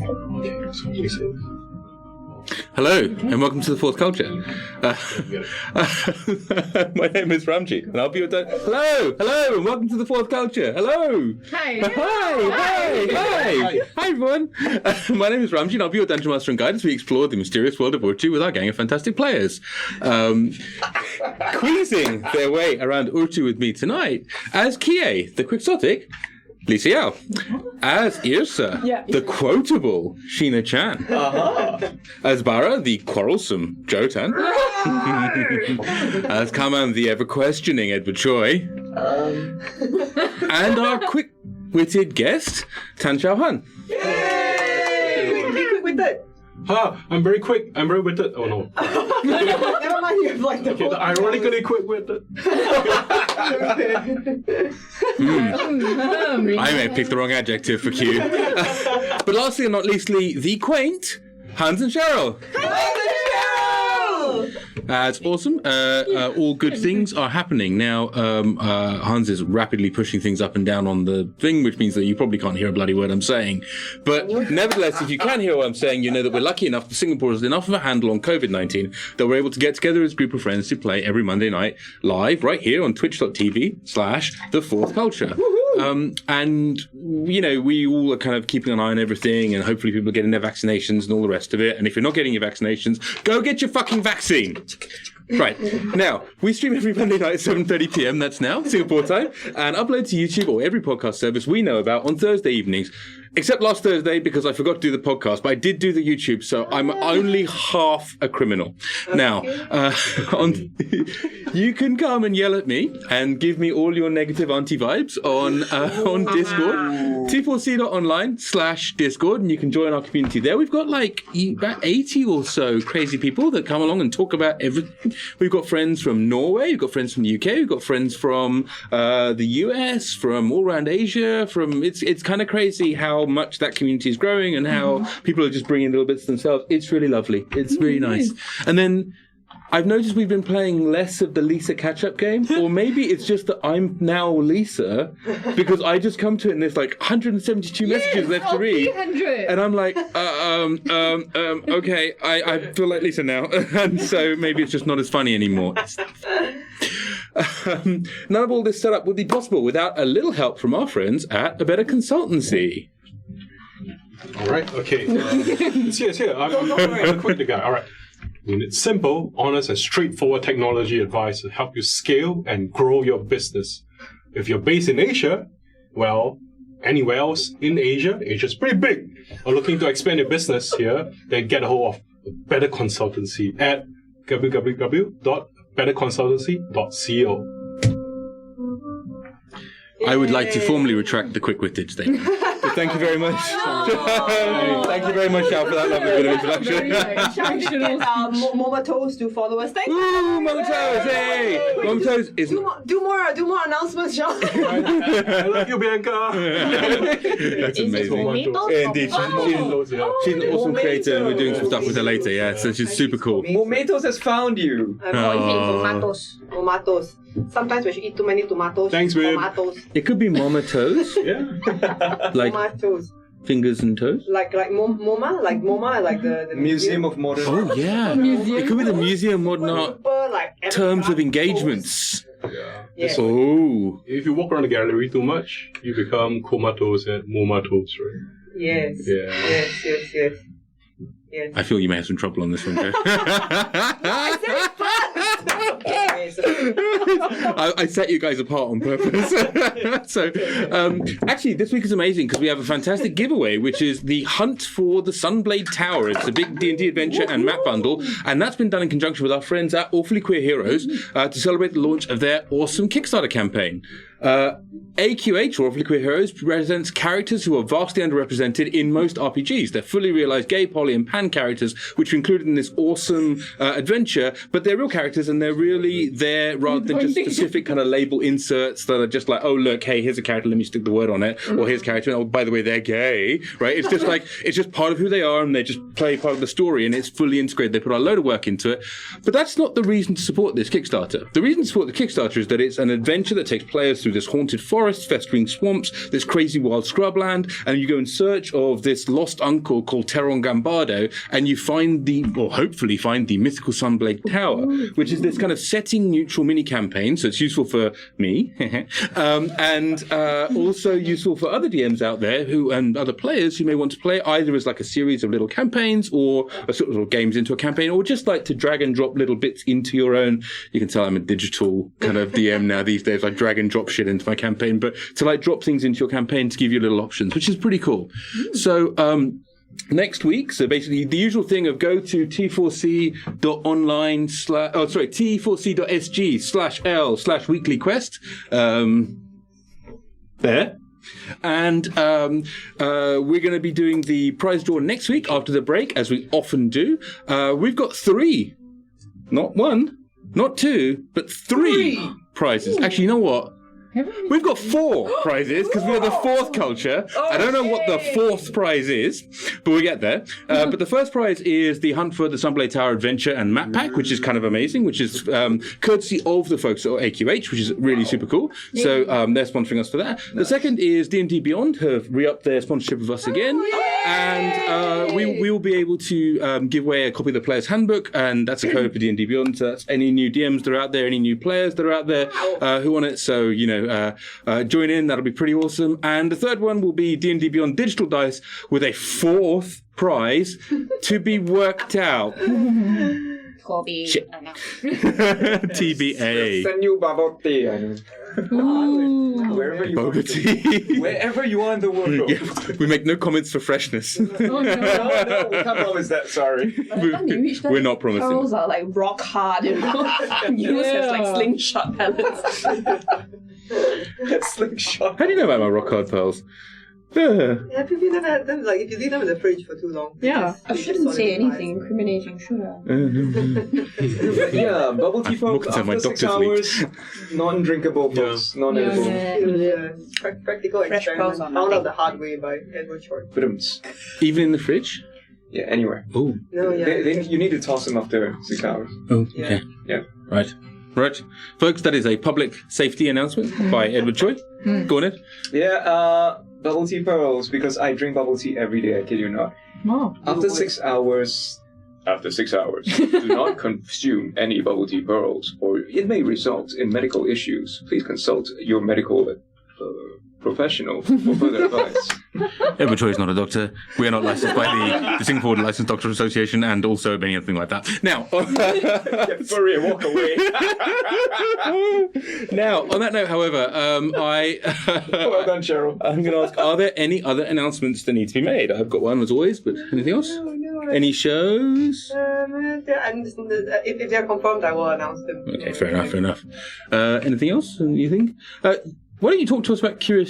Okay, so 26. Hello, and welcome to the Fourth Culture. My name is Ramji, and I'll be your Hello, and welcome to the Fourth Culture. Hello. Hi. Hi, everyone. My name is Ramji, and I'll be your Dungeon Master and Guide as we explore the mysterious world of Urtu with our gang of fantastic players. Queasing their way around Urtu with me tonight as Kie, the quixotic, Liao, as Yrsa, the quotable Sheena Chan, as Barra, the quarrelsome Jotan, as Kaman, the ever-questioning Edward Choy, and our quick-witted guest, Tan Xiao Han. Yay! Quick-witted. I'm very quick. I'm very witted. Oh no. Never mind, you have like the whole ironically quick-witted. I may have picked the wrong adjective for Q. But lastly and not leastly, the quaint Hans and Cheryl. It's awesome. All good things are happening. Now, Hans is rapidly pushing things up and down on the thing, which means that you probably can't hear a bloody word I'm saying. But nevertheless, if you can hear what I'm saying, you know that we're lucky enough that Singapore has enough of a handle on COVID-19 that we're able to get together as a group of friends to play every Monday night live right here on twitch.tv/The Fourth Culture. And, you know, we all are kind of keeping an eye on everything, and hopefully people are getting their vaccinations and all the rest of it. And if you're not getting your vaccinations, go get your fucking vaccine. Right. Now, we stream every Monday night at 7:30 p.m. That's now, Singapore time, and upload to YouTube or every podcast service we know about on Thursday evenings. Except last Thursday, because I forgot to do the podcast, but I did do the YouTube, so I'm only half a criminal. Now, you can come and yell at me and give me all your negative auntie vibes on Discord, t4c.online/Discord, and you can join our community there. We've got like about 80 or so crazy people that come along and talk about everything. We've got friends from Norway, we've got friends from the UK, we've got friends from the US, from all around Asia. It's kind of crazy how much that community is growing and how people are just bringing little bits themselves. It's really lovely. It's really nice. And then I've noticed we've been playing less of the Lisa catch-up game, or maybe it's just that I'm now Lisa because I just come to it and there's like 172 messages left to read, and I'm like, okay, I feel like Lisa now, and so maybe it's just not as funny anymore. None of all this setup would be possible without a little help from our friends at A Better Consultancy. All right, okay. It's here. I'm quick the guy. All right. It's simple, honest, and straightforward technology advice to help you scale and grow your business. If you're based in Asia, well, anywhere else in Asia, Asia's pretty big, or looking to expand your business here, then get a hold of Better Consultancy at www.betterconsultancy.co. I would like to formally retract the quick-witted statement. But thank you very much. Thank you very much, Xiao, for that lovely bit of introduction. Momatos to follow us. Thank you. Ooh, Momatos, hey! Momatos is... Do more announcements, Xiao. I love you, Bianca. That's amazing. Indeed, she's an awesome creator, and we're doing some stuff with her later, yeah, so she's super cool. Momatos has found you. I hate tomatoes. Sometimes when you eat too many tomatoes, thanks, tomatoes. It could be Momatos. Yeah. Like tomatoes. Fingers and toes? Like MoMA, like the Museum of Modern Art. Oh, yeah. It could be the Museum of Modern Art terms of engagements. Yeah. Oh. If you walk around the gallery too much, you become comatose and momatos, right? Yes. Yeah. Yes. I feel you may have some trouble on this one, Joe. I said it first! I set you guys apart on purpose. So, actually, this week is amazing because we have a fantastic giveaway, which is the Hunt for the Sunblade Tower. It's a big D&D adventure and map bundle, and that's been done in conjunction with our friends at Awfully Queer Heroes to celebrate the launch of their awesome Kickstarter campaign. AQH, or Awfully Queer Heroes, represents characters who are vastly underrepresented in most RPGs. They're fully realized gay, poly, and pan characters, which are included in this awesome adventure, but they're real characters, and they're really there rather than just specific kind of label inserts that are just like, oh, look, hey, here's a character, let me stick the word on it, or here's a character, oh, by the way, they're gay, right? It's just like, it's just part of who they are, and they just play part of the story, and it's fully integrated. They put a load of work into it, but that's not the reason to support this Kickstarter. The reason to support the Kickstarter is that it's an adventure that takes players through through this haunted forest, festering swamps, this crazy wild scrubland, and you go in search of this lost uncle called Teron Gambardo, and you find hopefully find the mythical Sunblade Tower, which is this kind of setting-neutral mini-campaign, so it's useful for me, and also useful for other DMs out there and other players who may want to play either as like a series of little campaigns or a sort of games into a campaign, or just like to drag and drop little bits into your own. You can tell I'm a digital kind of DM now these days. I drag and drop shit into my campaign, but to like drop things into your campaign to give you little options, which is pretty cool. So, next week, so basically the usual thing of go to t4c.sg/l/weekly quest, there. And we're going to be doing the prize draw next week after the break, as we often do. We've got 3, not 1, not 2, but 3 prizes. Actually, you know what? We've got 4 prizes because we're the 4th culture. I don't know what the 4th prize is, but we'll get there. But the first prize is the Hunt for the Sunblade Tower Adventure and Map Pack, which is kind of amazing, which is courtesy of the folks at AQH, which is really super cool. So they're sponsoring us for that. The second is D&D Beyond have re-upped their sponsorship of us again. And we will be able to give away a copy of the Player's Handbook, and that's a code for D&D Beyond. So that's any new DMs that are out there, any new players that are out there who want it. So, join in. That'll be pretty awesome. And the third one will be D&D Beyond Digital Dice with a 4th prize to be worked out. TBA. Send you bubble tea. Wherever you want. Wherever you are in the world. Yeah, we make no comments for freshness. No, we can't promise that. Sorry. We're not promising. Pearls are like rock hard, Yours has like slingshot pellets. Slingshot. How do you know about my rock hard pearls? Yeah, people never had them. Like if you leave them in the fridge for too long. Yeah, I they shouldn't just say solidify. anything incriminating, should I? Yeah, bubble tea pearls Welcome to my after 6 doctor's hours, non-drinkable pearls, non-edible. Practical experiment found out the hard way by Edward Choy. Even in the fridge? Yeah, anywhere. Oh. No, yeah. You need to toss them after 6 hours. Oh, okay. Yeah. Right. Folks, that is a public safety announcement by Edward Choy. Go on, Ed. Yeah, bubble tea pearls, because I drink bubble tea every day, I kid you not. Oh. After 6 hours, do not consume any bubble tea pearls, or it may result in medical issues. Please consult your medical professional for further advice. Edward Choy is not a doctor. We are not licensed by the Singapore Licensed Doctor Association, and also anything like that. Now, Get furry and walk away. now on that note, however, Well done, Cheryl. I'm going to ask: are there any other announcements that need to be made? I've got one as always, but anything else? Any shows? If they're confirmed, I will announce them. Okay, fair enough. Anything else? You think? Why don't you talk to us about Chimera?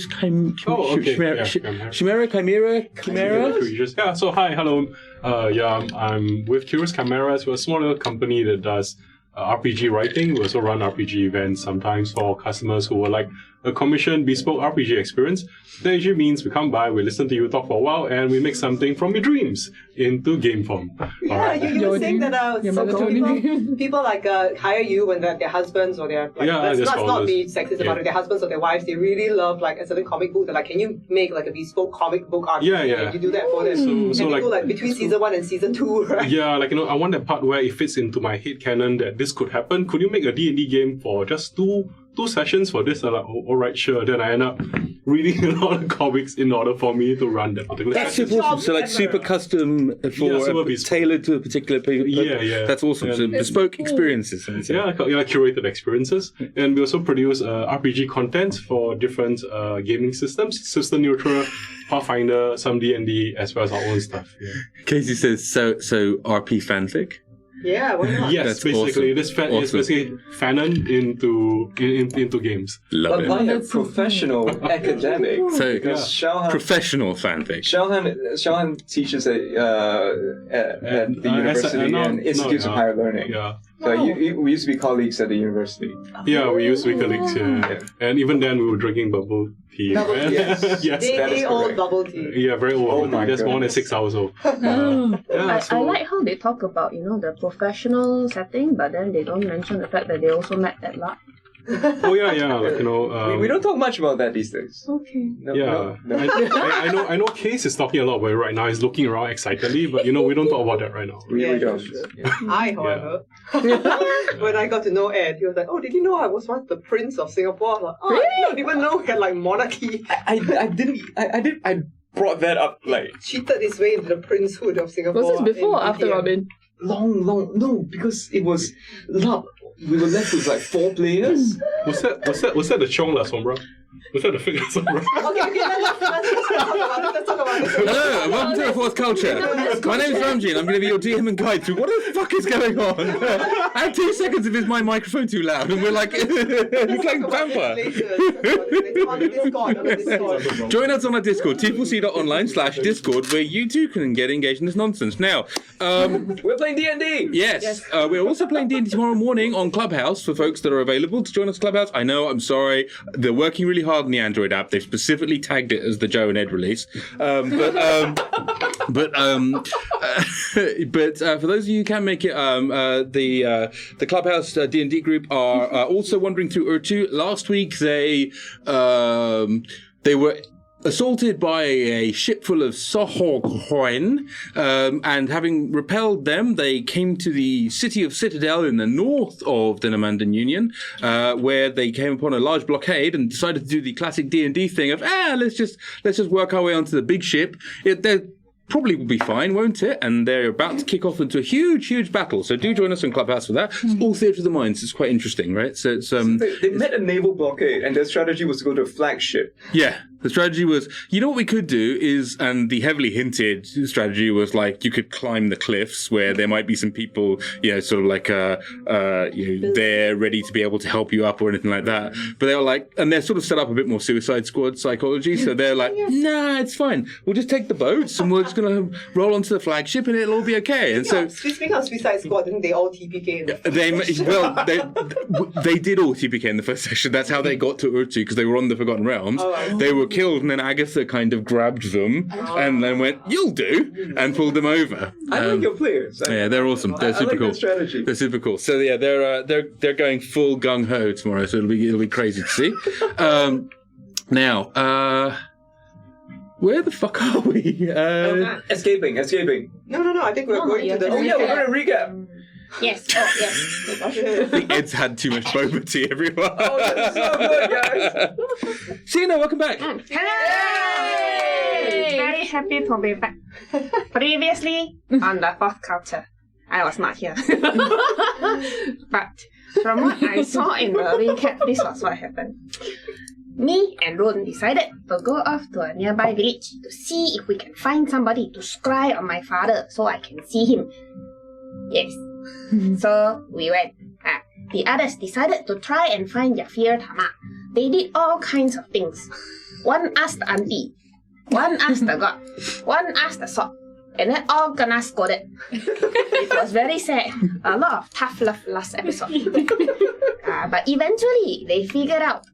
Yeah, so hi, hello. I'm with Curious Chimeras. We're a small little company that does RPG writing. We also run RPG events sometimes for customers who would like a commissioned bespoke RPG experience. That usually means we come by, we listen to you talk for a while, and we make something from your dreams into game form. Yeah, you were saying that people like hire you when their husbands or their let's not be sexist about it. Their husbands or their wives, they really love like a certain comic book. They're like, can you make like a bespoke comic book RPG? And you do that for them. So like between season 1 and season 2, right? Yeah, I want that part where it fits into my head canon that this could happen. Could you make a D&D game for just two sessions for this? I'm like, alright, sure. Then I end up reading a lot of comics in order for me to run that particular session. Super awesome. So like super custom tailored to a particular people. Yeah. That's awesome. So bespoke experiences. Curated experiences. And we also produce RPG content for different gaming systems, system neutral, Pathfinder, some D&D, as well as our own stuff. Yeah. Casey says, so RP fanfic? Yeah, why not? Yes, That's basically, awesome. This is basically fanon into games. Love But it. by a professional academic, So, because Xiaohan professional fanfic. Xiaohan teaches at the university and institutes of higher learning. Yeah. So we used to be colleagues at the university. Yeah, we used to be colleagues, and even then we were drinking bubble tea. Bubble tea. Yes, That is Day old correct. bubble tea. Yeah, very old. Oh my That's more than goodness. 6 hours old. I like how they talk about, the professional setting, but then they don't mention the fact that they also met at large. Oh yeah, like, you know. We don't talk much about that these days. Okay. No, Yeah, no. I know. Case is talking a lot about it right now. He's looking around excitedly, but you know we don't talk about that right now. We don't. I, however, when I got to know Ed, he was like, "Oh, did you know I was once the Prince of Singapore?" I was like, "Oh, I don't even know we had like monarchy." I brought that up like Cheated his way into the princehood of Singapore. Was this before or in after BPM. Robin? no, because it was we were left with like 4 players. Was that the Chong last one, bro? Was that the figure last one, bro? Okay, let's talk about this. Hello, and welcome to the Fourth Culture. My name is Ramji, and I'm going to be your DM and guide through what the fuck is going on. I have 2 seconds if it's my microphone too loud, and we're like, it's like vampire. On the Discord. Join us on our Discord, tcc.online/Discord, where you too can get engaged in this nonsense. Now, We're playing D&D. yes, we're also playing D&D tomorrow morning on Clubhouse for folks that are available to join us Clubhouse. I know, I'm sorry, they're working really hard on the Android app. They've specifically tagged it as the Joe and Ed release. But for those of you who can make it, the Clubhouse D&D group are also wandering through Urtu. Last week they were assaulted by a ship full of Sohorcoin, and having repelled them, they came to the city of Citadel in the north of the Namandan Union, where they came upon a large blockade and decided to do the classic D&D thing of, let's just work our way onto the big ship. They're probably will be fine, won't it? And they're about to kick off into a huge battle. So do join us on Clubhouse for that. It's all theatre of the minds. It's quite interesting, right? So it's They met a naval blockade, and their strategy was to go to a flagship. yeah. The strategy was, you know what we could do is, and the heavily hinted strategy was like, you could climb the cliffs where there might be some people, you know, sort of like, they're ready to be able to help you up or anything like that. But they were like, and they're sort of set up a bit more Suicide Squad psychology. So they're like, nah, it's fine. We'll just take the boats and we're just going to roll onto the flagship and it'll all be okay. And so, Speaking of Suicide Squad, didn't they all TPK in the they did all TPK in the first session. That's how they got to Urtu, because they were on the Forgotten Realms. They were killed, and then Agatha kind of grabbed them and then went, "You'll do," and pulled them over. I like your players. Yeah, they're awesome. They're super like cool. their strategy. They're super cool. So yeah, they're going full gung ho tomorrow. So it'll be crazy to see. Now, where the fuck are we? Escaping. No. I think we're going to the. Oh yeah, we're going to recap. Yes. Oh, yes. I think Ed's had too much boba tea, everyone. Oh, that's so good, guys. Sheena, welcome back. Hello! Very happy to be back. Previously, on the Fourth Culture, I was not here. But from what I saw in the recap, this was what happened. Me and Ron decided to go off to a nearby village to see if we can find somebody to scry on my father so I can see him. Yes. So we went. The others decided to try and find Yafir Tama. They did all kinds of things. One asked the auntie, one asked the god, one asked the sword, and then all gonna scolded. It was very sad. A lot of tough love last episode. But eventually, they figured out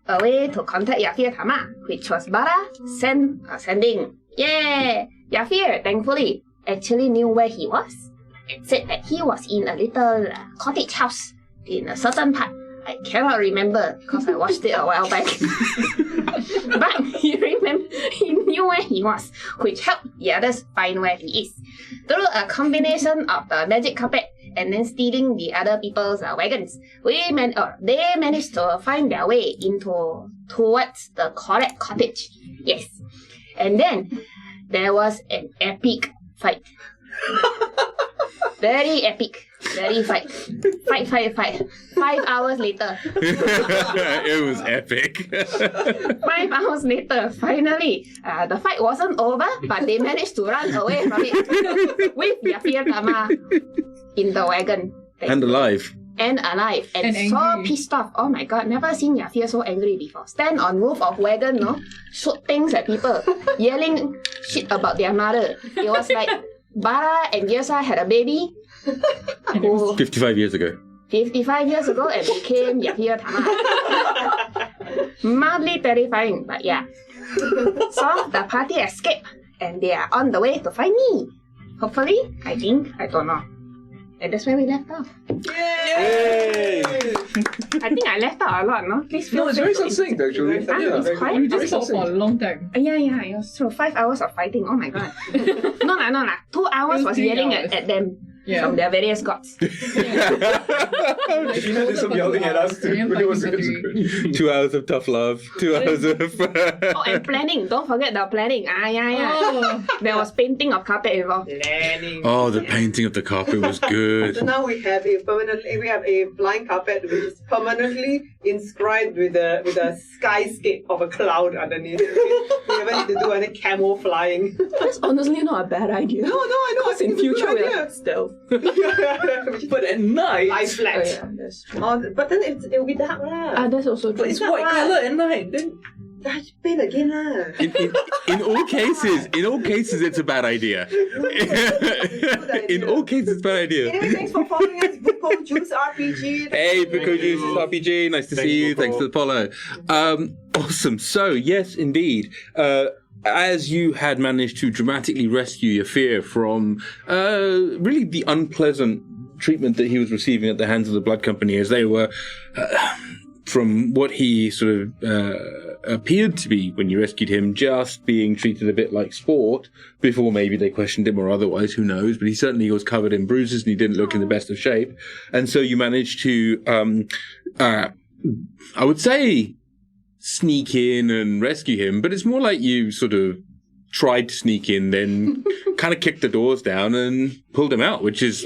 a way to contact Yafir Tama, which was Barra sending. Yeah! Yafir, thankfully, actually knew where he was. It said that he was in a little cottage house in a certain part. I cannot remember because I watched it a while back. But he knew where he was, which helped the others find where he is. Through a combination of the magic carpet and then stealing the other people's wagons, they managed to find their way towards the correct cottage. Yes. And then there was an epic fight. Very epic. Very fight. 5 hours later. It was epic. 5 hours later, finally, the fight wasn't over, but they managed to run away from it with Yafir Tama in the wagon. And alive. And alive. And so angry. pissed off. Oh my god, never seen Yafir so angry before. Stand on roof of wagon, no? Shoot things at people. Yelling shit about their mother. It was like Barra and Yrsa had a baby. 55 years ago. 55 years ago and became Yafir Tama. Mildly terrifying, but yeah. So the party escaped and they are on the way to find me. Hopefully, I don't know. And that's where we left off. Yay! I think I left out a lot, no? Please feel No, it's free very to- succinct actually. It's quite We just talked for a long time. Yeah, it was true. 5 hours of fighting. Oh my god. no lah. 2 hours was 3 yelling hours. at them Yeah. from their various gods. Sheena did some yelling at us too. It was good. 2 hours of tough love. 2 hours of. Oh, and planning. Don't forget the planning. Yeah. Oh. There was painting of carpet involved. Planning. Oh, the painting of the carpet was good. So now we have a flying carpet which is permanently inscribed with a skyscape of a cloud underneath. We never need to do any camel flying. That's honestly not a bad idea. No, I know. I Because in think it's a future good we'll idea. have stealth. But at night, Lie Oh, flat. yeah, that's true. But then it'll be dark lah. That's also true. but it's white colour at night. Then That's paint again lah. In all cases, it's a bad idea. In all cases, it's a bad idea. Anyway, thanks for following us, Buko Juice RPG. Hey, Pico Juice RPG, nice to see you. Thanks for the follow. Awesome. So, yes, indeed. As you had managed to dramatically rescue Yrsa from really the unpleasant treatment that he was receiving at the hands of the Blood Company, as they were, from what he sort of appeared to be when you rescued him, just being treated a bit like sport before maybe they questioned him or otherwise, who knows, but he certainly was covered in bruises and he didn't look in the best of shape. And so you managed to, I would say, sneak in and rescue him, but it's more like you sort of tried to sneak in, then kind of kicked the doors down and pulled him out, which is,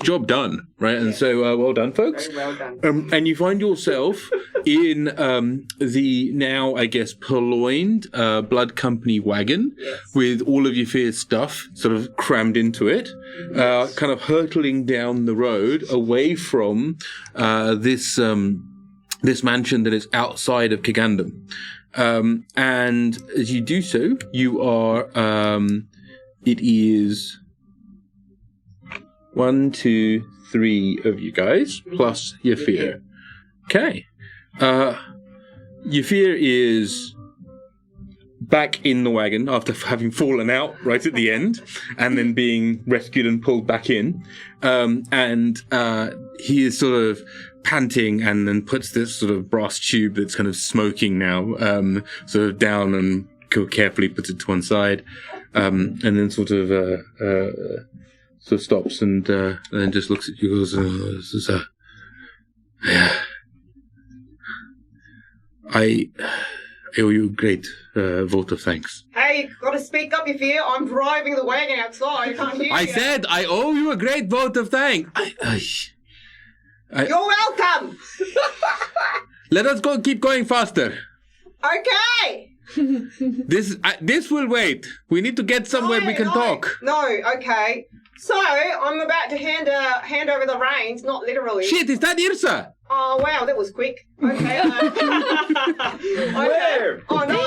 job done, right? And so, well done, folks. Very well done. And you find yourself in the now, I guess, purloined Blood Company wagon with all of Yrsa's stuff sort of crammed into it, kind of hurtling down the road away from this mansion that is outside of Kigandam. And as you do so, you are, it is 1, 2, 3 of you guys, plus Yrsa. Okay. Yrsa is back in the wagon after having fallen out right at the end and then being rescued and pulled back in. And he is sort of panting and then puts this sort of brass tube that's kind of smoking now, sort of down and carefully puts it to one side, and then sort of stops and then just looks at you and goes, I owe you a great vote of thanks. Hey, you gotta speak up if you hear. I'm driving the wagon outside. I can't hear I you. said I owe you a great vote of thanks. You're welcome. Let us keep going faster. Okay. This will wait. We need to get somewhere we can talk. No, okay. So I'm about to hand over the reins, not literally. Shit, is that Yrsa? Oh wow, that was quick. Okay. Where? Oh no.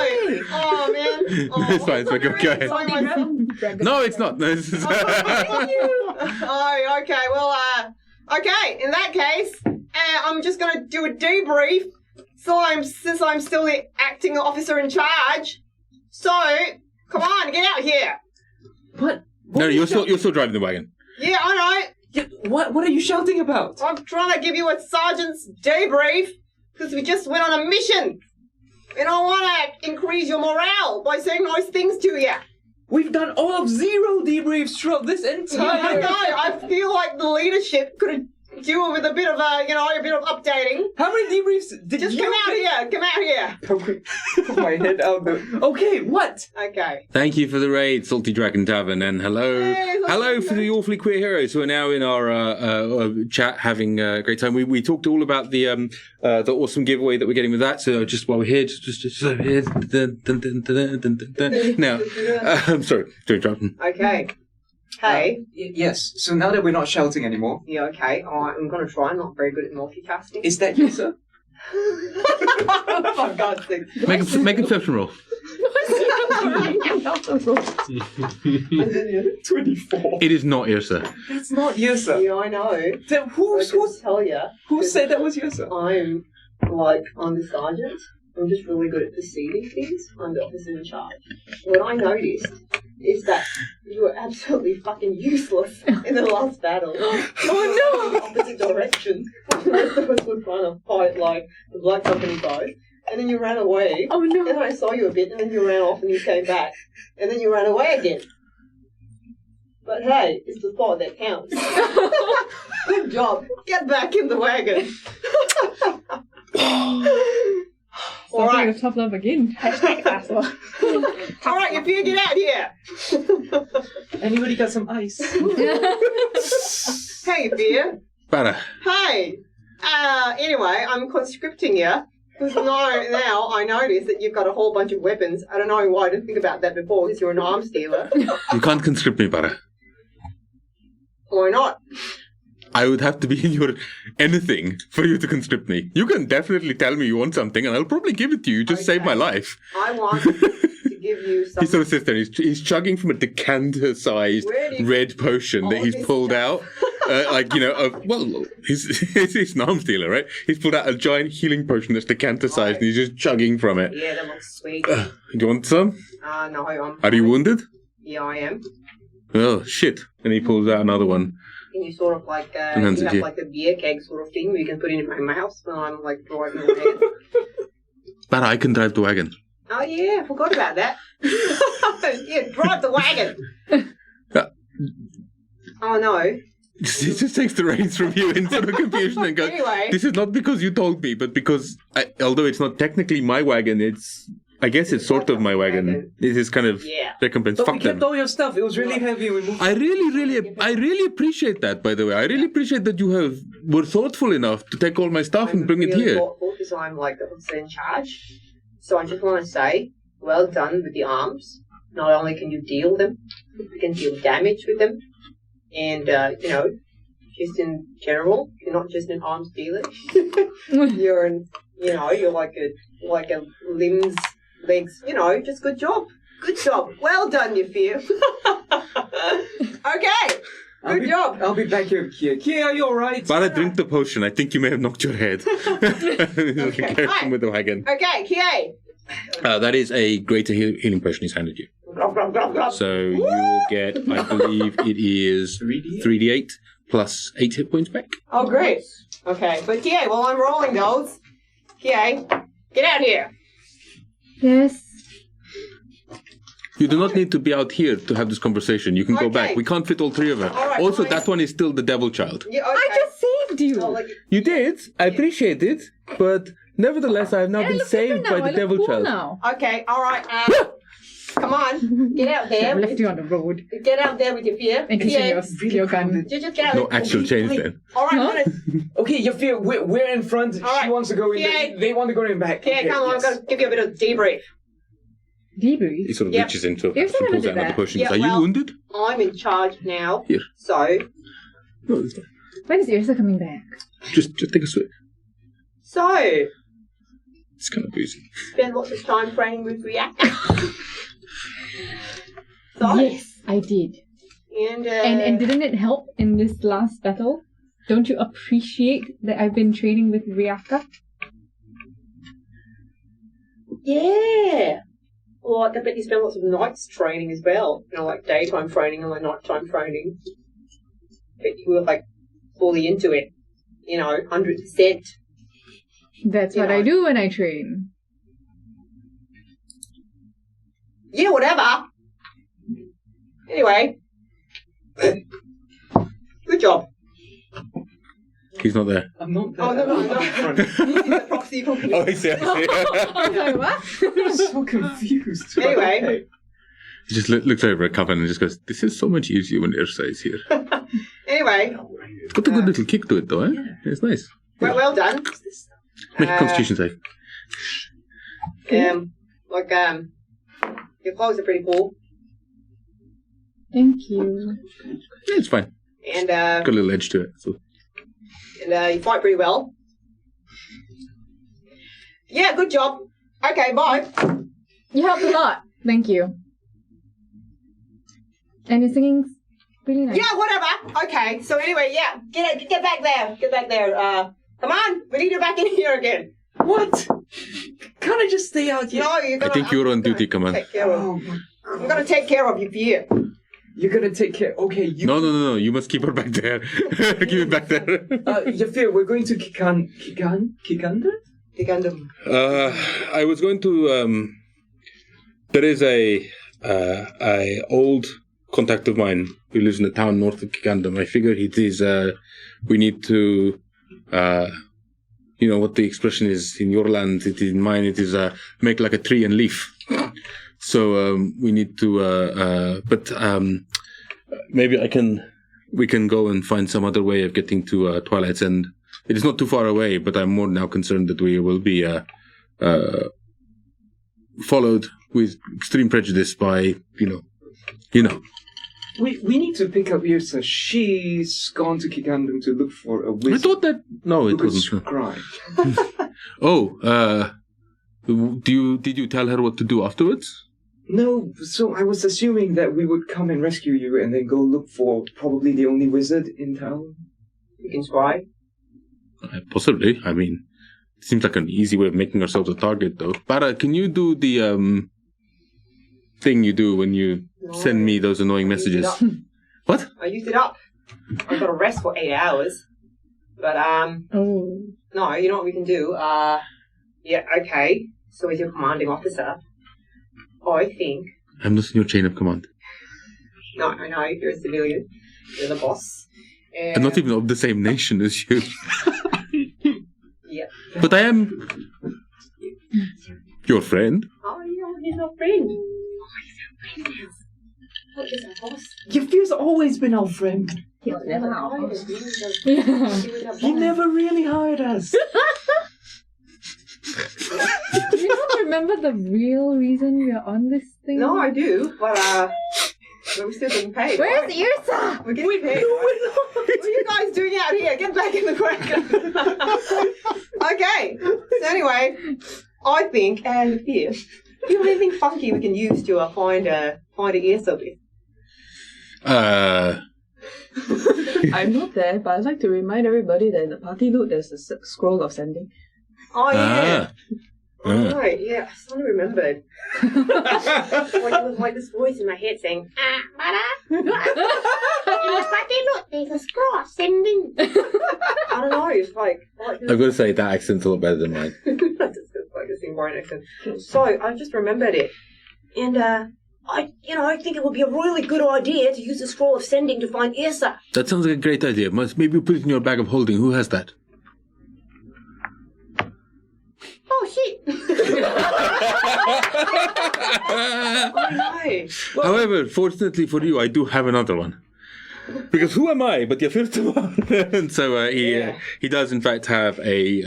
Oh man. Oh, It's fine, it's fine, go ahead. No, it's not. No, this is Oh, okay. Well, okay. In that case, I'm just gonna do a debrief. Since I'm still the acting officer in charge. So, come on, get out here. What? No, you're still driving the wagon. Yeah, I know. Yeah, what are you shouting about? I'm trying to give you a sergeant's debrief because we just went on a mission, and I want to increase your morale by saying nice things to you. We've done all of 0 debriefs throughout this I entire. know. I feel like the leadership could do with a bit of a bit of updating. How many debriefs did Just you? come out here. Come out here. Put my head out the. Okay, what? Okay. Thank you for the raid, Salty Dragon Tavern, and hello for the awfully queer heroes who are now in our chat having a great time. We talked all about the awesome giveaway that we're getting with that. So just while we're here, just here. Now, I'm sorry, Jonathan. Okay. Hey. Yes. So now that we're not shouting anymore, Yeah. Okay. I'm gonna try. I'm not very good at multitasking. is that Yrsa? For God's sake. Make a perception roll. 24. It is not Yrsa. That's not Yrsa. Yeah, I know. Then I who can tell you. said that was Yrsa? I'm the sergeant. I'm just really good at perceiving things. I'm the officer in charge. What I noticed is that you were absolutely fucking useless in the last battle. Oh In the opposite direction. The rest of us were trying to fight like the Blood Company guys. And then you ran away. Oh no. And then I saw you a bit, and then you ran off and you came back. And then you ran away again. But hey, it's the thought that counts. Good job. Get back in the wagon. All Starting right. with tough love again. Asshole. All right, you fear, get out here. Anybody got some ice? Hey, Fear. Barra. Hey. Anyway, I'm conscripting you. Because now I notice that you've got a whole bunch of weapons. I don't know why I didn't think about that before, because you're an arms dealer. You can't conscript me, Barra. Why not? I would have to be in your anything for you to conscript me. You can definitely tell me you want something, and I'll probably give it to you. Just save my life. I want to give you something. He sort of sits there. He's chugging from a decanter-sized red potion that he's pulled out. He's an arms dealer, right? He's pulled out a giant healing potion that's decanter-sized, and he's just chugging from it. Yeah, that looks sweet. Do you want some? No, I'm... Are you wounded? Yeah, I am. Oh, shit. And he pulls out another one. Can you sort of like, you hands have it here. like a beer keg sort of thing where you can put it in my mouth when I'm like driving the wagon? But I can drive the wagon. Oh yeah, I forgot about that. Yeah, drive the wagon. Oh no. He just takes the reins from you in sort of confusion and goes, Anyway. this is not because you told me, but because, although it's not technically my wagon, I guess it's sort of my wagon. It is kind of recompense. But we Fuck them. kept all your stuff. It was really heavy. We moved. I really appreciate that, by the way. I really appreciate that you were thoughtful enough to take all my stuff and bring it really here. thoughtful because I'm like the officer in charge. So I just want to say, well done with the arms. Not only can you deal them, you can deal damage with them. And, just in general, you're not just an arms dealer. You're like a limbs, legs, just good job. Good job. Well done, you fear. Okay. Good job. I'll be back here, Kie. Kie, are you alright? But I drink the potion. I think you may have knocked your head. Okay. Carry him with the wagon. Okay, Kie. That is a greater healing potion he's handed you. So you will get, I believe it is 3d8 plus 8 hit points back. Oh, great. Okay, but Kie, while I'm rolling those, Kie, get out here. Yes. You do not need to be out here to have this conversation. You can go back. We can't fit all three of them. All right, Also, fine. that one is still the devil child. Yeah, okay. I just saved you. Oh, like, You did. I appreciate it. But nevertheless, I have now I been look saved different by now. the I look devil cool child. now. okay, all right. Come on, get out there. I left you on the road. Get out there with your fear. And Kie, continue your gun. just get out No there. actual change then. All right, Huh? Okay, you feel we're in front. All right. She wants to go in. Kie. They want to go in back. Kie, come on, yes. I'm going to give you a bit of debrief. Debrief. He sort of Yep. reaches into a Yrsa pouch and never pulls did out another that. potion. Yeah, Are you well- wounded? I'm in charge now. Here. So, No, it's not. When is Yrsa coming back? Just take a swig. It's kind of boozy. spend lots of time training with reactor. So, Yes, I did. and, And didn't it help in this last battle? Don't you appreciate that I've been training with Ryaka? yeah. Well, I bet you spend lots of nights training as well. Like daytime training and like nighttime training. But you were like fully into it. 100%. That's what I do when I train. Yeah, whatever. Anyway. Good job. He's not there. I'm not there. Oh, no. I'm in front. He's the proxy for me. Oh, I see. Sorry, what? I'm so confused. Anyway. Okay. He just looks over at Kaman and just goes, "This is so much easier when Yrsa is here." Anyway, It's got a good little kick to it, though, eh? It's nice. well done. Make a constitution save. Your clothes are pretty cool. Thank you. Yeah, it's fine. And Got a little edge to it. So. you fight pretty well. Yeah, good job. Okay, bye. You helped a lot. Thank you. And your singing's really nice. Yeah, whatever. Okay, so anyway, yeah, get back there. Get back there. Come on, we need you back in here again. What? Can't I just stay out here? No, you're I gonna. think you're on duty, Kaman. Take care of. Oh, my I'm gonna take care of you, fear. You're gonna take care. Okay, you. No. You must keep her back there. Keep it back there. Yafir, we're going to Kikanda? I was going to. There is a old contact of mine who lives in a town north of Kikandam. I figured it is. We need to. You know what the expression is in your land. It is in mine. It is make like a tree and leaf. So we need to. But maybe we can go and find some other way of getting to Twilight's End. It is not too far away, but I'm more now concerned that we will be followed with extreme prejudice by, you know. We need to pick up Yrsa. She's gone to Kikandam to look for a wizard. I thought that... No, it wasn't. Scribe. Oh, did you tell her what to do afterwards? No, so I was assuming that we would come and rescue you and then go look for probably the only wizard in town. You can spy. Possibly. I mean, it seems like an easy way of making ourselves a target, though. Barra, can you do the thing you do when you send me those annoying messages? What? I used it up. I've got to rest for 8 hours. But, no, you know what we can do? Yeah, okay. So as your commanding officer, I think... I'm not in your chain of command. No, I know, you're a civilian. You're the boss. I'm not even of the same nation as you. Yeah. But I am... your friend. Oh, yeah, he's our friend. What is our boss? Yafir's always been our friend. He was never our boss. He never really hired us. Do you not remember the real reason we are on this thing? No, I do, but we're still getting paid. Where's right? Yrsa? We're getting paid. Right? What are you guys doing out here? Get back in the crack. Okay. So anyway, I think, and here, do you have anything funky we can use to find a Yrsa with? I'm not there, but I'd like to remind everybody that in the party loot there's a scroll of sending. Oh, yeah. Oh, right, yeah. I suddenly remembered. It was like this voice in my head saying, Barra. In the party loot, there's a scroll of sending. I don't know, it's like... I've got to say, that accent's a lot better than mine. That's just like a Singaporean accent. So, I just remembered it. And, I think it would be a really good idea to use the scroll of sending to find Yrsa. That sounds like a great idea. Maybe put it in your bag of holding. Who has that? Oh, shit. Oh, no. However, fortunately for you, I do have another one. Because who am I but your first one? And so he does in fact have a...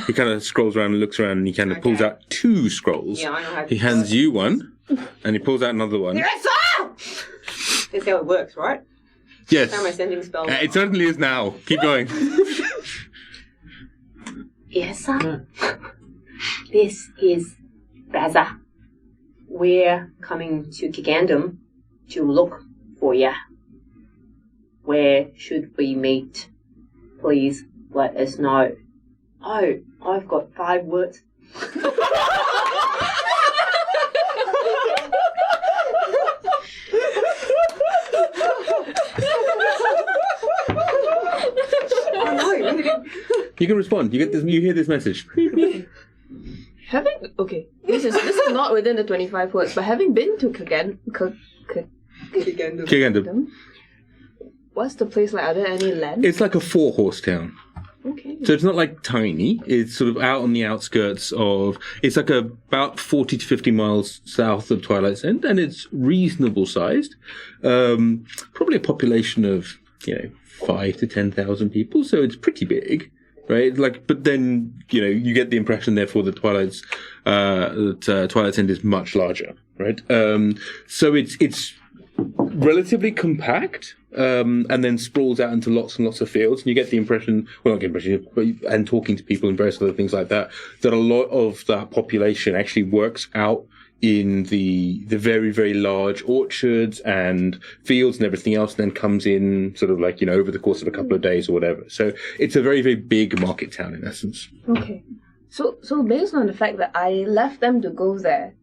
he kind of scrolls around and looks around and he kind of pulls out 2 scrolls. Yeah, I know how to he hands you one and he pulls out another one. Yrsa! That's how it works, right? Yes. That's how my sending spell. It certainly is now. Keep going. Yrsa? This is Baza. We're coming to Kikandam to look for ya. Where should we meet? Please let us know. Oh, I've got 5 words. Oh no, you didn't. You can respond. You get this. You hear this message. This is not within the 25 words, but having been to Kikandam. What's the place like? Are there any land? It's like a 4-horse town. Okay. So it's not like tiny. It's sort of out on the outskirts of... It's like about 40 to 50 miles south of Twilight's End, and it's reasonable sized. Probably a population of, 5 to 10,000 people, so it's pretty big, right? But then, you get the impression, therefore, that Twilight's End is much larger, right? So it's relatively compact. And then sprawls out into lots and lots of fields, and you get the impression, well, not get the impression, but and talking to people and various other things like that, that a lot of that population actually works out in the very, very large orchards and fields and everything else, and then comes in sort of like, over the course of a couple of days or whatever. So it's a very, very big market town in essence. Okay. So based on the fact that I left them to go there,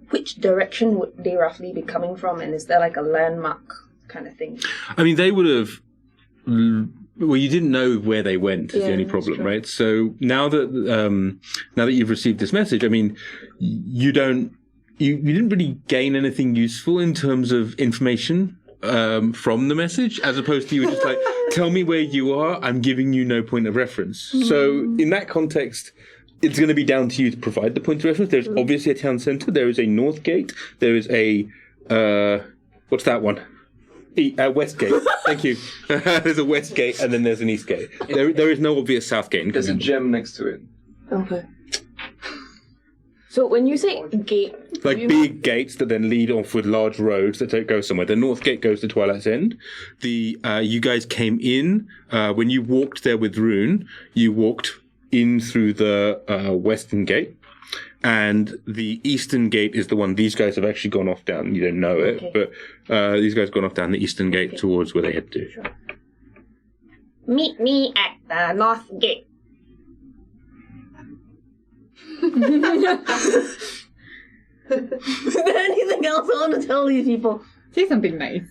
which direction would they roughly be coming from, and is there like a landmark kind of thing? I mean, they would have. Well, you didn't know where they went. Is the only problem, right? So now that you've received this message, I mean, you didn't really gain anything useful in terms of information from the message, as opposed to you were just like, tell me where you are. I'm giving you no point of reference. So in that context, it's going to be down to you to provide the point of reference. There's obviously a town centre. There is a north gate. There is a what's that one? West gate. Thank you. There's a west gate and then there's an east gate. There is no obvious south gate. There's a gem next to it. Okay. So when you say gate, like big gates that then lead off with large roads that don't go somewhere. The north gate goes to Twilight's End. You guys came in when you walked there with Rune. You walked in through the western gate. And the eastern gate is the one these guys have actually gone off down. You don't know it, but these guys have gone off down the eastern gate towards where they head to. Sure. Meet me at the north gate. Is there anything else I want to tell these people? Say something nice.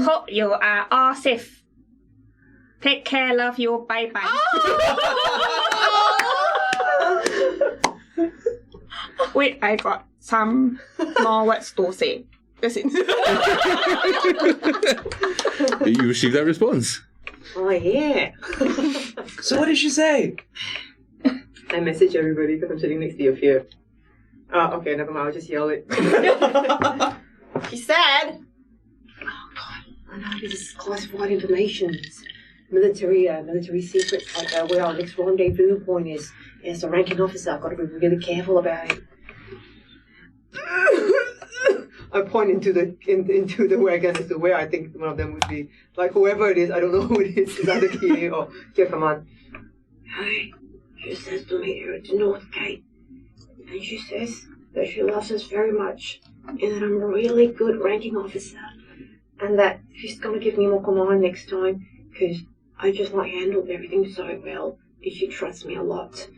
Hope you are all safe. Take care, love you, bye bye. Wait, I got some more words to say. That's it. You received that response. Oh, yeah. So what did she say? I message everybody because I'm sitting next to your fear. Oh, okay, never mind. I'll just yell it. She said, oh, God. I know this is classified information. It's military secrets, like where our next rendezvous point is. As a ranking officer, I've got to be really careful about it. I point into the wagon as to where I think one of them would be. Like whoever it is, I don't know who it is. It's either Kie or Kaman. Hey, she says to me here at the North Gate, and she says that she loves us very much, and that I'm a really good ranking officer, and that she's gonna give me more command next time because I just like handled everything so well, and she trusts me a lot.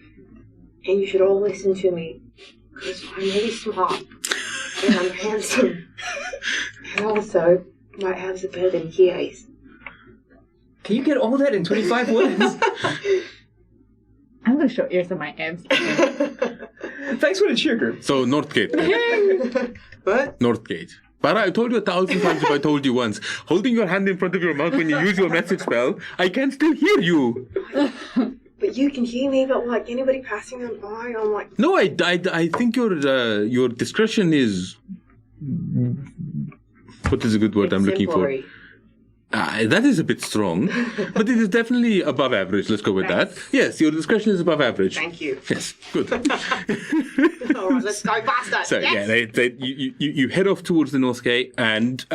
And you should all listen to me, because I'm really smart, and I'm handsome, and also, my abs are better than Kie's. Can you get all that in 25 words? I'm going to show Yrsa my abs. Thanks for the cheer group. So, North Gate. What? North Gate. Barra, I told you 1,000 times if I told you once. Holding your hand in front of your mouth when you use your message spell, I can still hear you. But you can hear me, but like anybody passing on by, I'm like... No, I think your discretion is... What is a good word I'm looking for? That is a bit strong, but it is definitely above average. Let's go with that. Yes, your discretion is above average. Thank you. Yes, good. All right, let's go faster. So yes. you head off towards the North Gate, and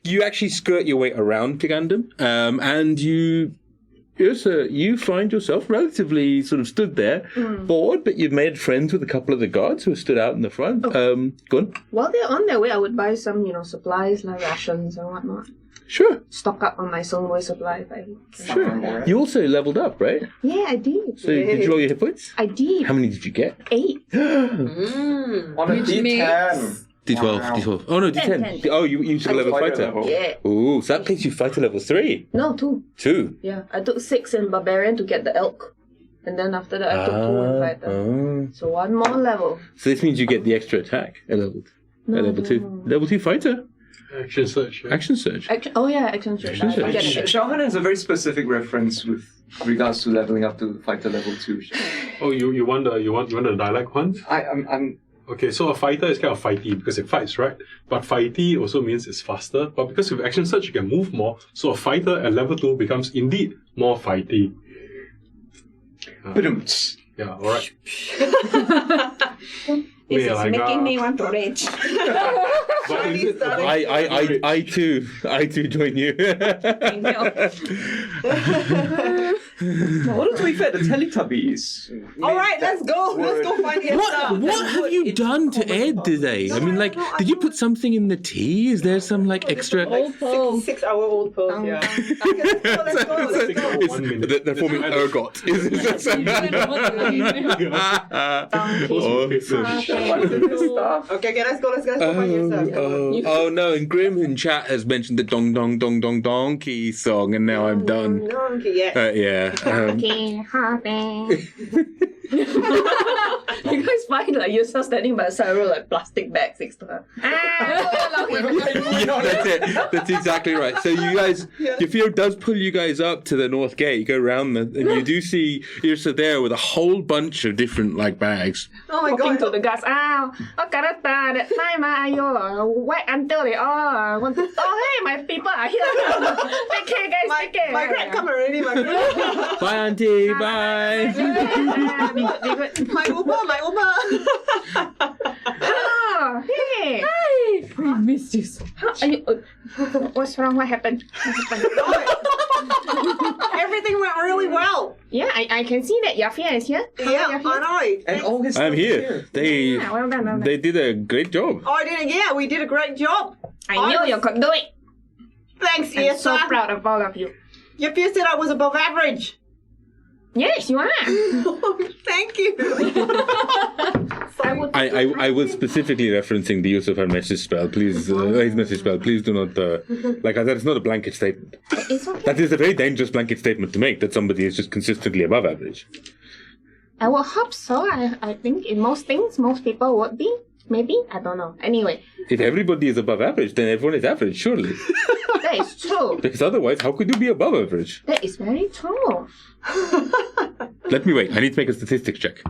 you actually skirt your way around Tigandum, and Yrsa, you find yourself relatively sort of stood there, bored, but you've made friends with a couple of the guards who stood out in the front. Go on. While they're on their way, I would buy some, supplies like rations and whatnot. Sure. Stock up on my Songboy supply if I can. Sure. You also leveled up, right? Yeah, I did. So did you roll your hit points? I did. How many did you get? 8. On a D10. D12, Wow. D12. Oh no, D10. 10. Oh, you took a level fighter. Yeah. Ooh, so that takes you fighter level 3. No, 2. 2. Yeah, I took 6 in Barbarian to get the elk. And then after that, I took 2 in Fighter. So 1 more level. So this means you get the extra attack at level 2. Level 2 fighter. Action search. Yeah. Action surge. Action surge. Action surge. I get it. Shahan has a very specific reference with regards to leveling up to fighter level 2. Oh, you want the dialect one? I'm Okay, so a fighter is kind of fighty because it fights, right? But fighty also means it's faster. But because with action search, you can move more. So a fighter at level 2 becomes indeed more fighty. Yeah, alright. This is making me want to rage. But is it I too join you. Thank you. Well, to be fair, the Teletubbies. All right, let's go. Let's go find Yrsa. What have you done to Ed today? I mean, like, did you put something in the tea? Is there some, like, extra... Old pearl. 6-hour-old pearls, yeah. Let's go. It's, 1 minute. they're forming ergot. Okay, let's go find Yrsa. Oh no, and Grim in chat has mentioned the dong dong dong dong donkey song, and now I'm done. Donkey, yes. Yeah. You guys find like Yrsa standing by several like plastic bags next to her. That's it. That's exactly right. So you guys, your field does pull you guys up to the north gate. You go around and you do see Yrsa there with a whole bunch of different like bags. Oh my Walking god. to the guards. That time wait until they all want to. Oh hey, my people are here. Take care, guys. Take care. My grand come already, my grand. Bye, auntie. Bye. Be good. My Uber. Oh, hey. Hi! We missed you so How are you? What's wrong? What happened? Everything went really well. Yeah, I can see that Yafia is here. Yeah, I know. And all his I'm stuff is here. They Yeah, well done. they did a great job. Oh, I did. Yeah, we did a great job. I knew you could do it. Thanks, I'm so Yrsa. proud of all of you. Your peer said I was above average. Yes, you are. Thank you. I was specifically referencing the use of her message spell. Please, his message spell. Please do not like that. Is not a blanket statement. It's okay. That is a very dangerous blanket statement to make. That somebody is just consistently above average. I will hope so. I think in most things, most people would be. Maybe. I don't know. Anyway, If everybody is above average, then everyone is average, surely. that is true. Because otherwise, how could you be above average? That is very true. Let me wait. I need to make a statistics check.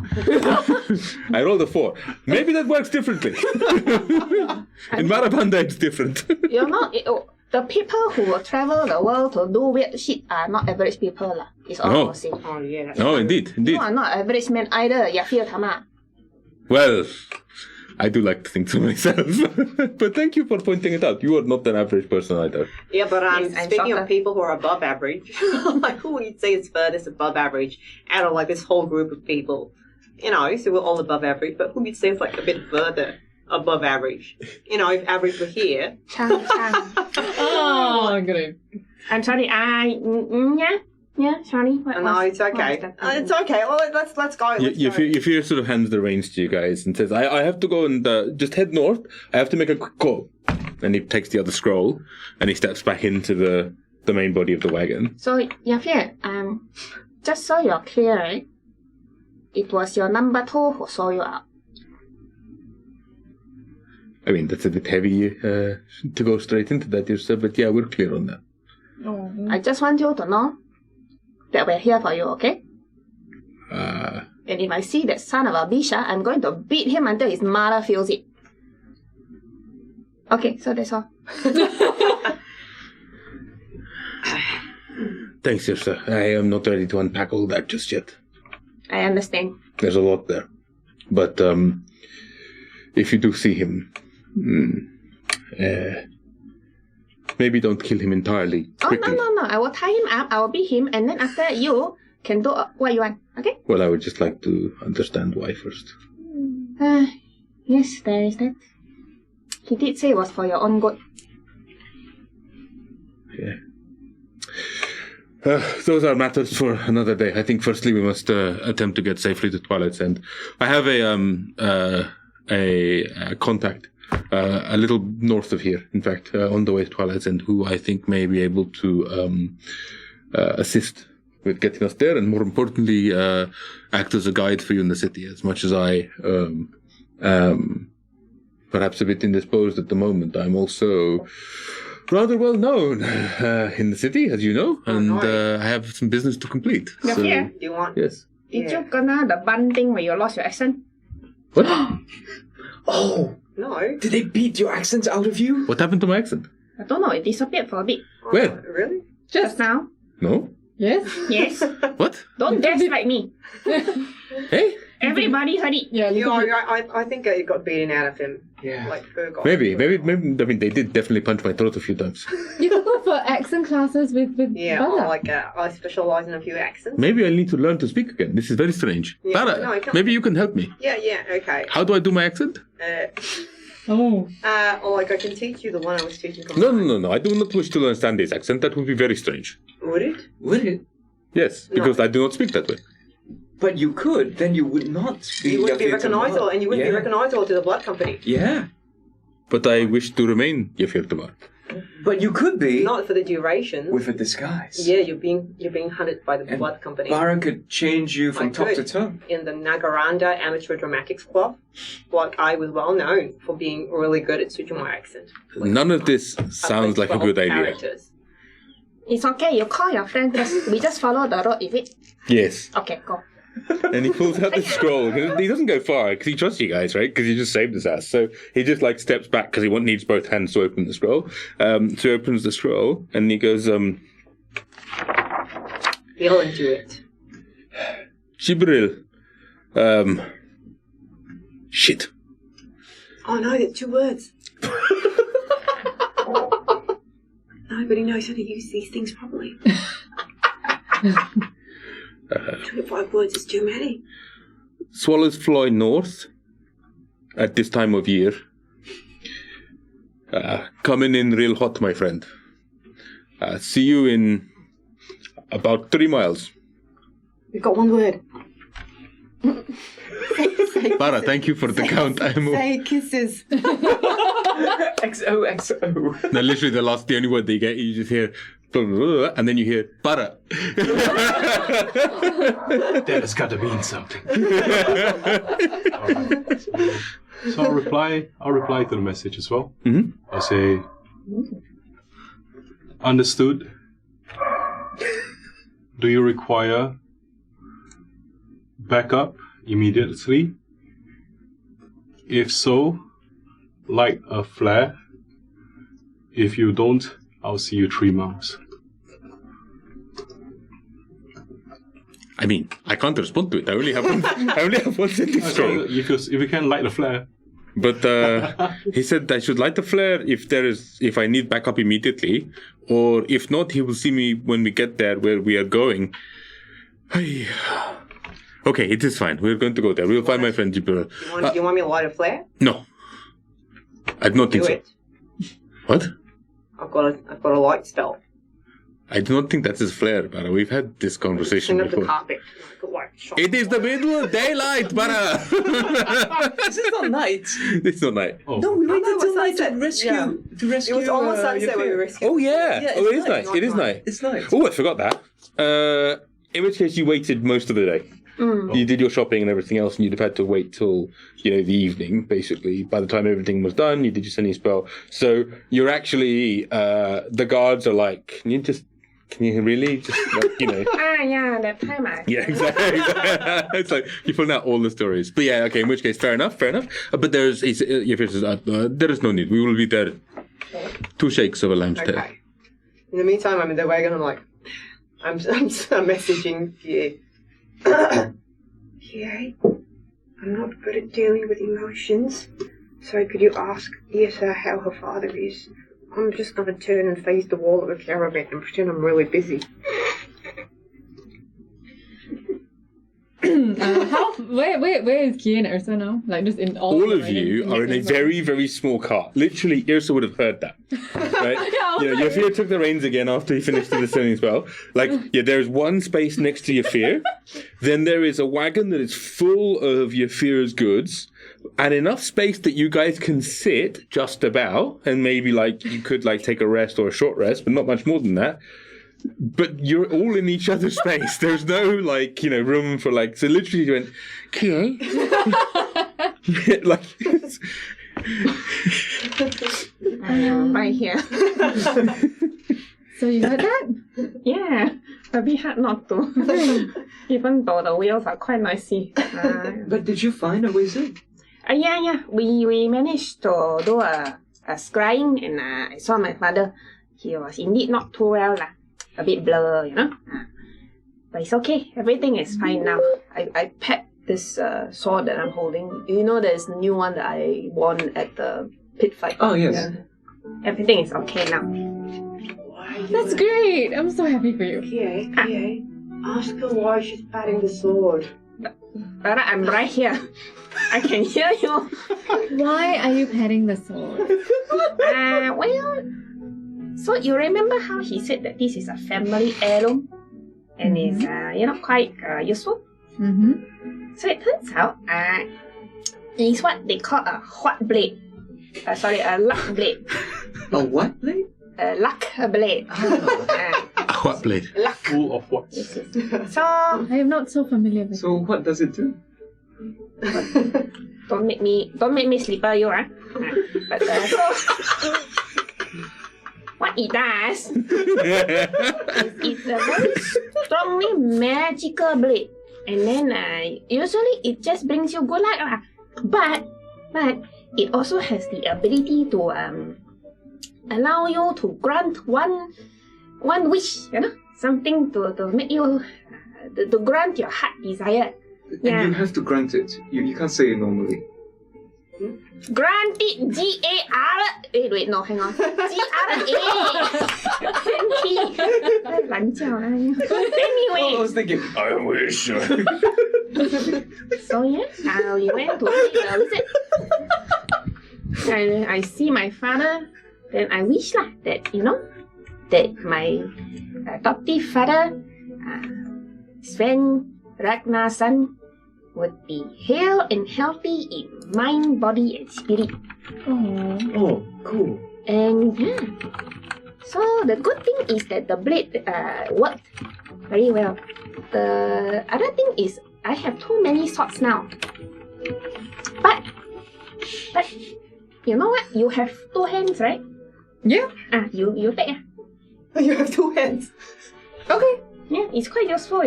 I rolled a 4. Maybe that works differently. In Marabanda, it's different. You know, the people who will travel the world to do weird shit are not average people. It's all No. the same. Oh yeah. No, indeed. You are not average man either. Yafia Tama. Well, I do like to think so myself. But thank you for pointing it out. You are not an average person either. Yeah, but Yes, I'm speaking shocked. of people who are above average, like who would you say is furthest above average out of like this whole group of people? You know, so we're all above average, but who would you say is like a bit further above average? You know, if average were here. Chan. Oh, great. I'm sorry. Yeah, sorry. What No, was- it's okay. what was that? It's okay. Well, let's go. Let's Your go. fear sort of hands the reins to you guys and says, I have to go and just head north. I have to make a quick call. And he takes the other scroll and he steps back into the main body of the wagon. So, Yafia, just so you're clear, right? It was your number 2 who saw you out. I mean, that's a bit heavy to go straight into that, Yrsa, but yeah, we're clear on that. I just want you to know that we're here for you, okay? And if I see that son of a bisha, I'm going to beat him until his mother feels it. Okay, so that's all. Thanks, Yrsa. I am not ready to unpack all that just yet. I understand. There's a lot there. But if you do see him, maybe don't kill him entirely quickly. Oh, no. I will tie him up, I will beat him, and then after that, you can do what you want, okay? Well, I would just like to understand why first. Yes, there is that. He did say it was for your own good. Yeah. Those are matters for another day. I think firstly we must attempt to get safely to Twilight's End. I have a contact a little north of here, in fact, on the way to Twilight's End, who I think may be able to assist with getting us there, and more importantly, act as a guide for you in the city. As much as I perhaps a bit indisposed at the moment, I'm also rather well known in the city, as you know, and I have some business to complete. Yeah, So, yeah. Do you want? yes. Did you gonna the bun thing where you lost your accent? What? Oh, No. did they beat your accents out of you? What happened to my accent? I don't know, it disappeared for a bit. Where? Really? Just now. No? Yes? Yes. What? Don't guess like me. Hey? Everybody heard it. Yeah, I think it got beaten out of him. Yeah. Like, Maybe. I mean, they did definitely punch my throat a few times. you could go for accent classes with Yeah, Barra. like I specialize in a few accents. Maybe I need to learn to speak again. This is very strange. Yeah, Barra, no, I can't- maybe you can help me. Yeah, okay. How do I do my accent? Oh. Or like I can teach you the one I was teaching. No. I do not wish to learn Sandy's accent. That would be very strange. Would it? Would it? Yes, because I do not speak that way. But you could. Then you would not be. You wouldn't be Yafir Tamar. recognizable, and you wouldn't be recognizable to the blood company. Yeah. But I wish to remain Yafir Tamar. But you could be. Not for the duration. With a disguise. Yeah, you're being hunted by the And blood company. Barra could change you from top to toe. In the Nagaranda Amateur Dramatics Club, like I was well known for being really good at switching my accent. None of this sounds like a good idea. Characters. It's okay. You call your friend. We just follow the road. Is it? Yes. Okay, go. And he pulls out the scroll. He doesn't go far because he trusts you guys, right? Because you just saved his ass. So he just like steps back because he needs both hands to open the scroll. So he opens the scroll and he goes, Feel into it. Jibril. Shit. Oh no, there's 2 words. Nobody knows how to use these things properly. 25 words is too many. Swallows fly north at this time of year. Coming in real hot, my friend. See you in about 3 miles. We've got 1 word. Barra, thank you for the count. Say kisses. XOXO. No, literally the only word that you get, you just hear, and then you hear, Barra. That has got to mean something. Alright. So I'll reply to the message as well. Mm-hmm. I'll say, understood. Do you require backup immediately? If so, light a flare. If you don't, I'll see you 3 miles. I mean, I can't respond to it. I only have one sentence scroll. If you can light a flare. But he said I should light the flare if I need backup immediately, or if not, he will see me when we get there where we are going. Okay, it is fine. We're going to go there. We'll find my friend Jibril. You want me to light a flare? No, I do not think Do so. it. What? I've got a light spell. I do not think that's his flare, Barra. We've had this conversation Bring up the before. carpet. It is the middle of daylight, Barra. This is not night. It's not night. Oh. No, we waited it was till night to sunset. rescue. Yeah. To rescue. It was almost sunset when we rescued. Oh yeah. Yeah, Oh, it it's is night. night. It is night. It's night. Oh, I forgot that. In which case, you waited most of the day. You did your shopping and everything else, and you'd have had to wait till the evening. Basically, by the time everything was done, you did your sending spell. So you're actually the guards are like, can you really just Yeah, that time Yeah, exactly. It's like you're pulling out all the stories. But yeah, okay. In which case, fair enough. But there is no need. We will be there. 2 shakes of a lamb's tail. Okay. In the meantime, I'm in the wagon. I'm messaging Kie. Kie, I'm not good at dealing with emotions. So could you ask Yrsa how her father is? I'm just going to turn and face the wall of a caravan and pretend I'm really busy. Where is Kie and Yrsa now? Like just in all Of you are in a very, very small cart. Literally, Yrsa would have heard that. Right? Yafir took the reins again after he finished the sending spell. There's one space next to Yafir. Then there is a wagon that is full of Yafir's goods. And enough space that you guys can sit just about, and maybe you could take a rest or a short rest, but not much more than that. But you're all in each other's space. There's no room for so literally you went, Kie? right here. So you heard that? Yeah, a bit hard not to. Even though the wheels are quite noisy. But did you find a wizard? Yeah. We managed to do a scrying, and I saw my father. He was indeed not too well, a bit blur, But it's okay. Everything is fine now. I this sword that I'm holding. You know, there's the new one that I won at the pit fight. Oh, yes. Yeah. Everything is okay now. That's great. I'm so happy for you. Kie, ask her why she's patting the sword. Barra, I'm right here. I can hear you. Why are you petting the sword? Well, so you remember how he said that this is a family heirloom? And it's, quite useful? Mm-hmm. So it turns out, it's what they call a what blade. A luck blade. A what blade? A luck blade. What blade? Luck. Full of what? So, I am not so familiar with So what does it do? don't make me slipper you, But so, what it does is a very strongly magical blade. And then usually it just brings you good luck. But it also has the ability to allow you to grant one wish, something to make you to grant your heart desire. And you have to grant it. You can't say it normally. Grant it, G-A-R. Wait, no, hang on. G-R-A. Anyway. I was thinking, I wish. So yeah, we went to see the wizard. I see my father. Then I wish that that my adoptive father, Sven Ragnar's son, would be hale and healthy in mind, body, and spirit. Oh, cool. And yeah, so the good thing is that the blade worked very well. The other thing is I have too many swords now. But you know what? You have 2 hands, right? Yeah. You take. You have 2 hands. Okay. Yeah, it's quite useful,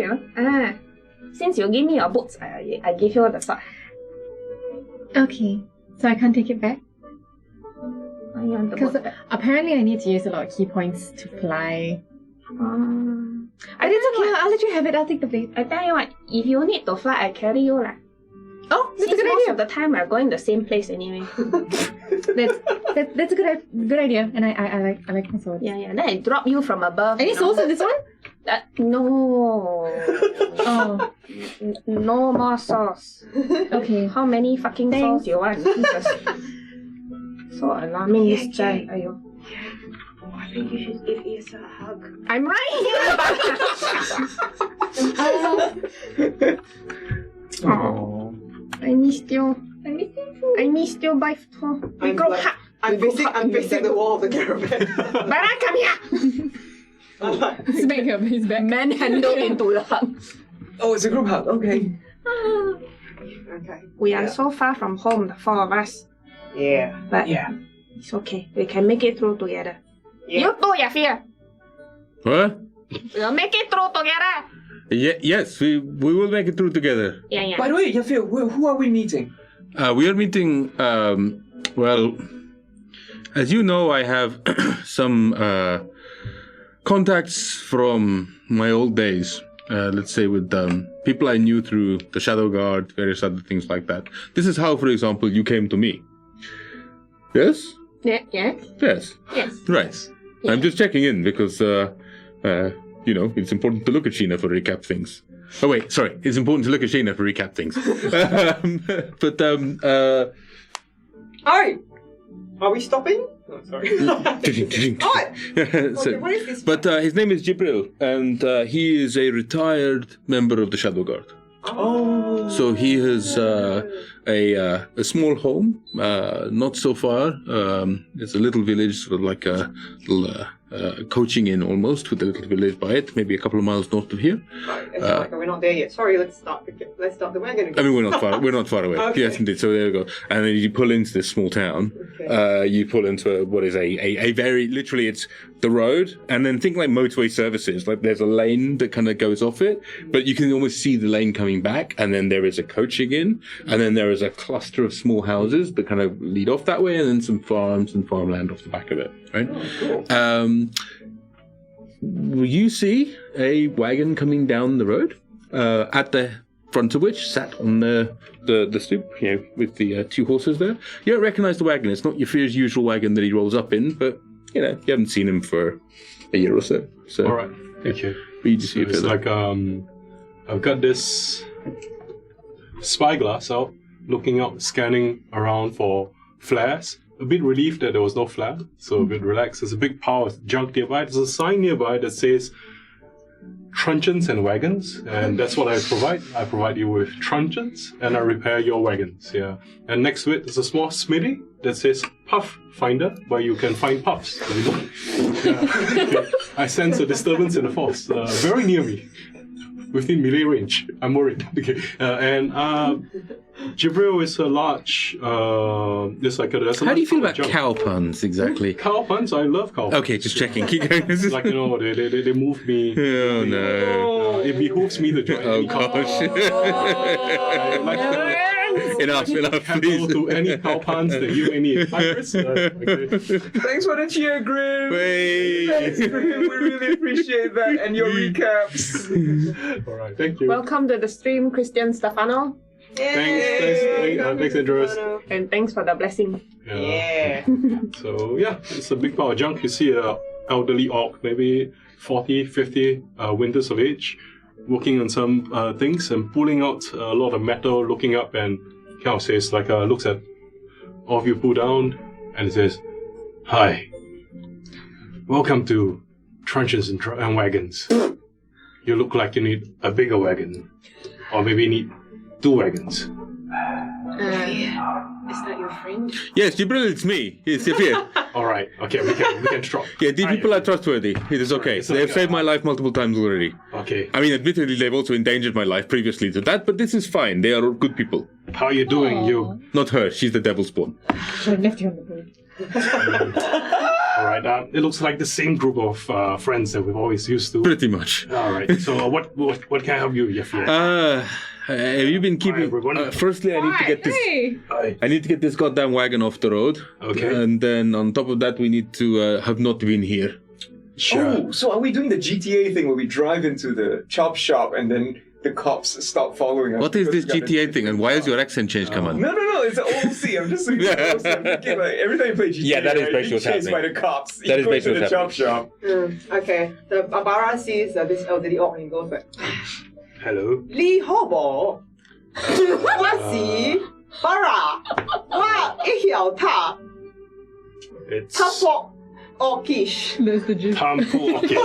Since you give me your boots, I give you the sword. Okay. So I can't take it back? Oh, you want the Because boot back? apparently I need to use a lot of key points to fly. I But it's okay, I'll let you have it. I'll take the blade. I tell you what, if you need to fly, I carry you lah. Oh, that's a Since good most idea. of the time we're going the same place anyway. That's a good idea, and I like my sword. Yeah. Then I drop you from above. Any souls in this one? No. Oh, No more sauce. okay. How many fucking sauce you want? Jesus. So alarming, this child. Ayo. I think you should give Yrsa a hug. I'm right here. Oh. I missed you. I miss you too. I missed you by I'm facing the wall of the caravan. Barra, come here. Smack him, he's back. Manhandle into the hug. Oh, it's a group hug. Okay. Okay. We are so far from home, the 4 of us. Yeah. But Yeah. it's okay. We can make it through together. Yeah. You too, Yafir. What? We'll make it through together. Yes, we will make it through together. Yeah. By the way, Yafir, who are we meeting? We are meeting, well, as you know, I have some contacts from my old days. Let's say with people I knew through the Shadow Guard, various other things like that. This is how, for example, you came to me. Yes? Yeah. Yes. Yes. Right. Yeah. I'm just checking in because, it's important to look at Sheena for recap things. Oh, wait, sorry. It's important to look at Sheena for recap things. Alright. Are we stopping? Oh, sorry. So, What is this? but his name is Jibril, and he is a retired member of the Shadow Guard. Oh. So he has a small home, not so far. It's a little village, sort of like a little coaching inn almost, with a little village by it, maybe a couple of miles north of here. Right, we're not there yet. Sorry, let's start the wagon again. I mean, we're not far away. Okay. Yes, indeed. So there we go. And then you pull into this small town. Okay. You pull into what is a very literally, it's the road, and then think like motorway services. Like there's a lane that kind of goes off it, but you can almost see the lane coming back, and then there is a coaching inn, and then there is a cluster of small houses that kind of lead off that way, and then some farms and farmland off the back of it. Right. Cool. You see a wagon coming down the road. At the front of which sat on the stoop, with the 2 horses there. You don't recognise the wagon. It's not your Fear's usual wagon that he rolls up in, but, you haven't seen him for a year or so. All right. Okay. But you just see it's like, I've got this spyglass out, looking out, scanning around for flares. A bit relieved that there was no flare, so a bit relaxed. There's a big pile of junk nearby. There's a sign nearby that says truncheons and wagons, and that's what I provide. I provide you with truncheons, and I repair your wagons. Yeah, and next to it there's a small smithy that says Puff Finder, where you can find puffs. Yeah. I sense a disturbance in the force, very near me, within melee range. I'm worried. Okay, and Jibril is a large. There's like there's a How do you feel about junk. cow puns exactly? Cow puns? I love cow puns. Okay, just checking. Keep going. This is... Like, they move me. Oh no. It behooves me to join. Oh gosh. I like to enough, handle please. to any cow puns that you may need. Hi, Chris. Okay. Thanks for the cheer, Grim. Thanks, Wait. Grim. We really appreciate that and your recaps. All right, thank you. Welcome to the stream, Christian Stefano. Thanks, Andreas. And thanks for the blessing. Yeah. So, it's a big pile of junk. You see an elderly orc, maybe 40, 50 winters of age, working on some things and pulling out a lot of metal, looking up and kind of says, looks at all of you pull down and it says, "Hi, welcome to Truncheons and Wagons. You look like you need a bigger wagon, or maybe you need 2 wagons." Is that your friend? Yes, Jibril, it's me. It's here. All right, okay, we can stop. Yeah, these people are trustworthy. It is okay. It's They've okay. saved my life multiple times already. Okay, I mean, admittedly, they've also endangered my life previously to that, but this is fine. They are good people. how are you doing, you? Not her. She's the devil's spawn. Should have left you on the board. All right, it looks like the same group of friends that we've always used to. Pretty much. All right, so what can I help you, Yafia? Have you been keeping... everyone. Firstly, I need to get this... Hey! Hi. I need to get this goddamn wagon off the road. Okay. And then on top of that, we need to have not been here. Sure. Oh, so are we doing the GTA thing where we drive into the chop shop and then the cops stop following us? What is this because we got GTA thing, and why has your accent changed, Kaman? No, it's an OLC. I'm just saying OLC. I'm thinking like every time you play GTA, Yeah, that is right, basically you what's chased by happening. the cops. That you is go basically into the chop what's shop. Okay. The Barra sees this elderly orc and goes like, Hello. Li Hobo. What see? Barra. What? Ihiao It's Tapo. Orkish. There's the gist. Tampo. Okay,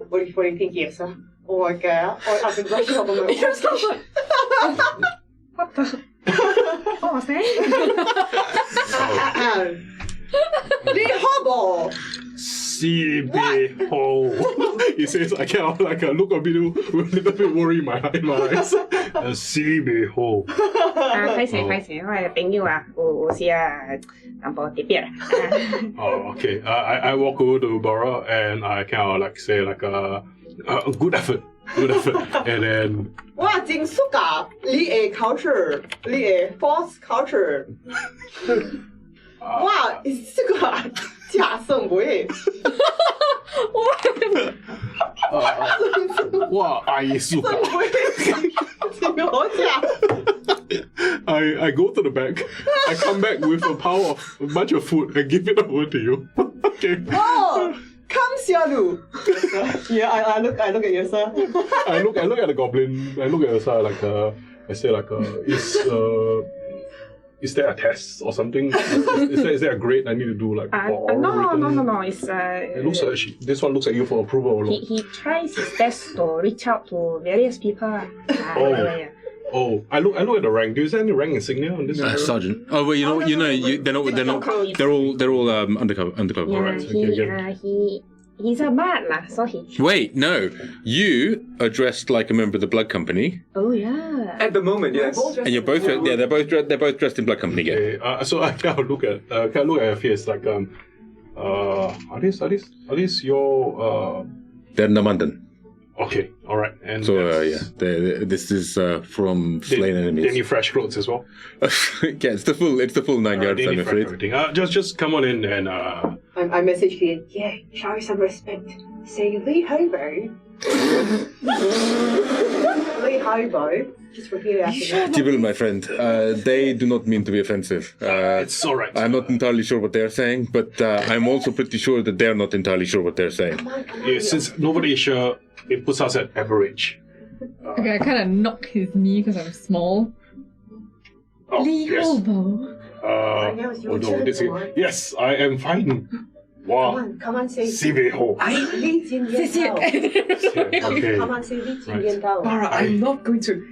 What do you think, Yrsa? Oh my god. I've been brushing up on my What the? What was that? Li Hobo. CB Ho. He says, I can't look a little bit worried in my eyes. CB Ho. 拍谁，我的朋友啊，有时啊，淡薄特别。 Oh, okay. I walk over to Barra and I kind of say good effort. And then 哇，真苏噶！你的 culture，你的 false culture。哇，这个假圣杯。哇，阿姨苏。圣杯，这个好假。 I go to the back. I come back with a bunch of food and give it over to you. Okay. Oh, come Xiaolu. Yeah, I look at Yrsa. I look at the goblin. I look at Yrsa I say is there a test or something? Is there a grade I need to do No. It's It looks like this one looks at you for approval. he tries his best to reach out to various people. Yeah. Oh, I look at the rank. Is there any rank insignia on this? Sergeant. Oh, well, they're not. They're all undercover. Yeah, Alright. he's a man lah, so he. Wait, no. You are dressed like a member of the Blood Company, Oh yeah. At the moment, yes. and you're both. They're both dressed in Blood Company gear. Okay, so I kind of look at your face like are these your They're Namandan. Okay, all right. And So this is from slain enemies. They need fresh clothes as well. Yeah, it's the full 9 yards. They I'm need fresh afraid. everything. Just come on in and I I message Kie, yeah, show some respect. Say Lee Hobo. Lee Hobo. Just repeat it after me. Jibril, my friend, they do not mean to be offensive. It's all right. I'm not entirely sure what they're saying, but I'm also pretty sure that they're not entirely sure what they're saying. Come on. Yeah, since nobody is sure, it puts us at average. Okay, I kind of knock his knee because I'm small. Oh, Lee yes. Hobo. know it's your turn, boy. Yes, I am fine. Wow. Come on, say. 西北后. 李金燕刀. Okay. Come on, say 李金燕刀. Barra, I'm not going to.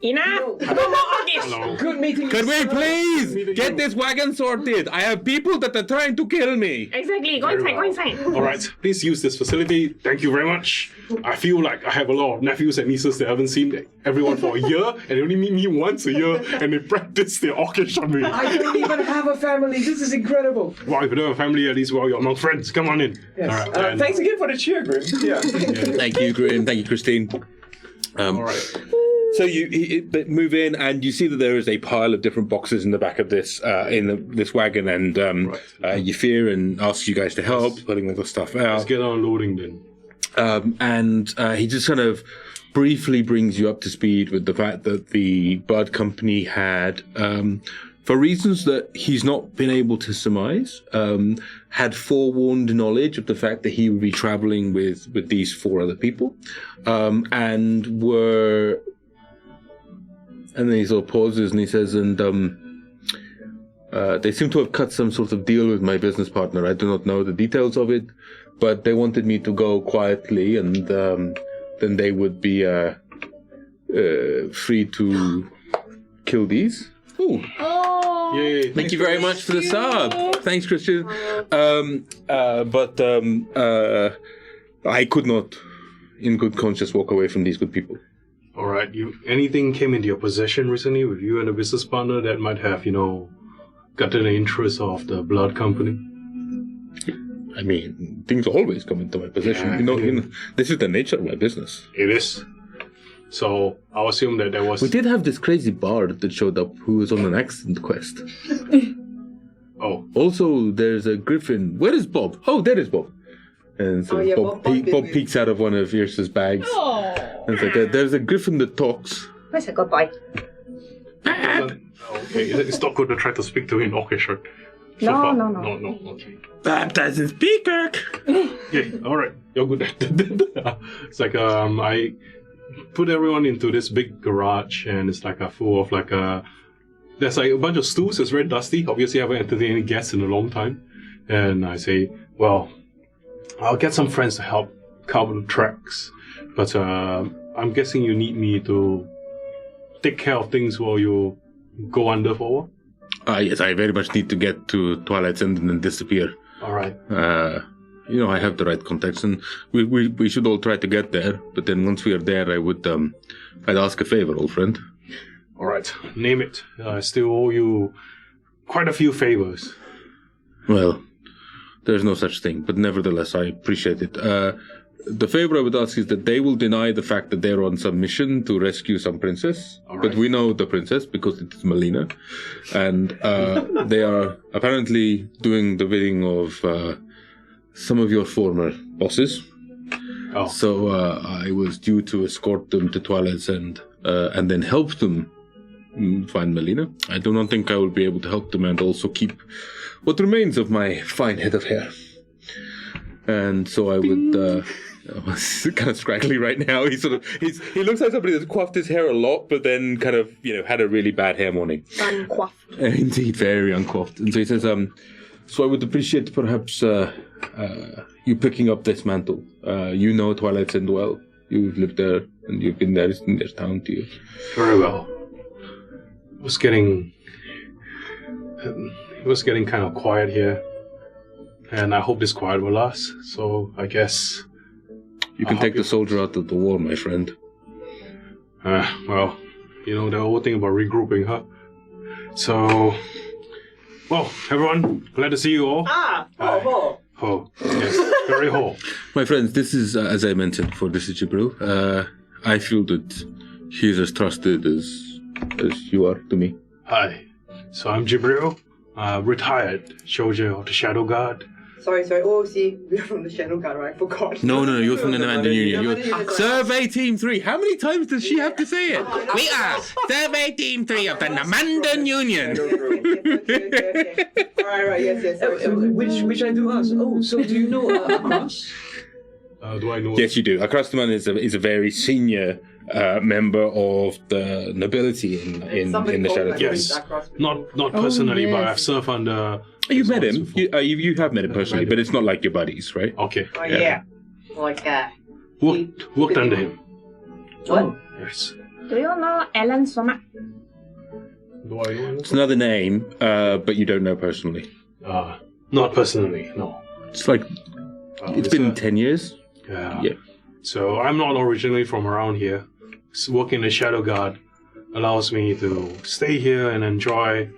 Enough! No more of this! Hello. Good meeting you. Could we sir. please get this wagon sorted? I have people that are trying to kill me. Exactly, go inside, go inside. All right, please use this facility. Thank you very much. I feel like I have a lot of nephews and nieces that haven't seen everyone for a year, and they only meet me once a year, and they practice their orcish on me. I don't even have a family. This is incredible. Well, if you don't have a family, at least you're among friends. Come on in. Yes. All right. and- Thanks again for the cheer, Grim. Yeah. Thank you, Graham. Thank you, Christine. All right. So you move in, and you see that there is a pile of different boxes in the back of this this wagon, and Yafir and asks you guys to help putting all the stuff Let's out. get on loading then. And he just kind of briefly brings you up to speed with the fact that the Bud Company had, for reasons that he's not been able to surmise, had forewarned knowledge of the fact that he would be traveling with these 4 other people, and were. And then he sort of pauses and he says, and they seem to have cut some sort of deal with my business partner. I do not know the details of it, but they wanted me to go quietly, and then they would be free to kill these. Ooh. Oh. Yay. Thank you very much for the sub. Thanks, Christian. But I could not, in good conscience, walk away from these good people. All right. Anything came into your possession recently with you and a business partner that might have, gotten the interest of the blood company? I mean, things always come into my possession. Yeah, you know, this is the nature of my business. It is. So I'll assume that there was. We did have this crazy bard that showed up who was on an accident quest. Oh. Also, there's a griffin. Where is Bob? Oh, there is Bob. And so Bob peeks out of one of Yrsa's bags. Oh. And it's like, there's a griffin that talks. Where's a good boy? Okay, it's not good to try to speak to him in Orcish, right? No. No, okay. Bob doesn't speak. Yeah, alright. You're good at that. It's like, I put everyone into this big garage, and it's like full of there's like a bunch of stools. It's very dusty. Obviously, I haven't entertained any guests in a long time. And I say, well, I'll get some friends to help cover the tracks. But I'm guessing you need me to take care of things while you go under for a while? Yes, I very much need to get to Twilight's End and then disappear. All right. I have the right contacts, and we should all try to get there. But then once we are there, I'd ask a favor, old friend. All right. Name it. I still owe you quite a few favors. Well, there's no such thing, but nevertheless, I appreciate it. The favor I would ask is that they will deny the fact that they're on some mission to rescue some princess. All right. But we know the princess because it is Melina. And they are apparently doing the bidding of some of your former bosses. Oh. So I was due to escort them to Twilight's End and then help them find Melina. I do not think I will be able to help them and also keep what remains of my fine head of hair. And so I would... It's kind of scraggly right now. He looks like somebody that's coiffed his hair a lot, but then kind of, had a really bad hair morning. Uncoiffed. Indeed, very uncoiffed. And so he says, so I would appreciate perhaps you picking up this mantle. You know Twilight's End well. You've lived there, and you've been there. It's in their town to you. Very well. It was getting kind of quiet here. And I hope this quiet will last. So I guess... You can take the soldier out of the war, my friend. Well, the whole thing about regrouping, huh? So, well, everyone, glad to see you all. Ho. Yes, very ho. My friends, this is, as I mentioned before, this is Jibril. I feel that he is as trusted as you are to me. Hi. So I'm Jibril, retired soldier of the Shadow Guard. Sorry. Oh, see, we're from the Shadow Guard, right? I forgot. No, you're from the Nagaranda Union. Nagaranda Union. Survey Team 3. How many times does she have to say it? We are Survey Team 3 of the Nagaranda Union. Okay. Alright, yes. Which I do ask. Oh, so do you know Akras? Do I know? Yes, you do. Akrastaman is a very senior member of the nobility in the Shadow. Yes. Not personally, but I've served under. You've met him. You have met him personally, but it's not like your buddies, right? Okay. Oh, yeah. Like that. Worked under him. What? Yes. Do you know Ellen Somak? Do I know him? It's another name, but you don't know personally. Not personally, no. It's like it's been 10 years. Yeah. So I'm not originally from around here. Working the Shadow Guard allows me to stay here and enjoy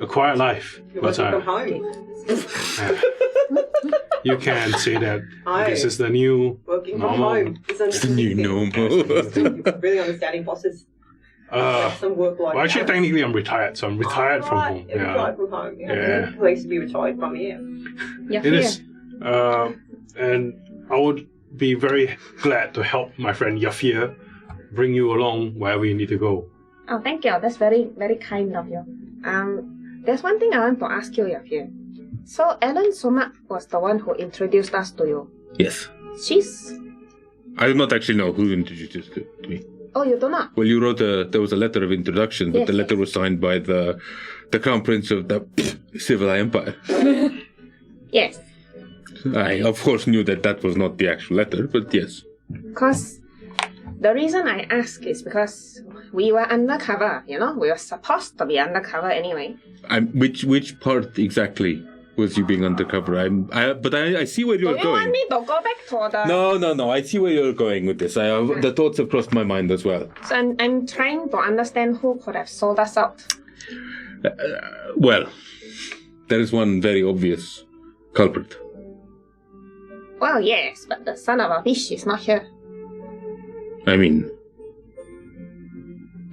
a quiet life. You're working from home. You can say that this is the new Working from normal. home. It's the new normal. Really understanding bosses. Some work life. Well, actually, technically, I'm retired, so I'm retired from home. Yeah. Retired from home. Yeah. Yeah. Place to be retired from, yeah. It is. And I would be very glad to help my friend Yafir bring you along wherever you need to go. Oh, thank you. That's very, very kind of you. There's one thing I want to ask you, Yafir. So Ellen Somak was the one who introduced us to you. Yes. I do not actually know who introduced it to me. Oh, you do not? Well, you wrote there was a letter of introduction, but the letter was signed by the Crown Prince of the Civil Empire. Yes. I, of course, knew that was not the actual letter, but yes. Because the reason I ask is because we were undercover, you know? We were supposed to be undercover anyway. Which part exactly was you being undercover? I see where you're Do you going. want me to go back to the... No. I see where you're going with this. The thoughts have crossed my mind as well. So I'm trying to understand who could have sold us out. Well, there is one very obvious culprit. Well, yes, but the son of a bitch is not here. I mean,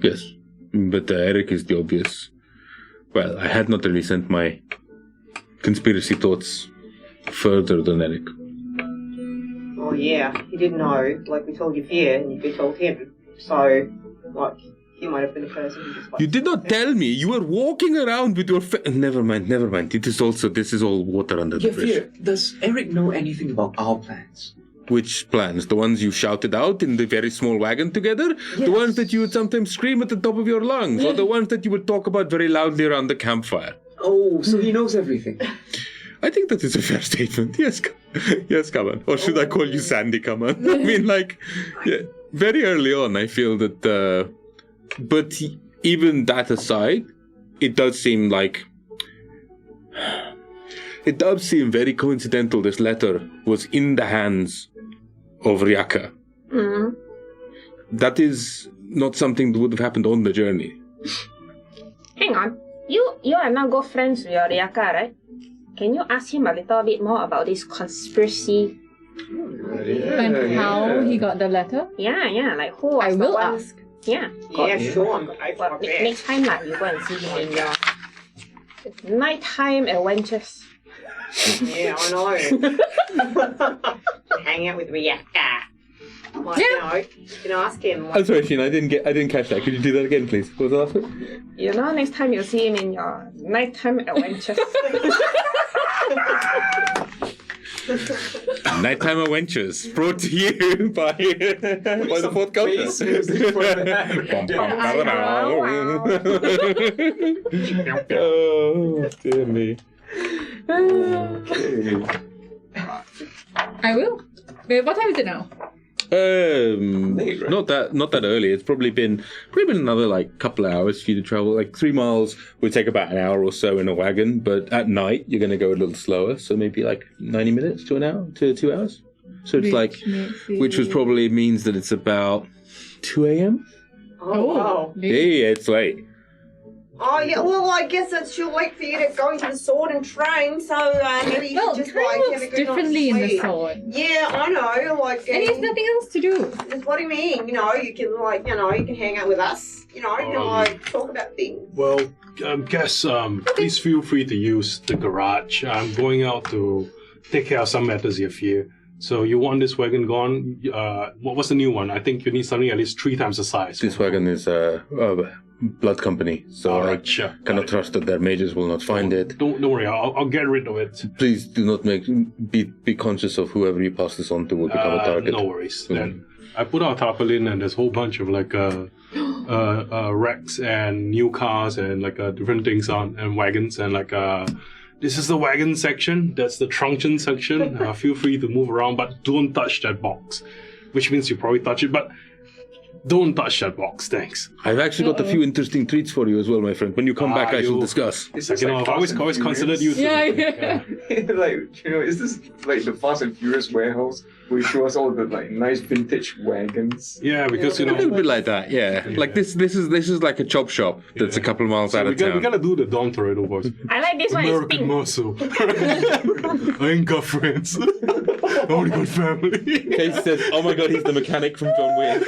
yes, but Eric is the obvious. Well, I had not really sent my conspiracy thoughts further than Eric. Oh, yeah. He didn't know. Like, we told you Fear, and you told him. So, like, he might have been the person who just... Like, You did not tell me. You were walking around with your... Never mind. This is all water under the bridge. Fear, does Eric know anything about our plans? Which plans? The ones you shouted out in the very small wagon together? Yes. The ones that you would sometimes scream at the top of your lungs? Or the ones that you would talk about very loudly around the campfire? Oh, so he knows everything. I think that is a fair statement. Yes, Kaman. Or should I call you Sandy Kaman? I mean, very early on, I feel that... but even that aside, it does seem like... It does seem very coincidental this letter was in the hands of Ryaka. Mm-hmm. That is not something that would have happened on the journey. Hang on. You are now good friends with your Ryaka, right? Can you ask him a little bit more about this conspiracy? And how he got the letter? Yeah, like who was I the will one? ask. Yeah. Yeah, sure. Well, next time, you go and see him in your nighttime adventures. Yeah, I know. Hang out with Ryaka. Like, you know, ask him. Like, I'm sorry, Sheena, I didn't catch that. Could you do that again, please? What was the last one? You know, next time you see him in your nighttime adventures. Nighttime Adventures, brought to you by the Fourth Culture. Oh, dear me. I will. Wait, what time is it now? Not that early. It's probably been another couple of hours for you to travel. 3 miles would take about an hour or so in a wagon, but at night you're going to go a little slower. So maybe 90 minutes to an hour to 2 hours. So it's which was probably means that it's about 2 a.m. oh, wow. Yeah, it's late. Oh, yeah, well, I guess it's too late for you to go into the sword and train, so maybe you Well, should just, time have a works good differently in night's the sleep. sword. Yeah, I know, And he has nothing else to do. what do you mean? You know, you can, you can hang out with us, you can, talk about things. Well, guess, please feel free to use the garage. I'm going out to take care of some matters you fear. So you want this wagon gone? What's the new one? I think you need something at least 3 times the size. This wagon is blood company, so I cannot trust that their mages will not find it. Don't worry, I'll get rid of it. Please do not be conscious of whoever you pass this on to will become a target. No worries. Then I put out tarpaulin and there's a whole bunch of like wrecks and new cars and like different things on and wagons and like this is the wagon section. That's the truncheon section. Feel free to move around, but don't touch that box. Which means you probably touch it, but don't touch that box. Thanks. I've actually got a few interesting treats for you as well, my friend. When you come back, I shall discuss. I've always considered you. Like, is this like the Fast and Furious warehouse where you show us all the like nice vintage wagons? Yeah, because a little bit like that. Yeah, like this is like a chop shop that's a couple of miles out of town. We gotta do the Don Toretto voice. I like this American one. muscle. I ain't got friends. I only got family. Case says, "Oh my god, he's the mechanic from John Wick."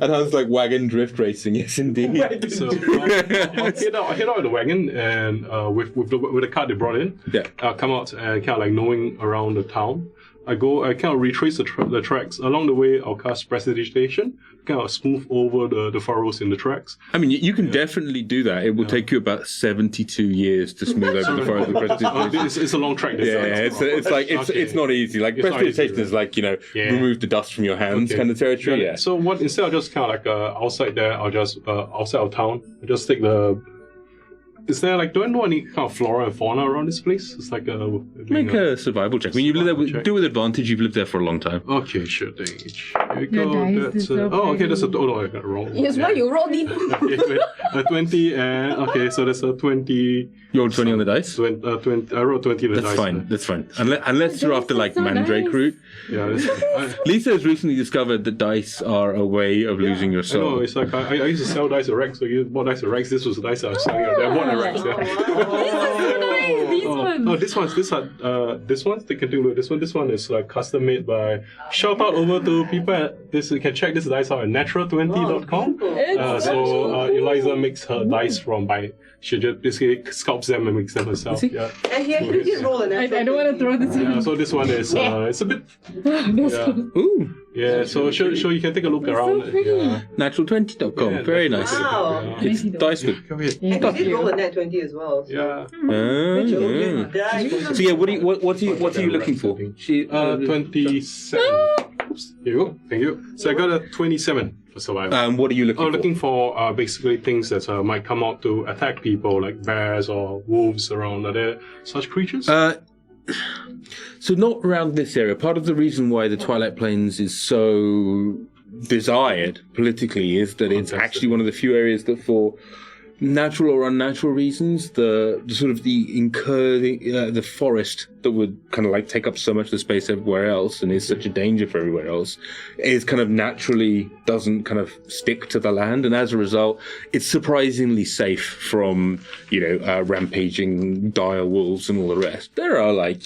And Hans like wagon drift racing. Yes, indeed. So I'll head out of the wagon and with the cart they brought in. Yeah. I'll come out and kind of like knowing around the town. I kind of retrace the tracks. Along the way, I'll cast prestidigitation, kind of smooth over the furrows in the tracks. I mean, you can definitely do that. It will take you about 72 years to smooth over the furrows with prestidigitation. It's a long track. It's not easy. Like prestidigitation is like remove the dust from your hands kind of territory. Yeah. So instead of just kind of like outside there, I'll just outside of town. I'll just take the. Is there like, do I know any kind of flora and fauna around this place? It's like make a survival check. I mean, you've lived there. Do with advantage. You've lived there for a long time. Okay, sure thing. Here we go. That's okay. That's I got it wrong. Yes, why you rolled it? Okay, a 20 and okay, so that's a 20. You rolled 20 on the dice. 20. I rolled 20 on the dice. That's fine. Unless you're after like Mandrake route. Yeah. Lisa has recently discovered that dice are a way of losing your soul. I know. It's like I used to sell dice at Rex. So you bought dice at Rex. This was the dice I was selling at Rex. This one's they can do with this one. This one is like custom made by. Shout out over to people at this. You can check this dice out at natural20.com. Eliza makes her dice she just basically sculpts them and makes them herself. Yeah. And he actually did roll a natural. I don't want to throw this in. So this one is it's a bit. Ooh. Yeah, so you can take a look around. So pretty. Yeah. Natural20.com. Yeah, Very nice. Wow. It's dice good. Come here. And he did roll a nat 20 as well. So. Yeah. So yeah, what are you looking for? 27. Oops. Here you go. Thank you. So I got a 27 for survival. What are you looking for? I'm looking for basically things that might come out to attack people, like bears or wolves around. Are there such creatures? So not around this area. Part of the reason why the Twilight Plains is so desired politically is that it's actually one of the few areas that, for natural or unnatural reasons, the forest that would kind of like take up so much of the space everywhere else and is such a danger for everywhere else is kind of naturally doesn't kind of stick to the land, and as a result it's surprisingly safe from rampaging dire wolves and all the rest. There are like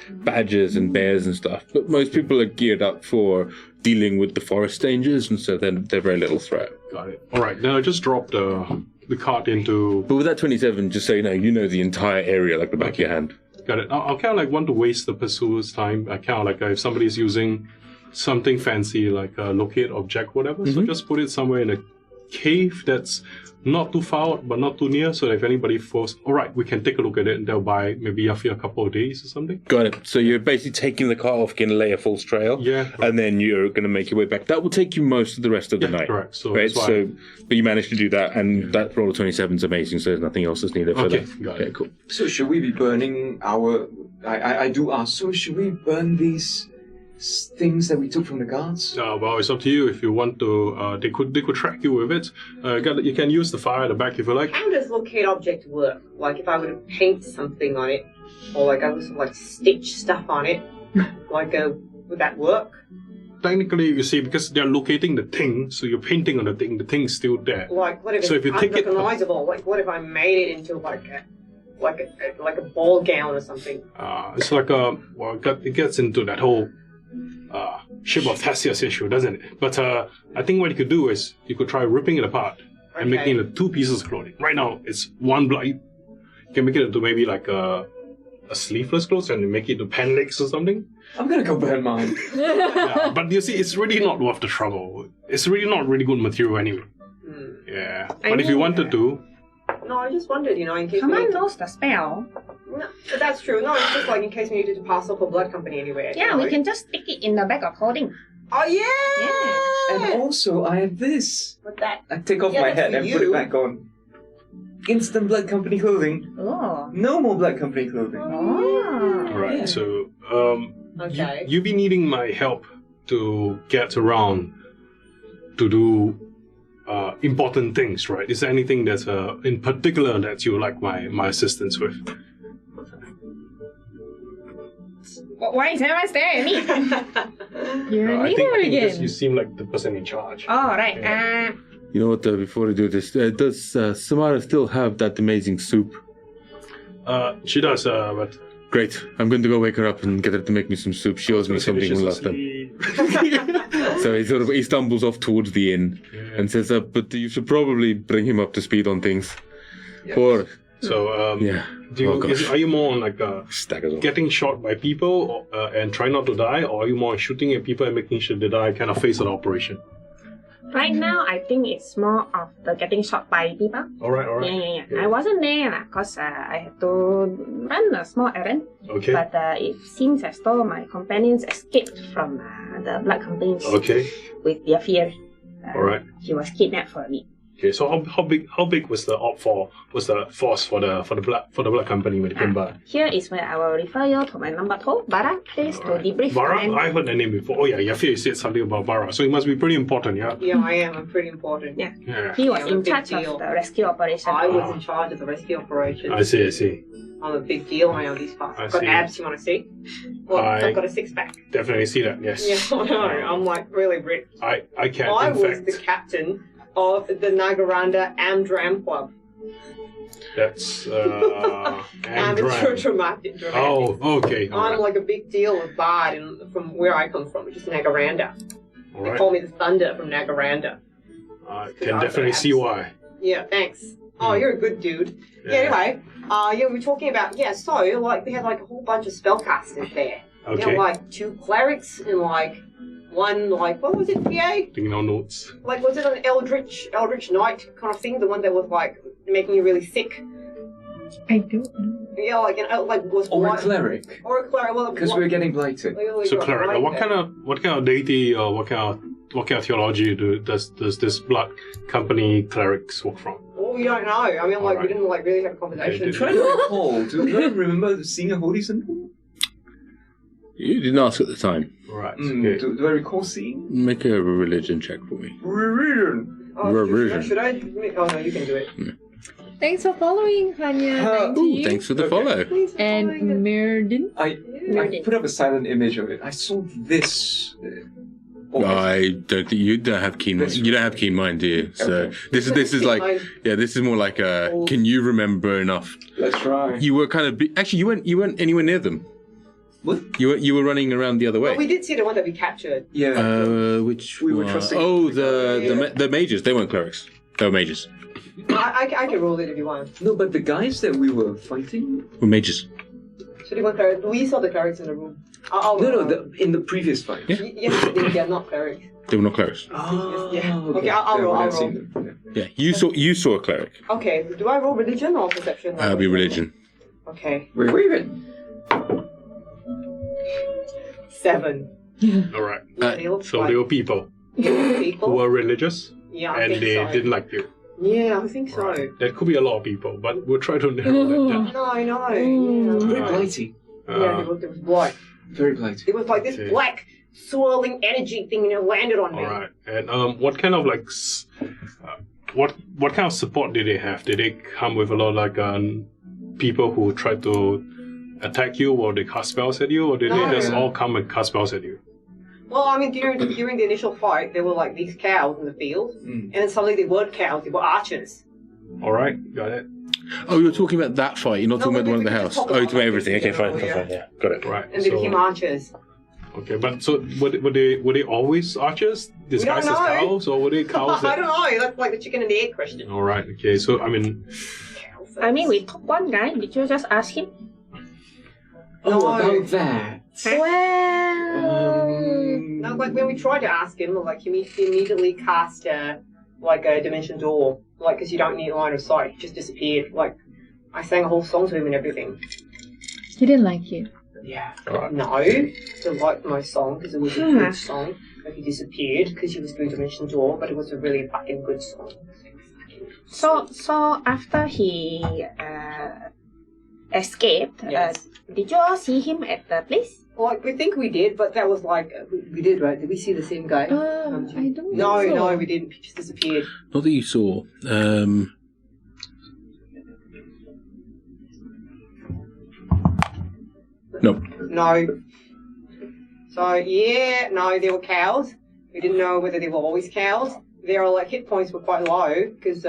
badgers and bears and stuff, but most people are geared up for dealing with the forest dangers, and so they're very little threat. Got it. All right, then I just dropped the cart into. But with that 27, just so you know the entire area like the back of your hand. Got it. I'll kind of like want to waste the pursuer's time. I kind of like if somebody's using something fancy like a locate object, whatever. So just put it somewhere in a cave that's not too far out, but not too near, so that if anybody falls, all right, we can take a look at it and they'll buy maybe after a couple of days or something. Got it. So you're basically taking the cart off, going to lay a false trail, and then you're going to make your way back. That will take you most of the rest of the night. Correct. So, right? But you managed to do that, and that roll of 27 is amazing, so there's nothing else that's needed for that. Got it. Cool. So should we be burning our... I do ask, so should we burn these things that we took from the guards? Well, it's up to you. If you want to, they could track you with it. You can use the fire at the back if you like. How does locate object work? Like if I were to paint something on it, or like I was like stitch stuff on it, would that work? Technically, you see, because they're locating the thing, so you're painting on the thing's still there. Like what if it's unrecognizable? Like what if I made it into like a ball gown or something? It's like it gets into that whole ship of Theseus issue, doesn't it? But I think what you could do is you could try ripping it apart and making it 2 pieces of clothing. Right now, it's one block. You can make it into maybe like a sleeveless clothes and you make it to pen legs or something. I'm gonna go burn mine. Yeah, but you see, it's really not worth the trouble. It's really not really good material anyway. Yeah, but if you wanted to. No, I just wondered, in case. Kaman knows the spell. No, that's true. No, it's just like in case we needed to pass off a blood company anywhere. Yeah, we can just stick it in the bag of holding. Oh yeah. And also, I have this. What's that? I take off Yeah, my that's hat for and put you. it back on. Instant blood company clothing. Oh. No more blood company clothing. Oh. Alright, Yeah. so Okay. you'll be needing my help to get around to do important things, right? Is there anything that's in particular that you like my assistance with? Why is everyone staring at me? You're a I leader think again. just you seem like the person in charge. Oh, right. You know what, before we do this, does Samara still have that amazing soup? She does, but Great. I'm going to go wake her up and get her to make me some soup. She owes me something from last time. So he stumbles off towards the inn and says, but you should probably bring him up to speed on things. Or, So, yeah. are you more on like Staggers off. getting shot by people and try not to die, or are you more on shooting at people and making sure they die kind of phase of the operation? Right now, I think it's more of the getting shot by people. Alright. Yeah. I wasn't there because I had to run a small errand. Okay. But it seems as though my companions escaped from the blood companies Okay. with their fear. Alright. She was kidnapped for a week. Okay, so how big was the force for the blood company when it came by? Here is where I will refer you to my number 2, Barra, please, to debrief. Barra? and- I heard the name before. Oh yeah, you said something about Barra, so it must be pretty important, yeah? Yeah, I am. I'm pretty important. Yeah. Yeah. He was Yeah, I'm a in big charge deal. of the rescue operation. I was in charge of the rescue operation. I see. I'm a big deal around these parts. I I've got see. abs, you want to see? Well, I've got a six-pack. Definitely see that, yes. Yeah, I know. I'm like really ripped. I can, I in was fact, the captain of the Nagaranda Amdram Club. that's Amateur dramatic. Oh, okay. I'm like a big deal of bard from where I come from, which is Nagaranda. They Alright. call me the Thunder from Nagaranda. I can definitely see why. Yeah, thanks. Oh, you're a good dude. Yeah, anyway, we were talking about, so, like, they had, like, a whole bunch of spellcasters there. Okay. You know, like, 2 clerics and, like, one, like, what was it, PA? Taking no notes. Like, was it an Eldritch Knight kind of thing? The one that was, like, making you really sick? I don't know. Yeah, like, was Or a one- cleric. Or a cleric, well, Because we're getting blighted. So cleric, what kind of deity or what kind of theology does this blood company clerics work from? Oh, we don't know. I mean, like, we didn't, like, really have a conversation. I'm trying to recall. Do I remember seeing a holy symbol? You didn't ask at the time. Right. Mm, Okay. do I recall seeing? Make a religion check for me. Religion. Oh, Reversion. should I? Oh, no, you can do it. Thanks for following, Hanya. Ooh, thanks for the follow. And Merdin. I put up a silent image of it. I saw this. I don't think you don't have keen. You don't have keen mind, do you? So Okay. this is like, this is more like a. Can you remember enough? Let's try. You were kind of actually you weren't anywhere near them. What? You were running around the other way. Well, we did see the one that we captured. Yeah. Which We were one? trusting- Oh, the mages. They weren't clerics. They were mages. I can roll it if you want. No, but the guys that we were fighting. Were mages. So they were clerics. We saw the clerics in the room. In the previous fight. Yes, they're not clerics. They were not clerics. Oh, Yeah. Okay, I'll roll. I'll roll. Yeah, you saw a cleric. Okay, do I roll religion or perception? I'll be religion. Okay. We're waving. 7. All right. Yeah, they look So like they were people people. who were religious Yeah, I and think they so. didn't like you. Yeah, I think so. Right. That could be a lot of people, but we'll try to narrow that down. No, I know. Very Yeah, blighty. there was blood. Very blighty. It was like this Okay. black swirling energy thing, landed on me. All right. And what kind of like what kind of support did they have? Did they come with a lot of like people who tried to attack you, or they cast spells at you, or did No. they just all come and cast spells at you? Well, I mean, during the initial fight, there were like these cows in the field, and then suddenly they weren't cows; they were archers. All right, got it. Oh, you're talking about that fight. You're not No, talking about the one in we the can house. talk Oh, you're about talking about it. everything. Okay, fine, Yeah. fine, yeah, got it. Right. And they became archers. Okay, but so were they always archers disguised as know. cows, or were they cows? I don't know. That's like the chicken and the egg question. All right. Okay. So I mean, I mean, we took one guy. Did you just ask him? about that. Well... No, like when we tried to ask him, like he immediately cast a dimension door, like because you don't need line of sight. He just disappeared. Like I sang a whole song to him and everything. He didn't like you. Yeah. No, he liked my song because it was a good song. But he disappeared because he was doing dimension door, but it was a really fucking good song. So after he escaped, Yes. did you all see him at the place? Like we think we did, but that was like we did, right? Did we see the same guy? I don't think No, so. no, we didn't. He just disappeared. Not that you saw. Nope. No. So yeah, no, they were cows. We didn't know whether they were always cows. Their like hit points were quite low because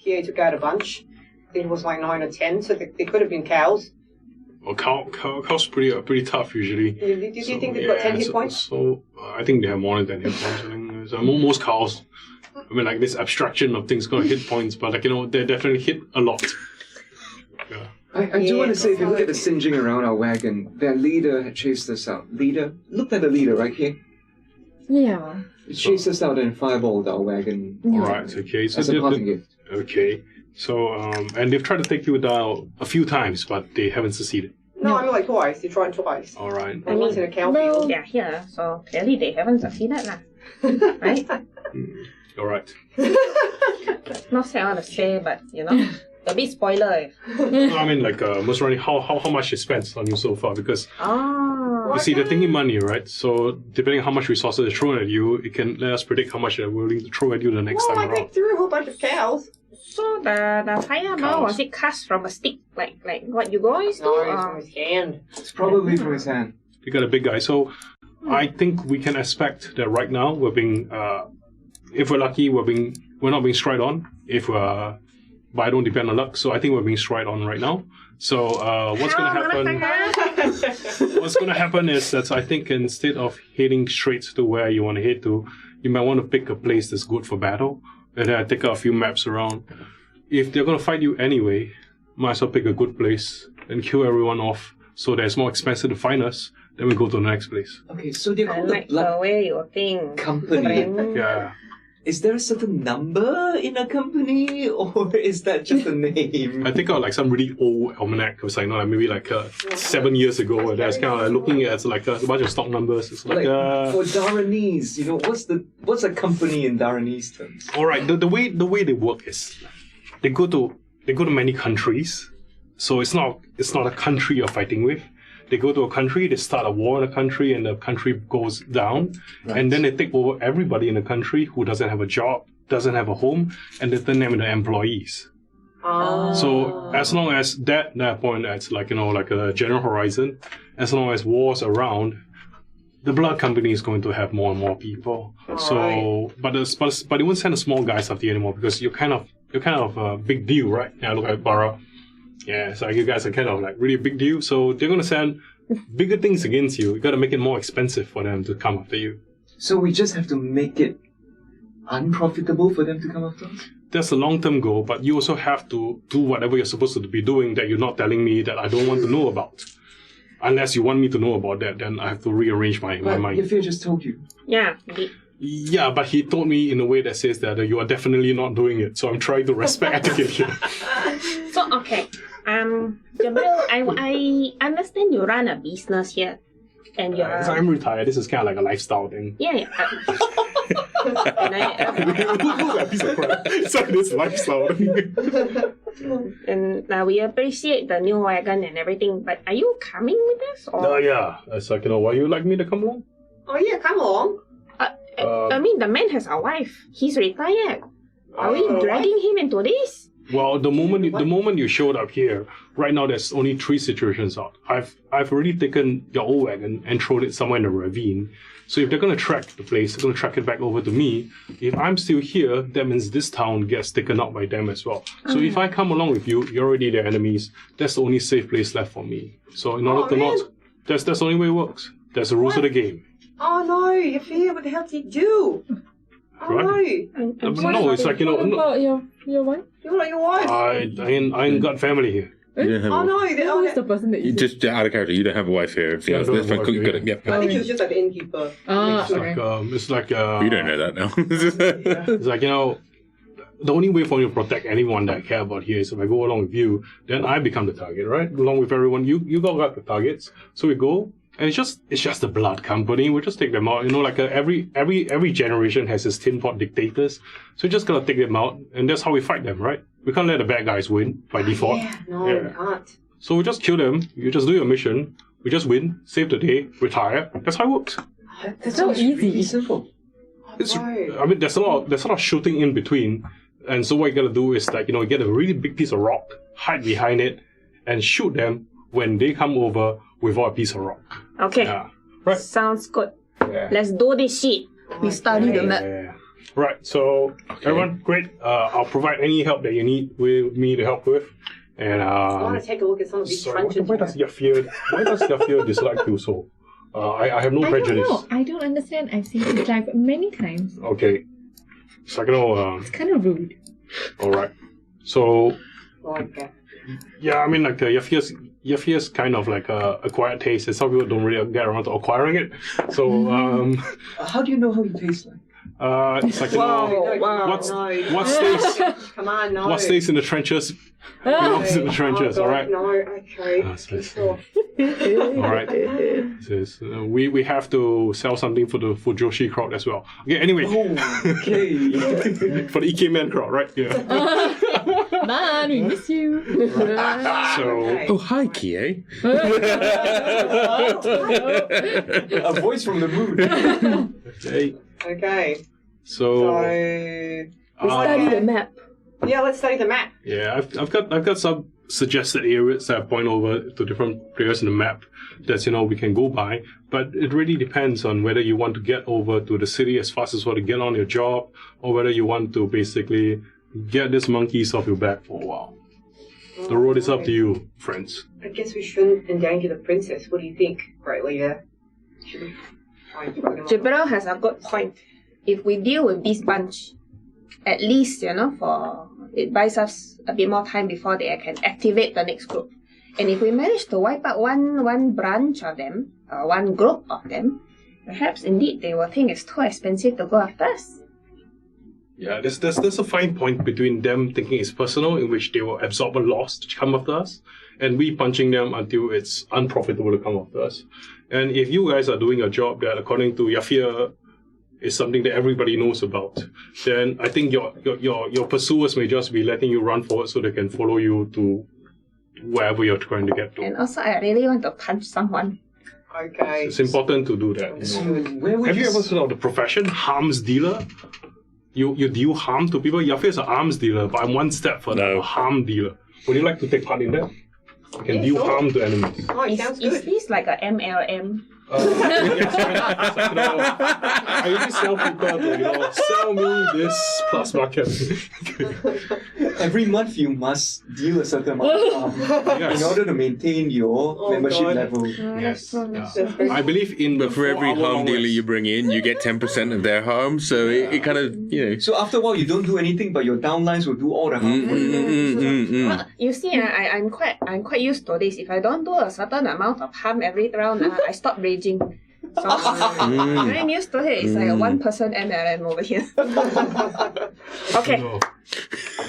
Kie took out a bunch. I think it was like 9 or 10, so they could have been cows. Well, cows pretty tough usually. Do you think they've got 10 hit points? So I think they have more than 10 hit points. I think so most cows. I mean, like this abstraction of things called hit points, but like they definitely hit a lot. Yeah. I do want to say, if you look at the singeing around our wagon, their leader had chased us out. Look at the leader right here. Yeah. It chased us out and fireballed our wagon. Alright, okay. So As a parting gift. Okay. So, and they've tried to take you down a few times, but they haven't succeeded. No, I mean like twice. They tried twice. Alright. Like once in a cow They field. are here, so clearly they haven't succeeded lah. Right? Alright. Not say I want to say, but you know, a bit spoiler. No, I mean, like, most running, how much they spent on you so far? Because you see, they're thinking money, right? So depending on how much resources they're throwing at you, it can let us predict how much they're willing to throw at you the next Well, time I around. picked through a whole bunch of cows. So the fireball, was it cast from a stick, like what you guys do? No, it's from his hand. It's probably from his hand. They got a big guy. So I think we can expect that right now we're being, if we're lucky, we're not being stride on. If we're, but I don't depend on luck. So I think we're being stride on right now. So what's going to happen? What's going to happen is that I think instead of heading straight to where you want to head to, you might want to pick a place that's good for battle. And then take out a few maps around. If they're going to fight you anyway, might as well pick a good place and kill everyone off so that it's more expensive to find us. Then we go to the next place. Okay, so they're I called the like the Blood way you think. Company. Yeah. Is there a certain number in a company, or is that just a name? I think of like some really old almanac. It was like, no, maybe like 7 years ago. And that's kind of like looking at like a bunch of stock numbers. It's like, for Dharanese, you know, what's a company in Dharanese terms? all right. The way they work is they go to many countries. So it's not a country you're fighting with. They go to a country, they start a war in a country, and the country goes down. Right. And then they take over everybody in the country who doesn't have a job, doesn't have a home, and they turn them into employees. So as long as that point, that's like, you know, like a general horizon, as long as war's around, the blood company is going to have more and more people. So, but they won't send the small guys after you anymore because you're kind of a big deal, right? Now look at Barra. Yeah, so you guys are kind of like really a big deal. So they're going to send bigger things against you. You got to make it more expensive for them to come after you. So we just have to make it unprofitable for them to come after us? That's a long-term goal, but you also have to do whatever you're supposed to be doing that you're not telling me that I don't want to know about. Unless you want me to know about that, then I have to rearrange my mind. But Yafir just told you. Yeah. Yeah, but he told me in a way that says that you are definitely not doing it. So I'm trying to respect etiquette here. So okay. Jamal, I understand you run a business here, and you're. So I'm retired. This is kind of like a lifestyle thing. Yeah. A piece of crap. It's like this lifestyle thing. And we appreciate the new wagon and everything, but are you coming with us? Or? No, yeah. It's like, you know, why you like me to come along? Oh yeah, come along. I mean, the man has a wife. He's retired. Are we dragging him into this? Well, the moment you showed up here, right now there's only 3 situations out. I've already taken your old wagon and thrown it somewhere in a ravine. So if they're gonna track the place, they're gonna track it back over to me. If I'm still here, that means this town gets taken out by them as well. So if I come along with you, you're already their enemies. That's the only safe place left for me. So in order to not, that's the only way it works. That's the rules of the game. Oh no, Yafir, what the hell did you do? Oh Right. no. No, it's like, you know, What about your wife? You're like your wife. I ain't got family here. You don't have Oh a, no, Who is the person that you said? just out of character. You don't have a wife here. Yeah, I don't have a wife here. Yep. I think she was just like the innkeeper. Ah, It's like You don't know that now. It's like, the only way for me to protect anyone that I care about here is if I go along with you, then I become the target, right? Along with everyone, you got the targets. So we go, and it's just the blood company. We just take them out. Like every generation has its tin pot dictators. So we just gotta take them out, and that's how we fight them, right? We can't let the bad guys win by default. We can't. So we just kill them. You just do your mission. We just win, save the day, retire. That's how it works. That's so easy. Really simple. There's a lot of shooting in between, and so what you gotta do is get a really big piece of rock, hide behind it, and shoot them when they come over without a piece of rock. Okay. Yeah. Right. Sounds good. Yeah. Let's do this shit. We study the map. Yeah. Right. So everyone, great. I'll provide any help that you need with me to help with. And I want to take a look at some of these trenches. why does Yafir dislike you so? I have no prejudice. I don't understand. I've seen him drive many times. Okay. So It's kind of rude. all right. So Okay. yeah, I mean Yafir's kind of like a acquired taste, and some people don't really get around to acquiring it. So How do you know how he tastes like? it's like what stays in the trenches belongs in the trenches. All right. No, okay. Sure. All right. We have to sell something for the Fujoshi crowd as well. Okay. Anyway. Okay. For the Ike Man crowd, right? Yeah. Man, we miss you. So. Oh, hi, Kie. A voice from the moon. Okay. Okay. So. Study the map. Yeah, let's study the map. Yeah, I've got some suggested areas that I point over to different players in the map that we can go by, but it really depends on whether you want to get over to the city as fast as well to get on your job, or whether you want to basically get these monkeys off your back for a while. The road is up to you, friends. I guess we shouldn't endanger the princess. What do you think, right leader? Should we try and throw them out? Jembadar has a good point. If we deal with this bunch, at least, for it buys us a bit more time before they can activate the next group. And if we manage to wipe out one branch of them, or one group of them, perhaps indeed they will think it's too expensive to go after us. Yeah, there's a fine point between them thinking it's personal, in which they will absorb a loss to come after us, and we punching them until it's unprofitable to come after us. And if you guys are doing a job that, according to Yafir, is something that everybody knows about, then I think your pursuers may just be letting you run forward so they can follow you to wherever you're trying to get to. And also, I really want to punch someone. Okay. It's important to do that. So where would Have you this- ever heard of the profession harms dealer? You deal harm to people. Yafir is an arms dealer, but I'm one step further, a harm dealer. Would you like to take part in that? You can deal sure. harm to enemies. Oh, it sounds Is good. this like a MLM? I usually sell people to sell me this plasma cannon. Every month you must deal a certain amount of harm Yes. in order to maintain your membership God. level. Yes. Yeah. I believe in But for every harm dealer you bring in, you get 10% of their harm. So it kind of, So after a while you don't do anything, but your downlines will do all the harm for you. Well, you see, I'm quite used to this. If I don't do a certain amount of harm every round, I stop raging. So I'm used to it. It's like a 1% MLM over here. Okay. So,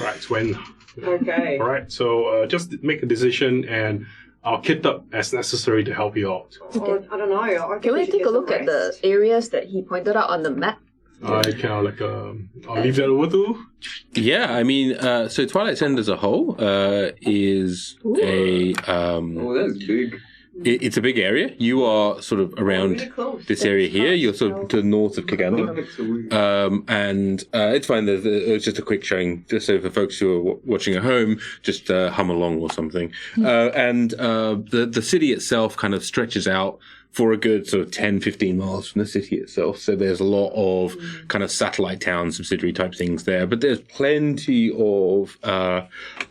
right, when. Okay. All right, so just make a decision and I'll kit up as necessary to help you out. Oh, I don't know. I think Can we should take get a look some at the rest. areas that he pointed out on the map? I can I'll leave that over to. Yeah, I mean, so Twilight's End as a whole is a Oh, that's big. it's a big area. You are sort of around Really close. this area here. You're sort of to the north of Kagandi. And it's fine. It's just a quick showing, just so for folks who are watching at home, just hum along or something. And the city itself kind of stretches out for a good sort of 10, 15 miles from the city itself. So there's a lot of kind of satellite town, subsidiary type things there. But there's plenty of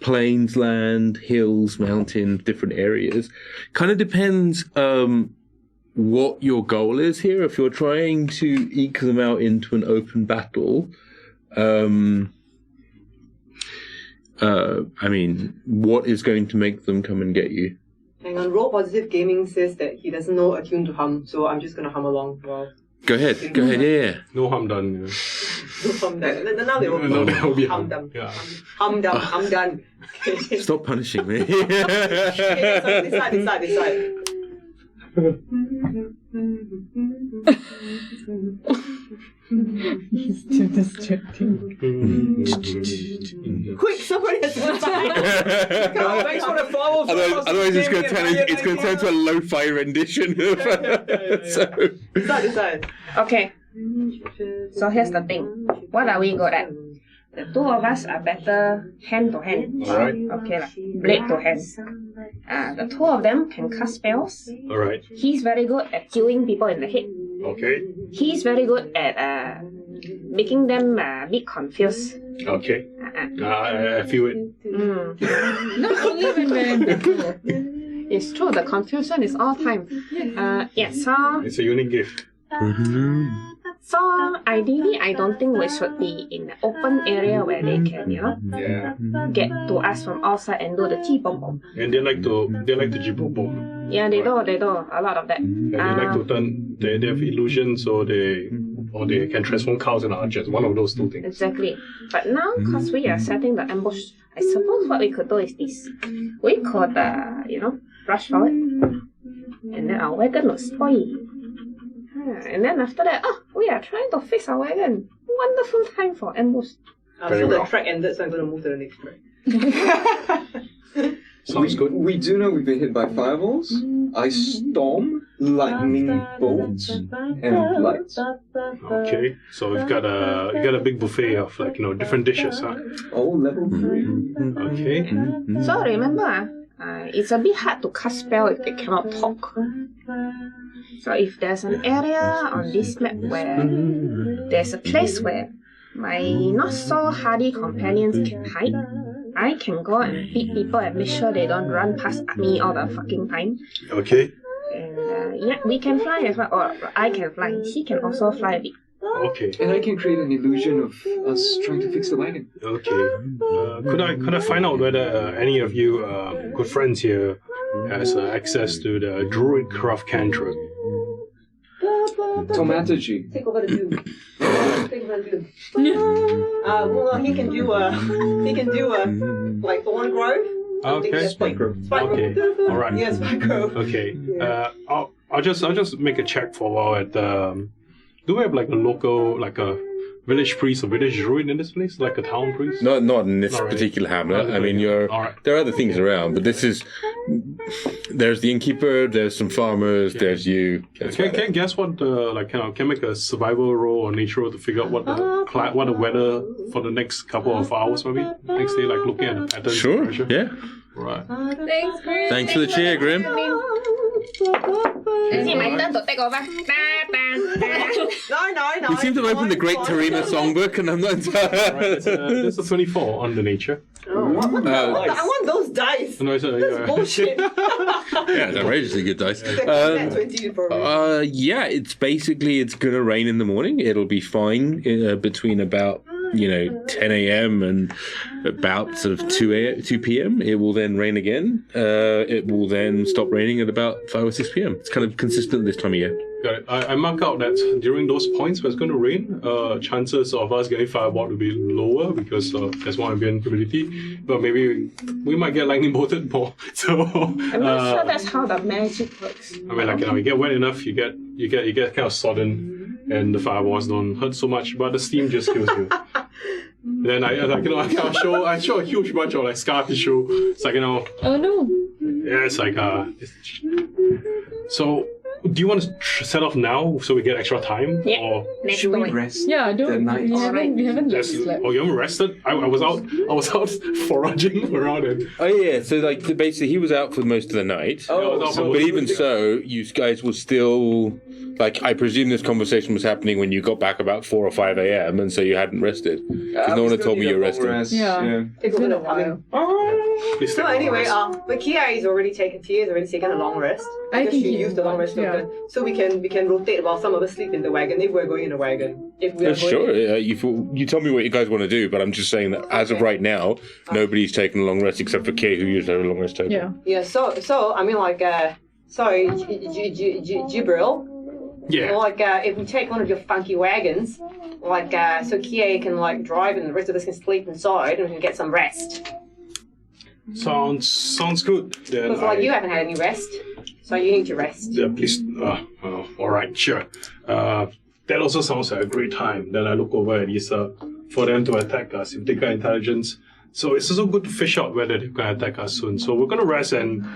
plains land, hills, mountains, different areas. Kind of depends what your goal is here. If you're trying to eke them out into an open battle, I mean, what is going to make them come and get you? Hang on, Roll Positive Gaming says that he doesn't know a tune to hum, so I'm just gonna hum along. Well, Go ahead, yeah. No harm done. no hum done. Now they will be hum hum. done. Yeah. Hum done, hum done. Okay. Stop punishing me. Decide. He's too distracting. Quick, somebody has to decide. Thanks for the follow. Otherwise, it's going to turn into a lo-fi rendition. So. Decide. Okay. So here's the thing. What are we good at? The two of us are better hand to hand. Alright. Okay, like blade to hand. The two of them can cast spells. Alright. He's very good at killing people in the head. Okay. He's very good at making them a bit confused. Okay. I feel it. Not only when we're in battle. It's true, the confusion is all time. So It's a unique gift. ideally, I don't think we should be in an open area where they can, Yeah. get to us from outside and do the tea bomb bomb. And they like to jibobo. Yeah, they do, a lot of that. And they like to turn. They have illusions, or they can transform cows into archers. One of those two things. Exactly. But now, because we are setting the ambush, I suppose what we could do is this. We could, rush forward, and then our wagon will spoil. And then after that, we are trying to fix our wagon. Wonderful time for ambush. So the track ended, so I'm going to move to the next track. Sounds good. We do know we've been hit by fireballs, ice storm, lightning bolts, and lights. Okay, so we've got a big buffet of different dishes, huh? All level 3. Okay. So remember, it's a bit hard to cast spell if they cannot talk. So if there's an area on this map where there's a place where my not so hardy companions can hide, I can go and beat people and make sure they don't run past me all the fucking time. Okay. And we can fly as well, or I can fly. He can also fly a bit. Okay. And I can create an illusion of us trying to fix the wagon. Okay. Could I find out whether any of you good friends here has access to the druid craft cantrip? Thaumaturgy. Take over the view. Well, he can do like thorn growth. Okay. Spike growth. Okay. All right. Yes, spike growth. Okay. I'll just make a check for a while at do we have like a local, like a village priest or village druid in this place, like a town priest? Not in this Not really. particular hamlet. Not I mean, really. All right. there are other things around, but this is. There's the innkeeper. There's some farmers. There's you. Can I guess what can make a survival roll or nature roll to figure out what the weather for the next couple of hours maybe next day, like looking at the patterns. Sure. Pressure. Yeah. Right. Thanks, Grim. Thanks for the cheer, Grim. Is it my turn to take over? No. We seem to have opened the Great Tarina songbook, and I'm not entirely. There's a 24 on the nature. What the hell? I want those dice. No, it's That's bullshit. Yeah, it's outrageously good dice. That 20 for me. Yeah, it's gonna rain in the morning. It'll be fine between about 10 a.m. and about sort of 2 p.m. It will then rain again. It will then stop raining at about 5 or 6 p.m. It's kind of consistent this time of year. Got it. I mark out that during those points where it's going to rain, chances of us getting fireball will be lower because there's more ambient humidity. But maybe we might get lightning bolted more. So I'm not sure that's how the magic works. I mean, you get wet enough, you get kind of sodden, and the fireballs don't hurt so much, but the steam just kills you. Then I show a huge bunch of like scar tissue. It's like Oh no. yeah, it's like So, do you want to set off now so we get extra time? Yeah. Or Next Should we point. rest Yeah, the night? we haven't Yes. slept. Oh, you haven't rested? I was out foraging around and Oh yeah, so basically he was out for most of the night. Oh, Yeah, But even so, you guys were still Like, I presume this conversation was happening when you got back about 4 or 5 a.m. and so you hadn't rested. Because no one had told me you were resting. Yeah. It's been a while. So anyway, but Kie has already taken a long rest. I think she used the long rest token. So we can rotate while some of us sleep in the wagon if we're going in a wagon. If we are going Sure, you tell me what you guys want to do, but I'm just saying that as of right now, nobody's taken a long rest except for Kie, who used her long rest token. Yeah. Yeah. So I mean, like, sorry, Jibril. Yeah. Like, if we take one of your funky wagons, like, so Kie can like drive and the rest of us can sleep inside and we can get some rest. Sounds good. Then Because like you haven't had any rest, so you need to rest. Yeah, please. All right, sure. That also sounds like a great time. Then I look over at Yrsa for them to attack us if they got intelligence. So it's also good to fish out whether they're going to attack us soon. So we're going to rest and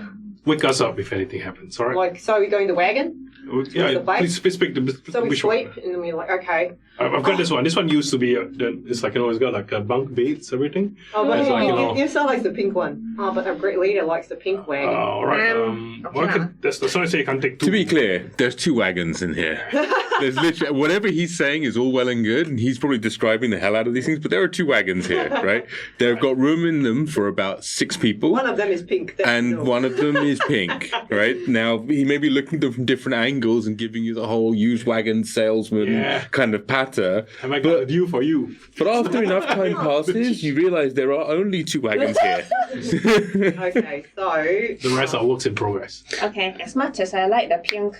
wake us up if anything happens. All right. Like, so we go in the wagon. Yeah, please speak to So we which one? sleep, and then we're like, okay. I've got this one. This one used to be, it's like, it's got like bunk beds, everything. Oh, but It's like, you sound like the pink one. Oh, but a great leader likes the pink wagon. All right. That's the sorry, say you can't take two. To be clear, there's 2 wagons in here. There's literally, whatever he's saying is all well and good, and he's probably describing the hell out of these things, but there are 2 wagons here, right? They've got room in them for about 6 people. One of them is pink. And one of them is pink, right? Now, he may be looking at them from different angles and giving you the whole used wagon salesman kind of patter. Have I got a view for you? But after enough time passes, you realise there are only 2 wagons here. Okay, so... The rest are works in progress. Okay, as much as I like the pink,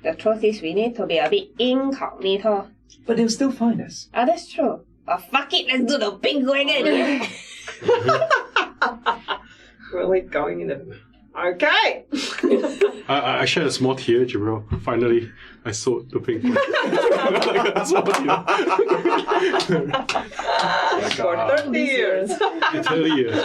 the truth is we need to be a bit incognito. But they'll still find us. Oh, that's true. But fuck it, let's do the pink wagon. Really going in the... Okay! I shed a small tear, Jibril. Finally, I sold the pink one. For 30 years. 30 years.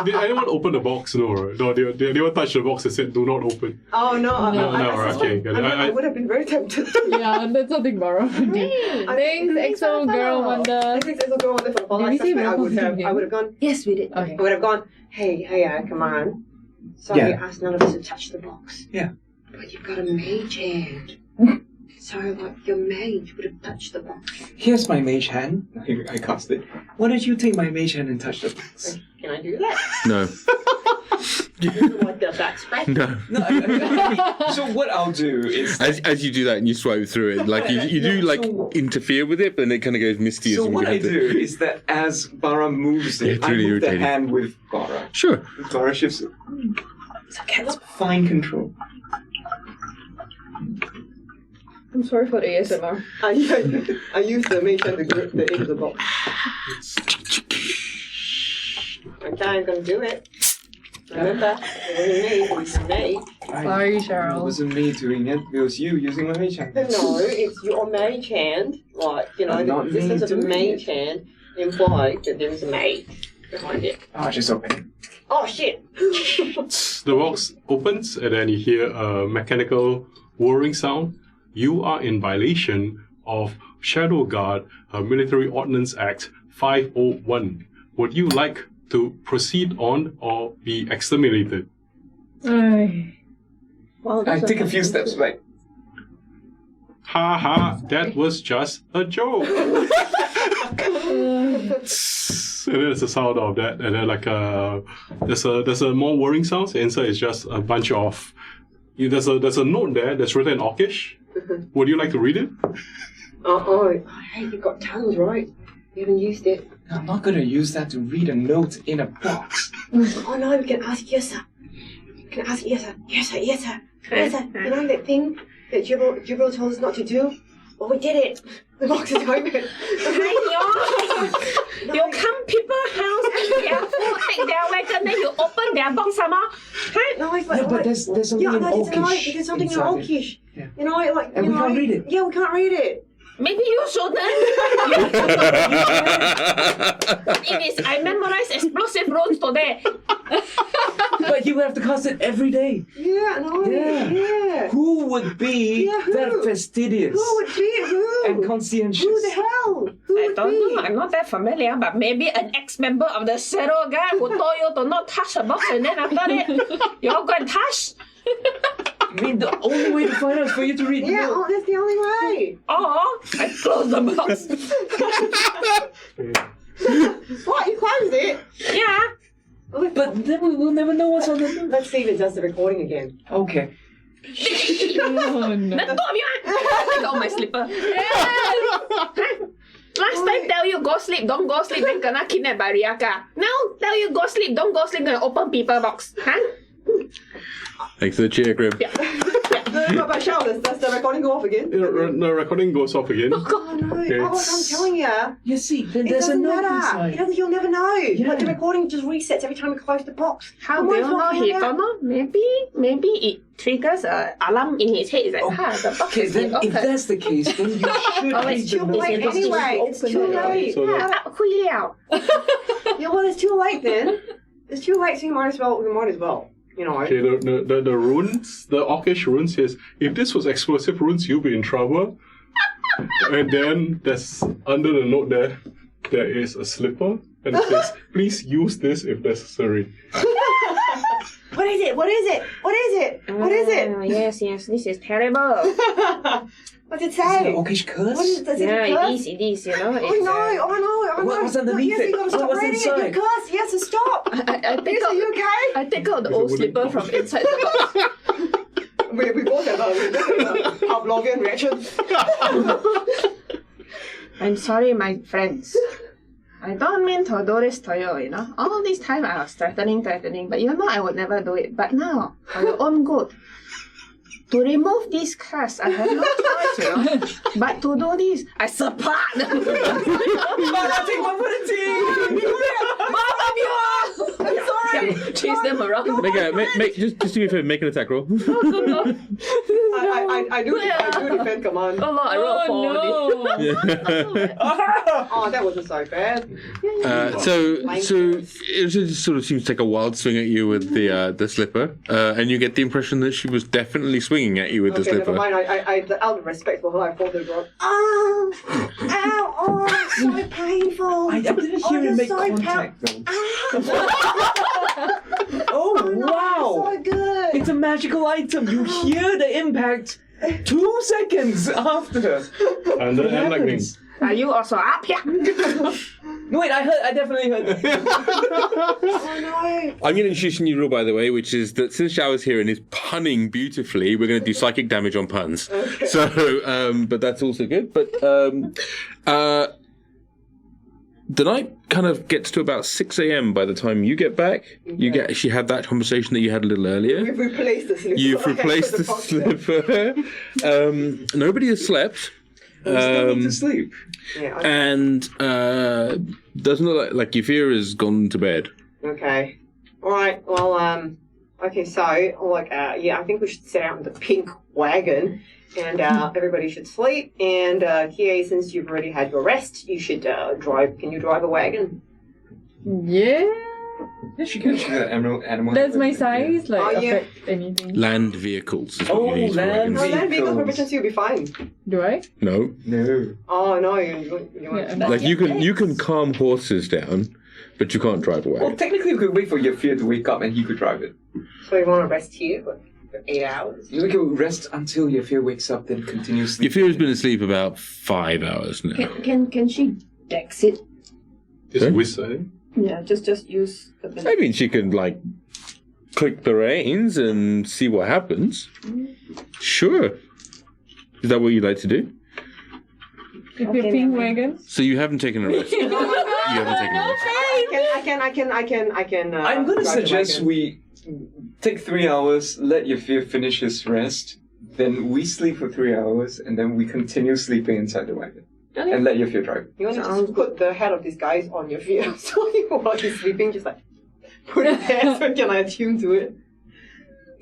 Did anyone open the box? No, right? No, they never touched the box and said, do not open. Oh, no. No, right, okay. Good. I would have been very tempted. Yeah, that's something Barra would do. Thanks, XO Girl Wonder. Thanks, XO Girl Wonder, for the follow. Did we say I would welcome to have gone, Yes, we did. Okay. I would have gone, hey, come on. Sorry, I asked none of us to touch the box. Yeah. But you've got a mage hand. So, like, your mage would have touched the box. Here's my mage hand. I cast it. Why don't you take my mage hand and touch the box? Can I do that? No. Like the back scratch? No. So what I'll do is... As you do that and you swipe through it, like you do like interfere with it, but then it kind of goes misty. So what I do is that as Barra moves it, it's I really move the irritating. hand with Barra. Sure. Barra shifts it. It's okay. Fine control. I'm sorry for the ASMR. I use the mage hand to grip the edge of the box. Okay, I'm gonna do it. Remember, it wasn't me. Sorry, Cheryl. It wasn't me doing it. It was you using my mage hand. No, it's your mage hand. Like, you know, Not the existence of me a doing mage it. hand implies that there is a mage behind it. Oh, just open it. Oh, shit! The box opens and then you hear a mechanical whirring sound. You are in violation of Shadow Guard Military Ordnance Act 501. Would you like to proceed on or be exterminated? Well, I take a few steps back. Ha ha, that was just a joke. And then there's a sound of that, and then like there's a more whirring sound. The answer is just a bunch of there's a note there that's written in Orcish. Would you like to read it? Hey, you've got tongues, right? You haven't used it. I'm not gonna use that to read a note in a box. Oh no, we can ask Yrsa. Yrsa. You know that thing that Jibril told us not to do? Well, we did it. The box is open. You come people's house and they are full, take their wagon, then you open their box somehow. Huh? No, But there's something in Orcish. There's something in inside it. Orcish. Yeah. You know, like And you we know, can't read it. Yeah, we can't read it. Maybe you shouldn't. It is, I memorized explosive runes today. But you would have to cast it every day. Yeah, no, yeah. Who would be Yeah, who? that fastidious Who would be who? and conscientious? Who the hell? Who I would don't be? know, I'm not that familiar, but maybe an ex-member of the Zero guy who told you to not touch the box and then after that, you all go and touch. I mean, the only way to find out is for you to read the Yeah, book. that's the only way. Oh, I closed the box. What? You closed it? Yeah. But then we will never know what's on the book. Let's see if it does the recording again. Okay. Oh no. Let go of me. I got my slipper. Last time tell you go sleep, don't go sleep, then kena kidnapped by Riaka. Now tell you go sleep, don't go sleep, gonna open people box. Huh? Thanks for the cheer, Grim. But Shao, does the recording go off again? The recording goes off again. Oh no! Oh, I'm telling you. You see, It there's a doesn't note matter. inside. You'll never know. Yeah. Like the recording just resets every time we close the box. How We do might you as well know he find out. don't know? Maybe it triggers a alarm in his head. It's like, the box Okay, is then if open. that's the case, then you should Oh, read it's the too note. late Just anyway. open It's too it. late. So Yeah. Hui liao. Yeah, well, it's too late then. It's too late, so we might as well. You know. Okay, the runes, the Orcish runes says, if this was explosive runes, you'll be in trouble. And then there's, under the note there is a slipper. And it says, please use this if necessary. What is it? What is it? What is it? What is it? Yes, this is terrible. What's it Is it say? an Orcish curse? What is it? Does Yeah, it curse? it is, you know. I It's, know, I know. What's underneath Yes, it? you gotta stop What's reading inside? it. You curse. Yes, so stop. I take Yes, are you out, okay? I take out the It's a old wooden slipper box. from inside the box. We both have a Pavlovian reaction. I'm sorry, my friends. I don't mean to do this to you, you know. All this time I was threatening, but you know I would never do it. But now, for your own good, to remove this curse, I have no choice, you know. But to do this, I support them. Barra, take one for the team! I'm sorry. Chase them around. Just do me a favor, make an attack roll. I do defend command. Oh Lord, I rolled Oh 4. no. Oh, that wasn't so bad. So it just sort of seems to take a wild swing at you with the slipper, and you get the impression that she was definitely swinging at you with the Okay, slipper. never mind. Out of respect for her, I fought the ground. Oh, ow, oh, so painful. I didn't hear it make so contact though. Oh, wow! So good. It's a magical item. You hear the impact 2 seconds after. And lightning. happens. Are you also up here? No, wait, I definitely heard. Oh no. I'm going to introduce a new rule, by the way, which is that since Xiao is here and is punning beautifully, we're going to do psychic damage on puns. Okay. So, but that's also good. But the night kind of gets to about 6 a.m. by the time you get back. You get actually have that conversation that you had a little earlier. We've replaced the slipper. You've replaced the slipper. Nobody has slept. Still need to sleep. Yeah. And doesn't look like Yafir has gone to bed. Okay. All right. Well, okay. So, like, yeah, I think we should set out in the pink wagon, and everybody should sleep. And Kie, since you've already had your rest, you should drive. Can you drive a wagon? Yeah. Yeah, she can. Animal. Does my size like Oh, yeah. affect anything? Land vehicles is what Oh, you need for land wagons. No, land vehicle Vehicles. proficiency will be fine. Do I? No. No. Oh no, you want Yeah. Like you can calm horses down, but you can't drive a Well, wagon. technically, we could wait for Yafir to wake up and he could drive it. So you want to rest here for 8 hours? We could rest until Yafir wakes up, then continue sleeping. Yafir has been asleep about 5 hours now. Can she dex it? Just Huh? whistle. Yeah, just use the I mean, she can like click the reins and see what happens. Sure. Is that what you'd like to do? If you're Okay, pink never mind. wagon? So you haven't taken a rest. You haven't taken a rest. I can. I'm going to drive the suggest wagon. we take 3 hours, let Yafir finish his rest, then we sleep for 3 hours, and then we continue sleeping inside the wagon. And let Yafir drive. You want to just put the head of this guy on your feet, so while he's sleeping, just like put it there so he can attune to it,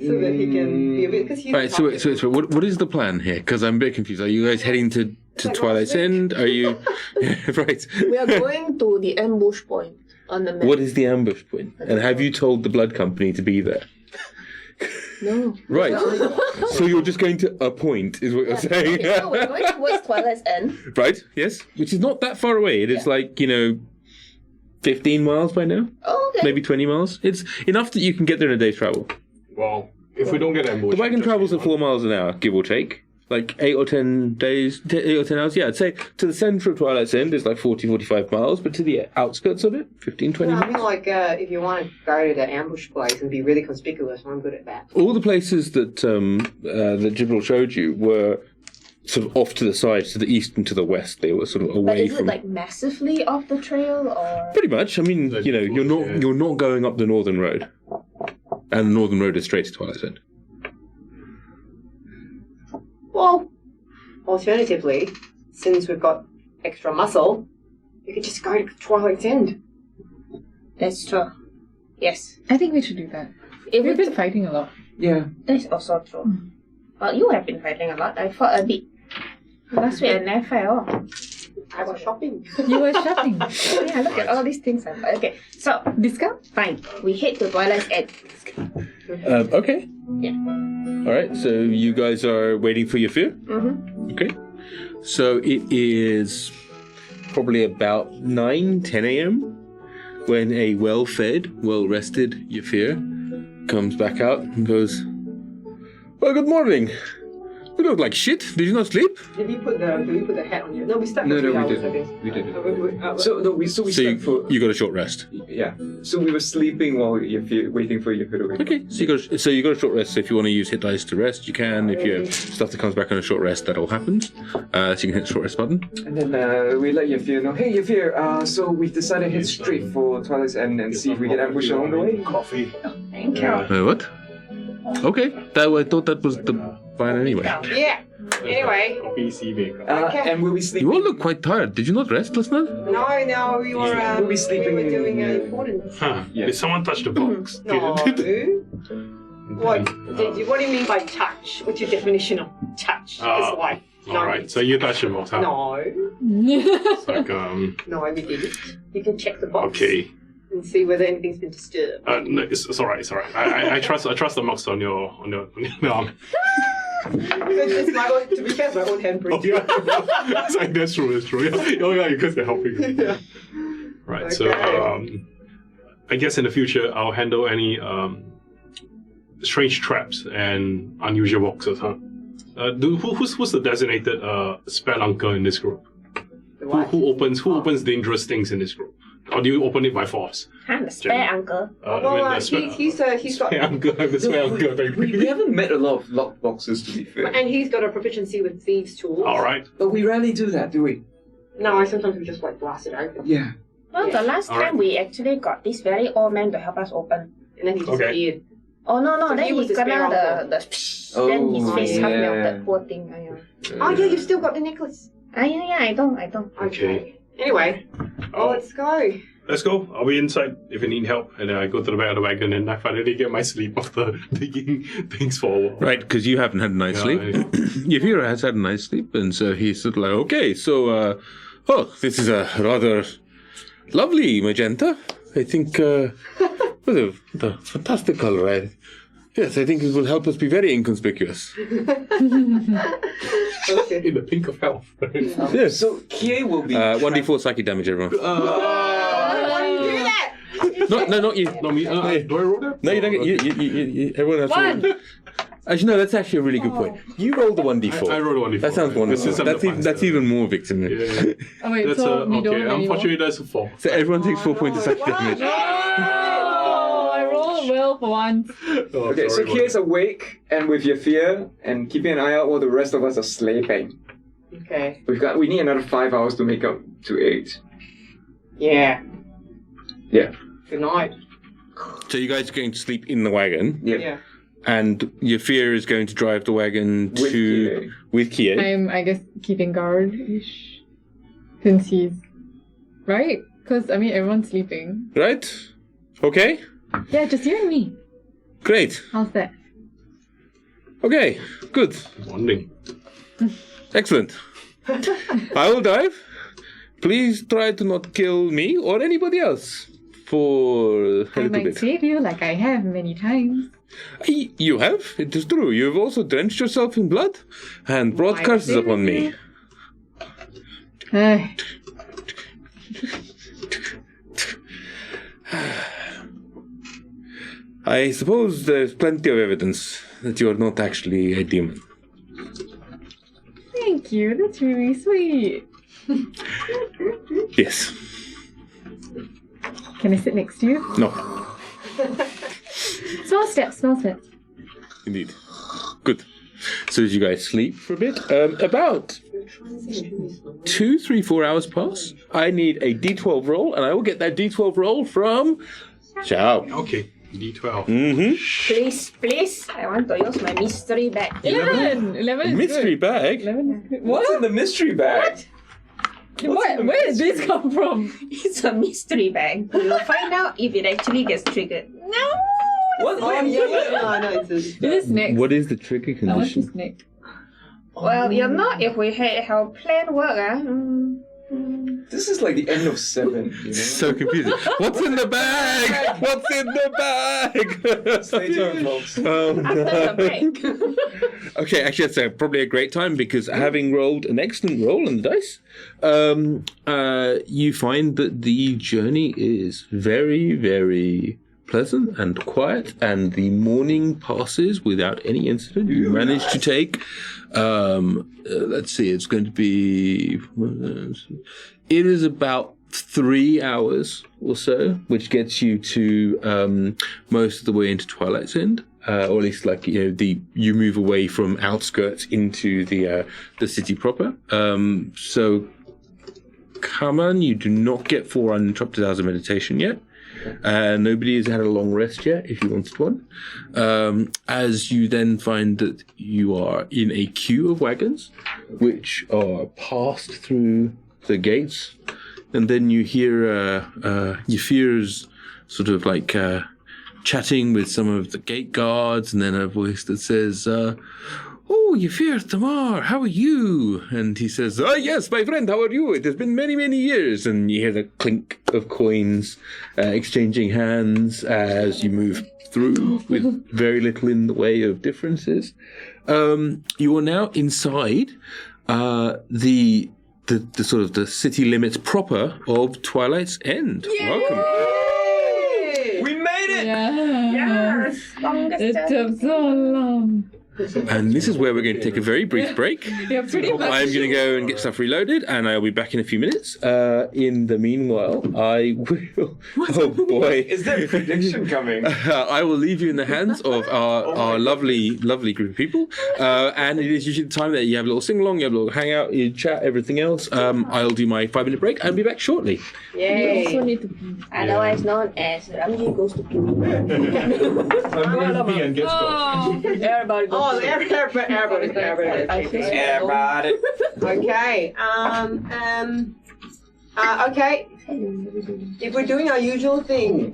so that he can be a bit. Because he's Right. So what is the plan here? Because I'm a bit confused. Are you guys heading to Twilight's End? Are you right? We are going to the ambush point on the map. What is the ambush point? And have you told the blood company to be there? No. Right. So you're just going to a point, is what you're saying? Okay, so we're going towards Twilight's End. Right, yes. Which is not that far away. It is like, 15 miles by now. Oh, okay. Maybe 20 miles. It's enough that you can get there in a day's travel. Well, If we don't get ambushed... The wagon travels at 4 miles an hour, give or take. Like 8 or 10 days, 8 or 10 hours. Yeah, I'd say to the centre of Twilight's End is like 40, 45 miles, but to the outskirts of it, 15, 20 I miles. mean, like, if you want to go to the ambush place and be really conspicuous, I'm good at that. All the places that that Jibril showed you were sort of off to the side, to the east and to the west. They were sort of away But is from. it like massively off the trail or? Pretty much. I mean, you know, you're not going up the northern road, and the northern road is straight to Twilight's End. Well, alternatively, since we've got extra muscle, we could just go to Twilight's End. That's true. Yes. I think we should do that. If We've we been fighting a lot. Yeah. That's also true. Well, you have been fighting a lot. I fought a bit. Last week I never fight at all. I was shopping. You were shopping. Yeah, look at all these things. Okay, so Discount? fine. We head to Twilight's End. Okay. Yeah. All right. So you guys are waiting for your fear. Mm-hmm. Okay. So it is probably about 9, 10 a.m. when a well-fed, well-rested Yafir comes back out and goes, "Well, good morning. You look like shit. Did you not sleep?" Did we put the hat on you? No, we slept No, for 3 we hours, I didn't. guess. We didn't. We So we So slept for... you got a short rest. Yeah. So we were sleeping while waiting for your to wake up. Okay. So you got a short rest. So if you want to use hit dice to rest, you can. If you have stuff that comes back on a short rest, that all happens. So you can hit the short rest button. And then we let Yafir know, hey Yafir, so we've decided to head straight for Twilight's End and see if we get ambushed along the way. Coffee. Thank you. What? Okay. I thought that was the plan anyway. Yeah. Anyway. PC maker. Okay. And we'll be sleeping... You all look quite tired. Did you not rest last night? No, we were, We'll be sleeping we were doing in- important... Huh. Yeah. Did someone touch the box? No. What do you mean by touch? What's your definition of touch? It's like... Alright, so you touched the box, huh? No. It's like, No, we didn't. You can check the box. okay. And see whether anything's been disturbed. No, it's alright. I trust the marks on your arm. It's my own, to be fair, it's my own handprint. Oh, yeah. It's like, that's true. Yeah. Oh, yeah, because they're helping you. Yeah. Right, so, Okay. I guess in the future, I'll handle any strange traps and unusual boxes, huh? Who's the designated spelunker in this group? Who opens dangerous things in this group? Or do you open it by force? I'm the spare uncle. He's got... We haven't met a lot of locked boxes, to be fair. And he's got a proficiency with thieves' tools. Alright. But we rarely do that, do we? No, sometimes we just like blast it open. Yeah. Well, the last Alright. time we actually got this very old man to help us open. And then he Okay. disappeared. Oh no, So then he was he the spare gonna then his Oh, face half yeah. melted. Poor thing. Oh yeah, you've still got the necklace. Yeah, I don't. Okay. Anyway, let's go. Let's go. I'll be inside if you need help. And then I go to the back of the wagon and I finally get my sleep after digging things for a while. Right, because you haven't had a night's sleep. Yafira has had a night's sleep, and so he's sort of like, okay, so, this is a rather lovely magenta. I think, what a fantastic color. Yes, I think it will help us be very inconspicuous. Okay. In the pink of health. Yes. So Kie will be... 1d4 psychic damage, everyone. Why do you do that? No, not you. No, me. Do I roll that? No, you don't get. You everyone has to roll. Actually, no. That's actually a really good point. You roll the 1d4. I rolled a 1d4. That sounds wonderful. That's even more victim. Yeah. Oh wait, That's so we don't okay. anymore? Unfortunately, that's a 4. So everyone takes 4 points of psychic damage. Oh, I rolled well for once. Oh, Okay, so sorry about Kie's awake and with Yafir and keeping an eye out while the rest of us are sleeping. Okay. We need another 5 hours to make up to 8. Yeah. Yeah. Good night. So you guys are going to sleep in the wagon, Yeah. and Yafir is going to drive the wagon With to Kie. with Kie. I'm, I guess, keeping guard-ish. Since he's... Right? Because, I mean, everyone's sleeping. Right? Okay. Yeah, just you and me. Great. How's that? Okay. Good. Bonding. Excellent. I will drive. Please try to not kill me or anybody else for a I little might bit. save you like I have many times. You have. It is true. You have also drenched yourself in blood and brought Why curses didn't upon me. you? Eh. I suppose there's plenty of evidence that you're not actually a demon. Thank you. That's really sweet. Yes. Can I sit next to you? No. Small steps, small steps. Indeed. Good. So did you guys sleep for a bit? About 2, 3, 4 hours pass. I need a D12 roll, and I will get that D12 roll from Xiao. Okay, D12. Mm-hmm. Please. I want to use my mystery bag. 11 is Mystery good. bag? 11 is good. What's in the mystery bag? Where did this come from? It's a mystery bag. We will find out if it actually gets triggered. No! What? Oh, yeah. No, it's Is it snake? What is the trigger I want the condition? snake. Well, you know, if we had how plan work, This is like the end of 7, you know? So confusing. What's in the bag? What's in the bag? Stay tuned, folks. Oh, after the break. Okay, actually, that's probably a great time because having rolled an excellent roll on the dice, you find that the journey is very, very pleasant and quiet, and the morning passes without any incident. You manage to take, let's see, it's going to be, it is about 3 hours or so, which gets you to most of the way into Twilight's End. Or at least, like, you move away from outskirts into the city proper. So, Kaman, you do not get 4 uninterrupted hours of meditation yet. Nobody has had a long rest yet, if you wanted one. As you then find that you are in a queue of wagons, which are passed through the gates, and then you hear Yafir's sort of like chatting with some of the gate guards, and then a voice that says, "Oh, Yafir Tamar, how are you?" And he says, "Oh, yes, my friend, how are you? It has been many, many years." And you hear the clink of coins exchanging hands as you move through with very little in the way of differences. You are now inside the sort of the city limits proper of Twilight's End. Yay! Welcome. We made it! Yeah. Yes! Longest It took so long. And this is where we're going to take a very brief break. Yeah, pretty much. I'm going to go and get stuff reloaded, and I'll be back in a few minutes. In the meanwhile, I will... Oh, boy. Is there a prediction coming? I will leave you in the hands of our lovely, lovely group of people. And it is usually the time that you have a little sing-along, you have a little hangout, you chat, everything else. I'll do my 5-minute break. I'll be back shortly. You also Yay! need to pee. Otherwise known as Ramji goes to pee. and gets got. Everybody goes Oh, to everybody. Everybody. Okay. Okay. If we're doing our usual thing,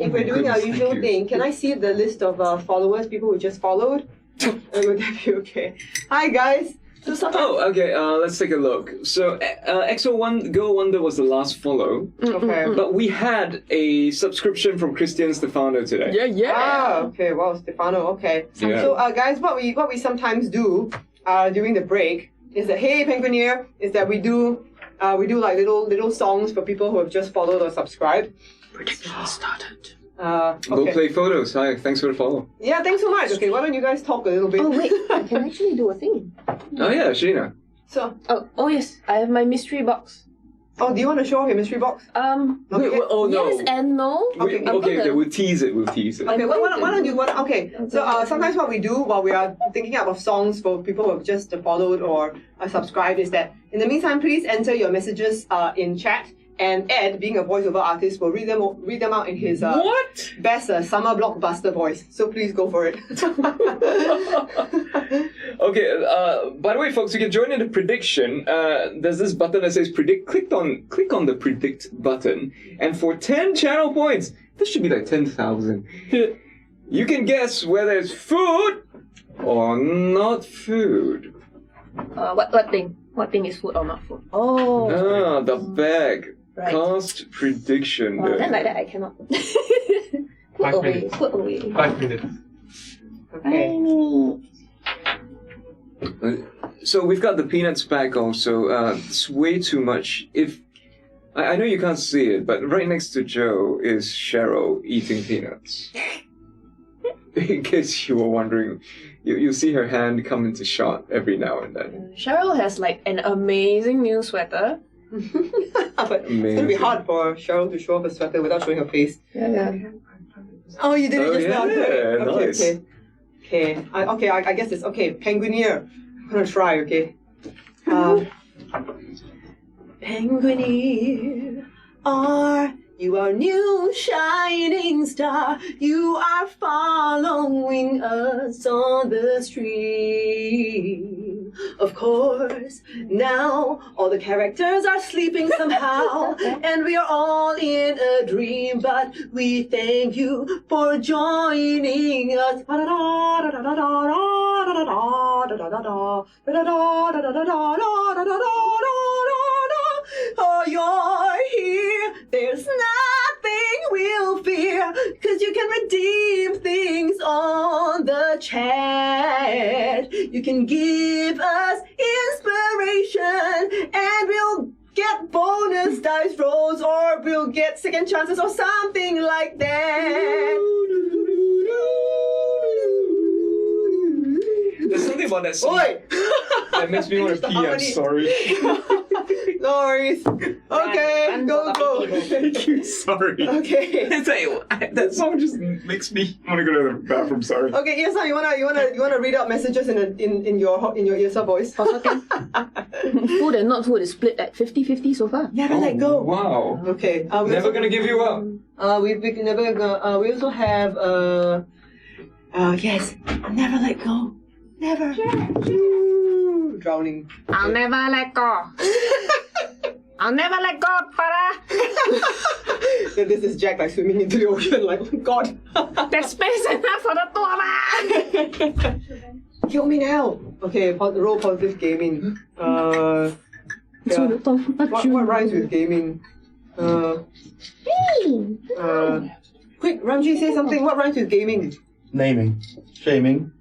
can I see the list of followers, people who just followed? Would that be okay? Hi guys. So sometimes. Oh, okay, let's take a look. So, XO1 Go Wonder was the last follow, Okay. but we had a subscription from Christian Stefano today. Ah, okay. Well, Stefano. Okay. Yeah. So, guys, what we sometimes do during the break is that Penguineer is that we do like little songs for people who have just followed or subscribed. Prediction started. Go Okay. play photos. Hi, thanks for the follow. Yeah, thanks so much. Okay, why don't you guys talk a little bit? Oh wait, I can actually do a thing. Oh yeah, Sheena. So, Oh yes, I have my mystery box. do you want to show off your mystery box? Wait, oh no. Yes and no. Wait, I'm okay, we'll tease it. Okay, why don't you? Okay, so sometimes what we do while we are thinking up of songs for people who have just followed or subscribed is that in the meantime, please enter your messages in chat. And Ed, being a voiceover artist, will read them out in his best summer blockbuster voice. So please go for it. Okay, by the way, folks, you can join in the prediction. There's this button that says predict. Click on the predict button, and for 10 channel points, this should be like 10,000. You can guess whether it's food or not food. What thing? What thing is food or not food? Oh. Ah, the bag. Right. Cast prediction. Oh, then like that I cannot. Put 5 away. minutes. Put away. 5 minutes. Okay. So we've got the peanuts pack also. It's way too much. I know you can't see it, but right next to Joe is Cheryl eating peanuts. in case you were wondering, you see her hand come into shot every now and then. Cheryl has like an amazing new sweater. But it's gonna be hard for Cheryl to show off a sweater without showing her face. Yeah. Oh, you did it just now. Yeah, nice. Okay. I guess it's okay. Penguineer. I'm gonna try. Okay. Penguineer, are you our new shining star? You are following us on the stream. Of course, now all the characters are sleeping somehow, and we are all in a dream, but we thank you for joining us. Oh, you're here, there's nothing we'll fear, 'cause you can redeem things on the chat. You can give us inspiration, and we'll get bonus dice rolls, or we'll get second chances, or something like that. There's something about that song Oi! that makes me want to pee. I'm sorry. No worries. Okay, Run go. Thank you. Sorry. Okay. It's like, that song just makes me want to go to the bathroom. Sorry. Okay, Yrsa, you wanna read out messages in your Yrsa voice? Food and not food is split at 50-50 so far. Never let go. Wow. Okay. Never gonna give you up. We never gonna. We also have yes. Never let go. Never. Drowning. I'll never let go. I'll never let go, Barra. So this is Jack like swimming into the ocean like, oh God. There's space enough for the two of us. Kill me now. Okay, roll positive gaming. Yeah. What rhymes with gaming? Quick, Ramji, say something. What rhymes with gaming? Naming. Shaming.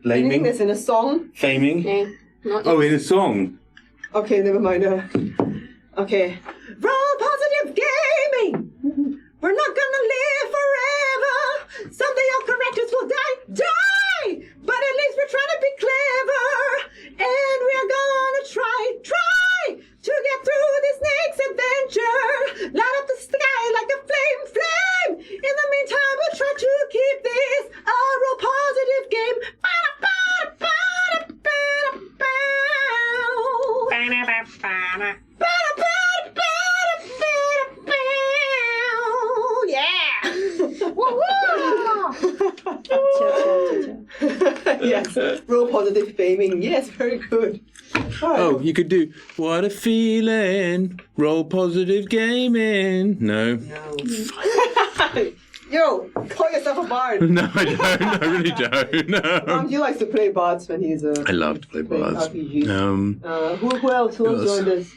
Anything Blaming. that's in a song? Faming. Okay. Oh, in a song. Okay, never mind. Okay. Roll positive gaming! We're not gonna live forever! Someday our characters will die! But at least we're trying to be clever! And we're gonna try to get through this next adventure! Light up the sky like a flame! In the meantime, we'll try to keep this a real positive game. Yes, roll positive faming. Yes, very good. Right. Oh, you could do what a feeling. Roll positive gaming. No. Yo, call yourself a bard. No, I don't. I really don't. No. He likes to play bards when he's I love to play bards. RPGs. Who else joined us?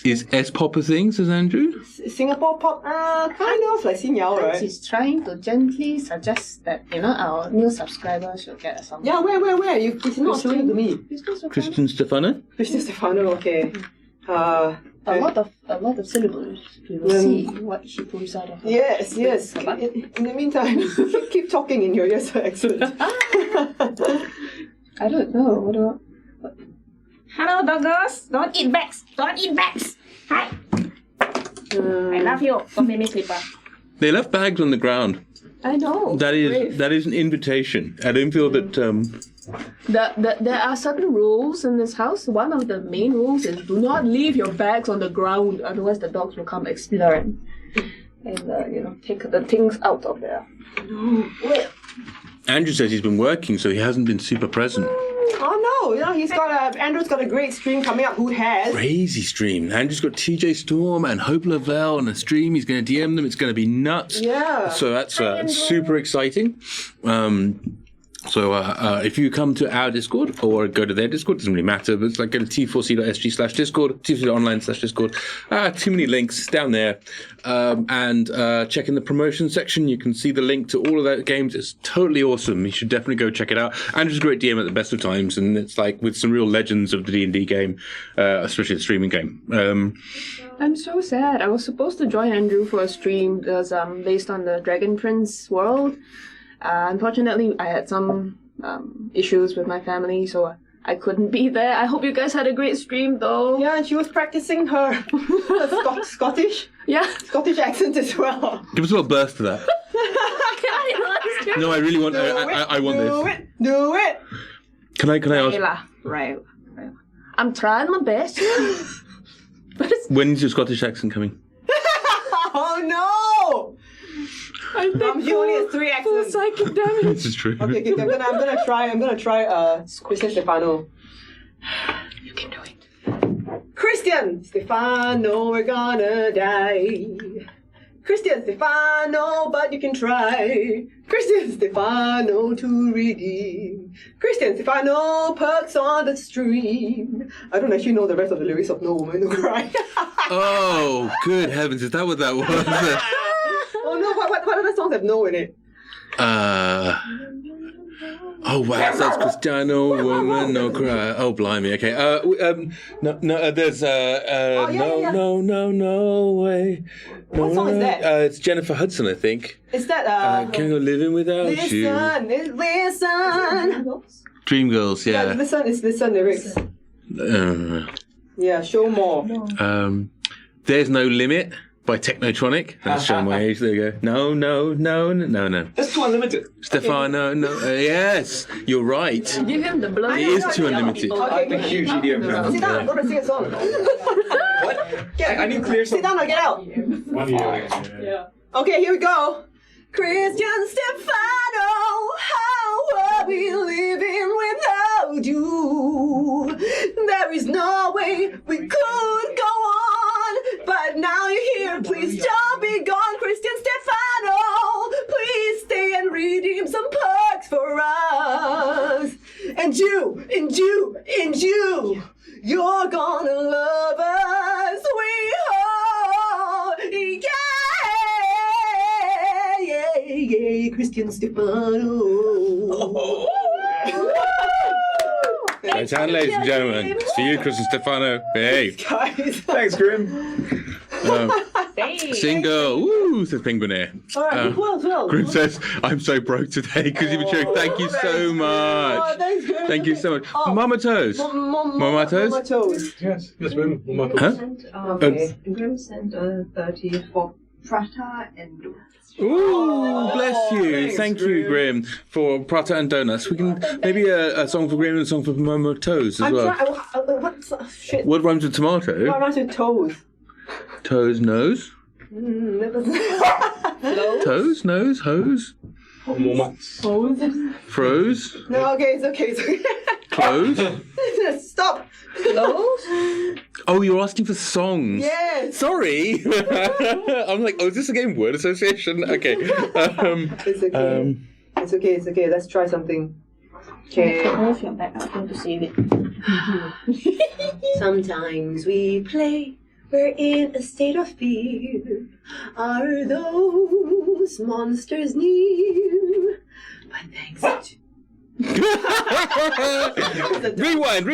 Is S-pop a thing, says Andrew? Singapore pop, kind of like Xin Yao, right? He's trying to gently suggest that, our new subscribers should get some. Yeah, where? It's not showing it to me. Christian Stefano? Christian Stefano, okay. A lot of syllables. We will see what she pulls out of her. Yes. In the meantime, keep talking in your ears. Excellent. I don't know. Hello, doggos. Don't eat bags. Hi. I love you. Don't make me sleeper. They left bags on the ground. I know. That is an invitation. I don't feel that. There are certain rules in this house. One of the main rules is do not leave your bags on the ground, otherwise the dogs will come exploring and take the things out of there. Well, Andrew says he's been working, so he hasn't been super present. Oh no, Andrew's got a great stream coming up. Who has? Crazy stream. Andrew's got TJ Storm and Hope Lavelle on a stream. He's going to DM them. It's going to be nuts. Yeah. So that's super exciting. So if you come to our Discord or go to their Discord, doesn't really matter, but it's like go to t4c.sg/discord, t4c.online/discord. Too many links down there. And check in the promotion section. You can see the link to all of that games. It's totally awesome. You should definitely go check it out. Andrew's a great DM at the best of times, and it's like with some real legends of the D&D game, especially the streaming game. I'm so sad. I was supposed to join Andrew for a stream because based on the Dragon Prince world. Unfortunately, I had some issues with my family, so I couldn't be there. I hope you guys had a great stream, though. Yeah, and she was practicing her Scottish accent as well. Give us a little burst of that. No, I really want. I want this. Do it. Can I ask? Right. I'm trying my best. When's your Scottish accent coming? Oh no! You only has 3 accents. Psychic damage. This is true. Okay, I'm gonna try Christian Stefano. You can do it. Christian Stefano, we're gonna die. Christian Stefano, but you can try. Christian Stefano to redeem. Christian Stefano, perks on the stream. I don't actually know the rest of the lyrics of No Woman No Cry. Oh, good heavens! Is that what that was? Oh no! What other songs have no in it? Oh wow, that's Cristiano Woman No Cry. Oh blimey, okay. There's no way. What song is that? It's Jennifer Hudson, I think. Is that Can't go living without you. Listen. Dreamgirls, yeah. Listen lyrics. Yeah, show more. There's No Limit by Technotronic. That's showing my age. There you go. No. That's too unlimited. Stefano, no. Yes, you're right. Give him the blood. It is too unlimited. I'm a huge EDM fan. Sit down, I'm gonna sing a song. What? I need clear Sit down or get out. 1 year. Yeah. Okay, here we go. Christian Stefano, how are we living without you? There is no way we could go on, but now you're here, please don't be gone. Christian Stefano, please stay and redeem some perks for us. And you, you're gonna love us, we hope, yeah, Christian Stefano. Right hand, ladies and gentlemen. It's for you, Christian Stefano. Hey. Guys. Thanks, Grim. Single. Woo, says Penguin Air. Alright, who else? Grim says, I'm so broke today because you've been sharing. Thank you so much. Oh, thanks, Grim. Thank you so much. Mama Toes. Mama Toes. Yes, ma'am. Huh? Okay. Grim sent 30 for Prata and donuts. Ooh, bless you. Thank you, Grim, for Prata and Donuts. We can maybe a song for Grim and a song for Mama Toes as well. Shit. What rhymes with tomato? What rhymes with toes? Toes, nose. That doesn't. Toes, nose, hose. Froze. No, okay, it's okay. Close. Stop. Close? Oh, you're asking for songs. Yes. Sorry. I'm like, oh, is this a game word association? Okay. It's okay. It's okay. Let's try something. Okay. Off your back. I'm going to save it. Sometimes we play. We're in a state of fear. Are those monsters near? But thanks to Rewind.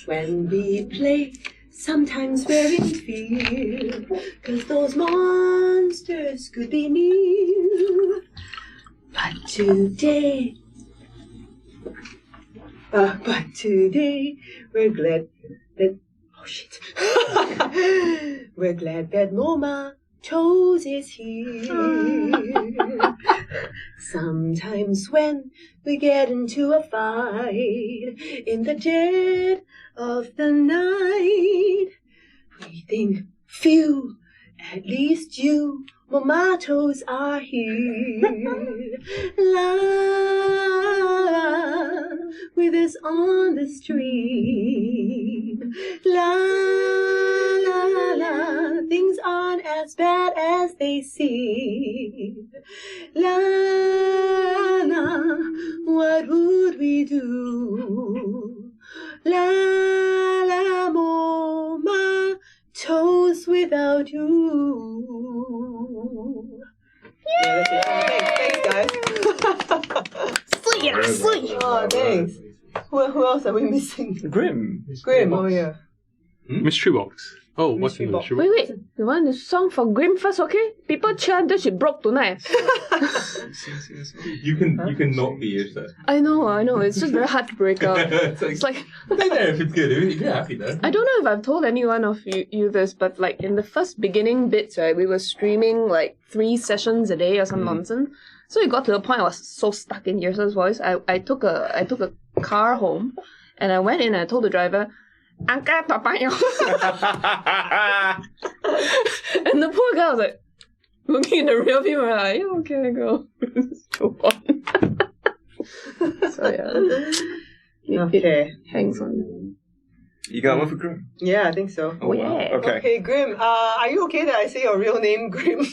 when we play, sometimes we're in fear, 'cause those monsters could be near. But today, we're glad that, we're glad that Mama Toes is here. Sometimes when we get into a fight in the dead of the night, we think, phew, at least you, Mama Toes, are here. La, with us on the stream. La, la, la, things aren't as bad as they seem. La, la, what would we do? La, la, Mama Toes without you. Yeah, that's it. Thanks guys. Sweet. Oh, thanks. Who else are we missing? Grim. Grim, oh yeah. Mystery box. Oh, what's in the shoe? Wait. You want the song for Grim first, okay? People chant that she broke tonight. You can not be Yrsa. I know. It's just very hard to break up. It's like I don't know if it's good. You're happy though. I don't know if I've told anyone of you this, but like in the first beginning bits, right, we were streaming like 3 sessions a day or some nonsense. So it got to the point I was so stuck in Yrsa's voice. I took a car home, and I went in and I told the driver, Uncle Papayo. And the poor guy was like looking in the rear view and like, yeah, okay, I go. Go on. So yeah. Okay. Hangs on. You got one for Grim? Yeah, I think so. Oh yeah. Okay, Grim. Are you okay that I say your real name, Grim?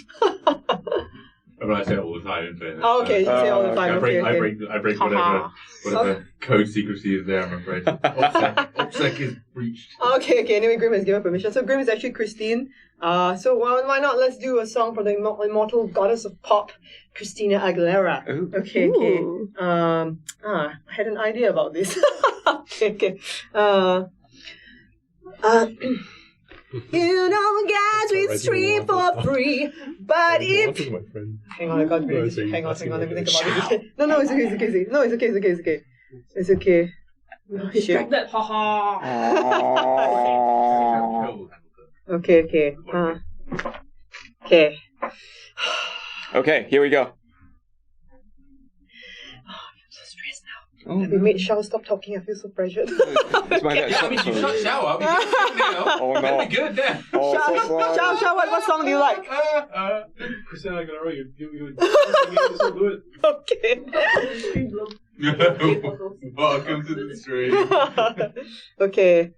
I say it all the time in fairness. Oh, okay, you say all the time. I break Haha. whatever code secrecy is there, I'm afraid. OPSEC is breached. Okay. Anyway, Grim has given permission. So Grim is actually Christine. So why not? Let's do a song from the immortal goddess of pop, Christina Aguilera. Ooh. Okay. I had an idea about this. Okay. You know, guys, we stream for free, but if... Hang on, I got to hang on, let me think about it. No, it's okay. No, it's okay. It's okay. Oh, shit. Haha. Okay. Okay. Okay, here we go. Oh, we made Shao stop talking. I feel so pressured. It's my next You shut shower. We can now. Oh no. Be good there. Shao, what song do you like? Christina Aguilera, you so good. Okay. Welcome to the stream. Okay.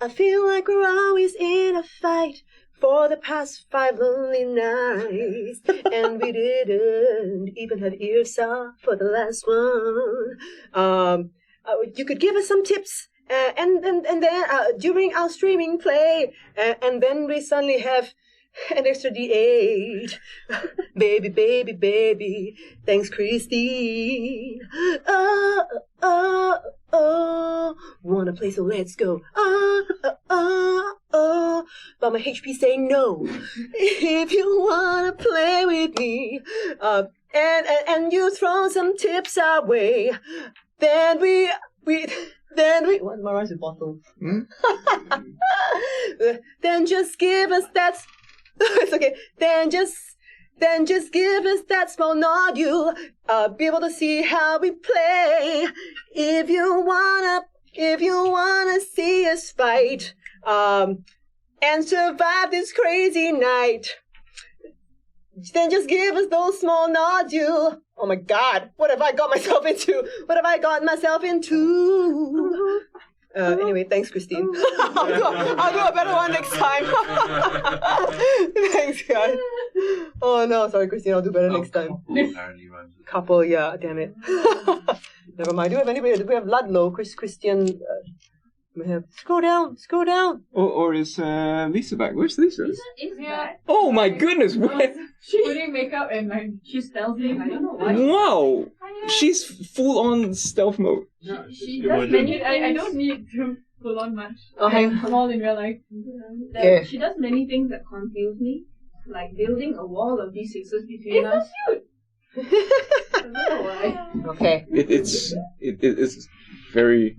I feel like we're always in a fight for the past 5 lonely nights, and we didn't even have Yrsa for the last one. You could give us some tips, and then during our streaming play, and then we suddenly have an extra D8. baby, thanks Christine. Wanna play, so let's go. But my HP saying no. If you wanna play with me, and you throw some tips our way, then we what am I wrong with bottle? Then just give us that. It's okay. Then just give us that small nodule. Be able to see how we play. If you wanna see us fight, and survive this crazy night, then just give us those small nodules. Oh my God, what have I got myself into? Anyway, thanks, Christine. I'll do a better one next time. Thanks, guys. Oh no, sorry, Christine. I'll do better next time. Couple, yeah, damn it. Never mind. Do we have Ludlow, Christian? We have scroll down. Or is Lisa back? Where's Lisa? Yeah. Oh my goodness! She's putting makeup and like she's stealthy. I don't know why. Wow! She's full on stealth mode. She does many. I don't need to full on much. Okay. I'm all in real life. Okay. She does many things that confuse me, like building a wall of D6s between us. Cute. I don't know why. Okay. It's very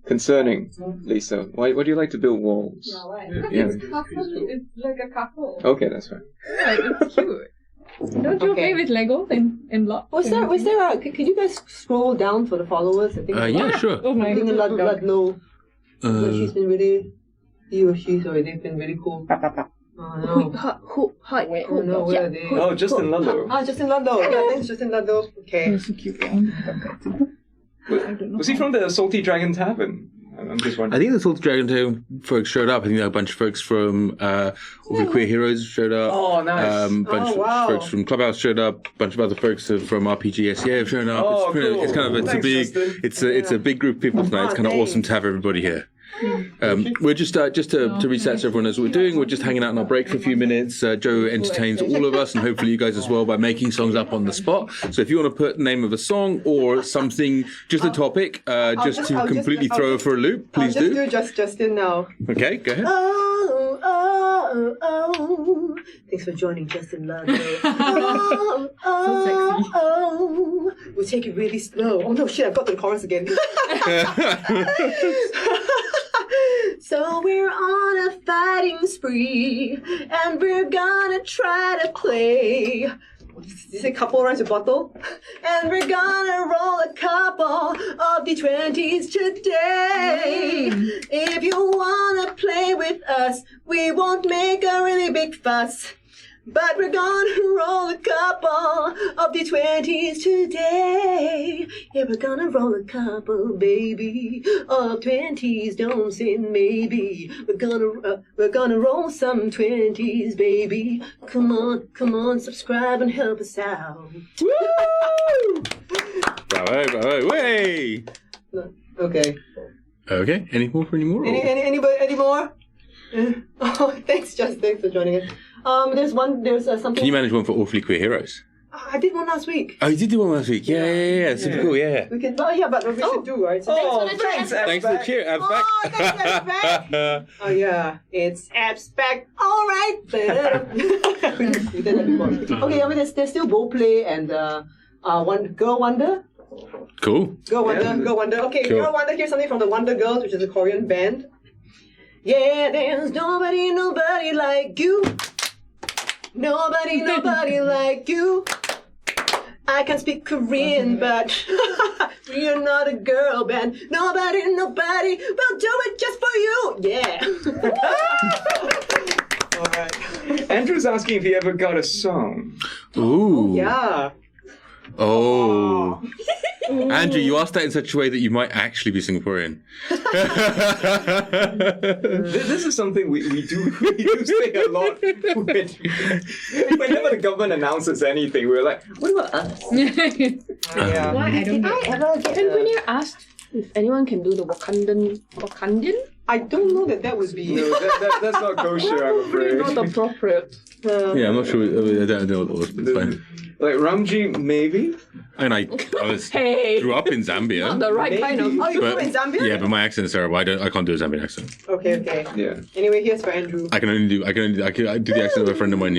concerning, Lisa. Why do you like to build walls? No, why? Yeah. It's like a couple. Okay, that's fine. Like, it's cute. Don't you play with Lego and blocks? Was there a? Could you guys scroll down for the followers? I think. Yeah, sure. Oh my I think Ludlow. She's been really. He or she, sorry, they've been really cool. Oh no. Oh no, where are they? Oh, Justin Ludlow. Justin Ludlow. Yeah, thanks, Justin Ludlow. Okay. It's a cute one. Was he from the Salty Dragon Tavern? I'm just I wondering. think the Salty Dragon Tale folks showed up. I think there were a bunch of folks from all the Queer Heroes showed up. Oh, nice. Bunch of folks from Clubhouse showed up. Bunch of other folks from RPG SEA have shown up. Oh, it's cool. kind of Thanks, big. Justin. It's a big group of people tonight. It's kind of awesome to have everybody here. We're just to reset so everyone knows what we're doing. We're just hanging out on our break for a few minutes. Joe entertains all of us and hopefully you guys as well by making songs up on the spot. So if you want to put the name of a song or something, just a topic, just to completely throw her for a loop, please do. Just do Justin now. Okay, go ahead. Oh, oh, oh. Thanks for joining Justin Lando. Oh, oh, oh. We'll take it really slow. Oh no, shit, I've got the chorus again. So we're on a fighting spree, and we're gonna try to play. Is it couple runs a bottle? And we're gonna roll a couple of the 20s today. If you wanna play with us, we won't make a really big fuss. But we're gonna roll a couple of the 20s today. Yeah, we're gonna roll a couple, baby, of 20s. Don't say maybe. We're gonna roll some 20s, baby. Come on, subscribe and help us out. Woo! Bravo, way! Okay. Okay. Any more? Any more? Oh, thanks, Justin. Thanks for joining us. There's something. Can you manage one for Awfully Queer Heroes? I did one last week. Oh, you did do one last week. Yeah. Super cool. Yeah. We can. But we should do right. Oh, thanks Thanks for the cheer. Abs back. Oh, thanks, Abs back. Oh yeah, it's Abs back. All right. We did that before. Okay, I mean there's still role play and one Girl Wonder. Cool. Girl Wonder. Okay, Cool. Girl Wonder. Here's something from the Wonder Girls, which is a Korean band. Yeah, there's nobody like you. Nobody like you. I can speak Korean, but we are not a girl band. Nobody will do it just for you. Yeah. All right. Andrew's asking if he ever got a song. Ooh. Yeah. Oh. Andrew, you asked that in such a way that you might actually be Singaporean. This is something we do say a lot. Whenever the government announces anything, we're like, what about us? Yeah. Why? I don't know. Penguin asked if anyone can do the Wakandan? I don't know that would be. No, that's not kosher, I'm afraid. Not appropriate. Yeah, I'm not sure. I don't know what it was, but it's fine. Like Ramji, maybe? And I grew up in Zambia. Not the right kind of. Oh, you grew up in Zambia? Yeah, but my accent is terrible. I can't do a Zambian accent. Okay. Yeah. Anyway, here's for Andrew. I can do the accent of a friend of mine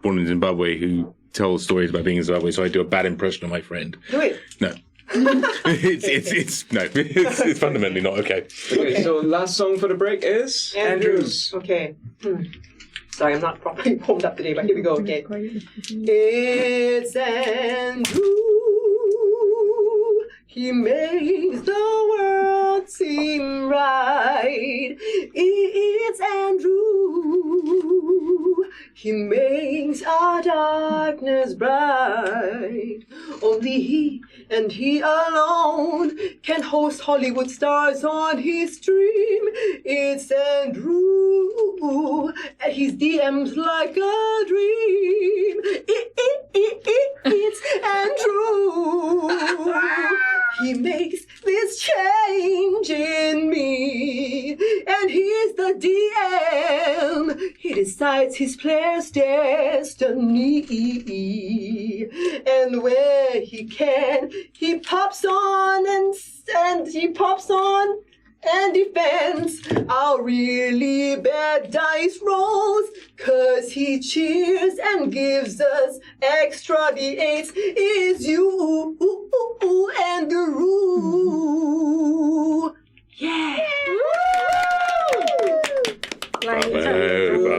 born in Zimbabwe who tells stories about being in Zimbabwe. So I do a bad impression of my friend. Do it. No. It's fundamentally not okay. Okay, so last song for the break is Andrew's. Okay. Sorry, I'm not properly warmed up today, but here we go. Okay. It's Andrew. He makes the world seem right. It's Andrew. He makes our darkness bright. Only he and he alone can host Hollywood stars on his stream. It's Andrew, and his DMs like a dream. It's Andrew. He makes this change in me, and he's the DM. He decides his player's destiny, and where he can, he pops on and he pops on and defends our really bad dice rolls, 'cause he cheers and gives us extra D8s. Is you and the rule. Yeah. Bravo.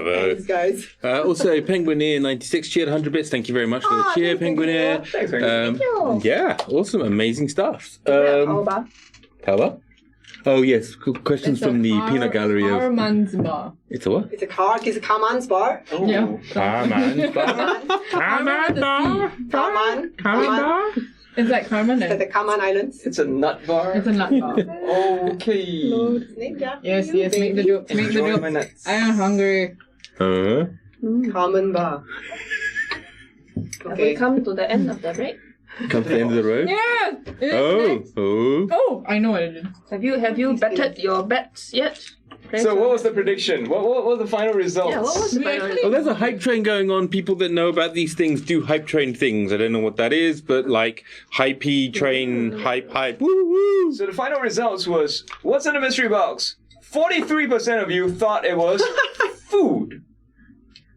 Thanks, guys. Also, Penguineer96 cheered 100 bits. Thank you very much for the cheer, Penguineer. Thanks, Penguineer. Yeah, awesome, amazing stuff. Alba. Hello? Oh yes, questions from the peanut gallery of. Carman's Bar. It's a what? It's a Kaman's bar. Oh. Yeah. Carman's Bar. Carman Bar. Carman Bar. It's like Carman. At the Kaman Islands. It's a nut bar. It's a nut bar. Okay. It's named after Yes, you, make the baby. joke. Make the Enjoy my joke. nuts. I am hungry. Kaman bar. Have we come to the end of the break? Come to the end of the road. Yeah. Oh. I know what it is. Have you betted your bets yet? So what was the prediction? What were the final results? Yeah, what was the final Well, result? there's a hype train going on. People that know about these things do hype train things. I don't know what that is, but like hypey train, hype, woo woo. So the final results was, what's in the mystery box? 43% of you thought it was food.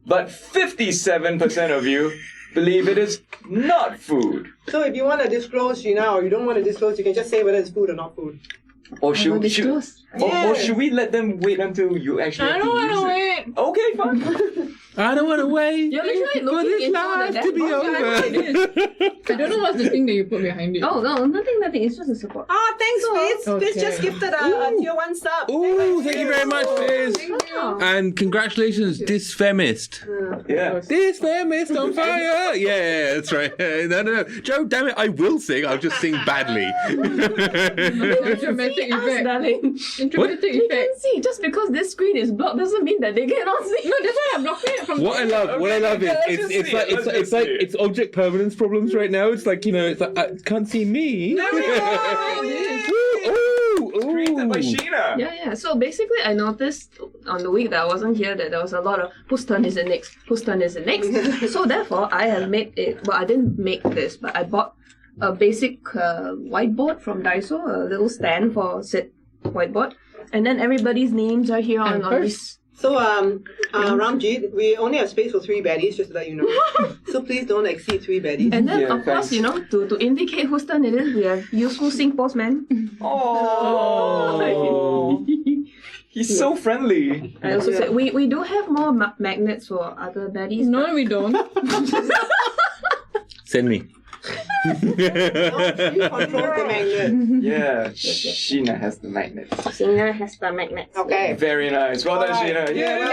But 57% of you believe it is not food. So if you want to disclose, Sheena, or you don't want to disclose, you can just say whether it's food or not food. Or should disclose. or should we let them wait until you actually I have don't to want use to it? wait. Okay, fine. I don't want to wait You're literally for looking this into life the to be dashboard. over. I don't know what's the thing that you put behind it. Oh, no, nothing. It's just a support. Ah, thanks, Fizz. Okay. Fizz just gifted a tier 1 sub. Ooh, thank you very much, Fizz. Oh. And congratulations, Disfemist. Yeah. Disfemist on fire! Yeah, that's right. No. Joe, damn it, I will sing. I'll just sing badly. Dramatic Us, effect. darling. Dramatic They can effect. see. Just because this screen is blocked doesn't mean that they cannot see. No, that's why I'm blocking it from. What I love is let's just see it, let's just see it. it's object permanence problems right now. It's like, it's like I can't see me. There we go! Ooh, Created by Sheena. Yeah. So basically, I noticed on the week that I wasn't here that there was a lot of whose turn is it next? Whose turn is it next? So therefore, I have made it. Well, I didn't make this, but I bought a basic whiteboard from Daiso, a little stand for said whiteboard, and then everybody's names are here on this. So, Ramji, we only have space for 3 baddies, just to let you know. So please don't exceed 3 baddies. And then, Yeah, of course, thanks. to indicate whose turn it is, we have useful Sing Postman. Oh. He's so friendly. I also said we do have more magnets for other baddies. No, we don't. Send me. You control the magnet. Yeah, Sheena has the magnet. Singer has the magnets. Okay. Very nice. Well done, Alright. Sheena. Yeah.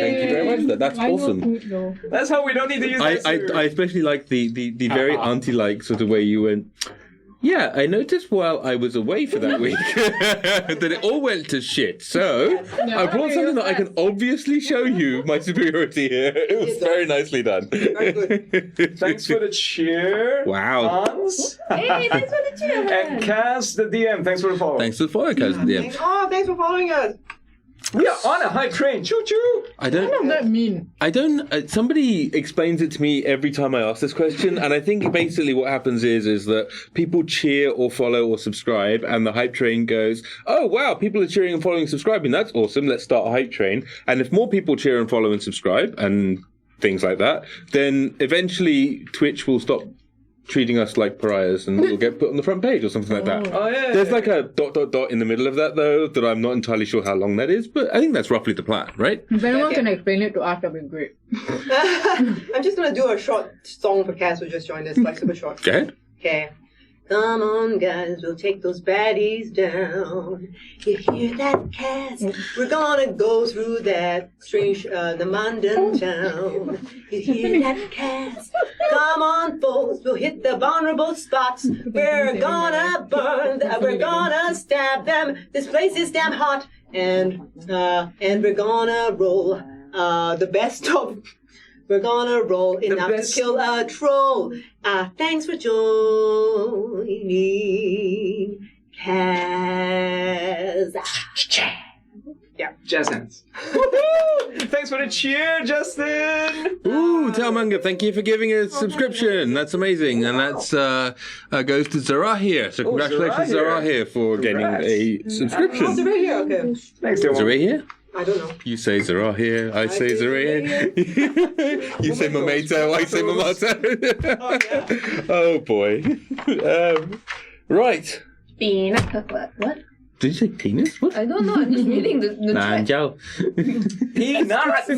Thank you very much. That's I know awesome. food, though. That's how we don't need to use I that. especially like the very auntie-like sort of way you went. Yeah, I noticed while I was away for that week that it all went to shit. So I brought something that I can obviously show you my superiority here. It was very nicely done. Very good. Thanks for the cheer. Wow. Hans. Hey, thanks for the cheer. And Kaz, the DM. Thanks for the follow. Thanks for the follow, guys. Yeah. Thanks for following us. We are on a hype train. Choo choo. I What does don't. that mean? Somebody explains it to me every time I ask this question, and I think basically what happens is that people cheer or follow or subscribe, and the hype train goes, "Oh wow, people are cheering and following and subscribing. That's awesome. Let's start a hype train." And if more people cheer and follow and subscribe and things like that, then eventually Twitch will stop treating us like pariahs and we'll get put on the front page or something like that. Oh yeah. There's like a ... in the middle of that though that I'm not entirely sure how long that is, but I think that's roughly the plan, right? If anyone can explain it to us, that'd be great. I'm just going to do a short song for Cass who just joined us, like super short. Go ahead. Okay. Come on, guys, we'll take those baddies down. You hear that, Cass? We're gonna go through that strange, the Mandan town. You hear that, Cass? Come on, folks, we'll hit the vulnerable spots. We're gonna burn, we're gonna stab them. This place is damn hot, and we're gonna roll the best of. We're gonna roll enough to kill a troll. Thanks for joining, Kaz. Yeah. Jazz hands. Thanks for the cheer, Justin. Ooh, Telmanga, thank you for giving a subscription. That's amazing. And that's goes to Zarahir. So congratulations, Zarahir, for getting a subscription. Oh, right here, okay. Thanks, Dylan. Zarahir? I don't know. You say Zarahir, I say Zarahir. You say Mamato, I say Mamato. Oh boy. Right. Peanut. What? Did you say penis? What? I don't know. I'm just reading the chat. Nanjiao. Peanuts.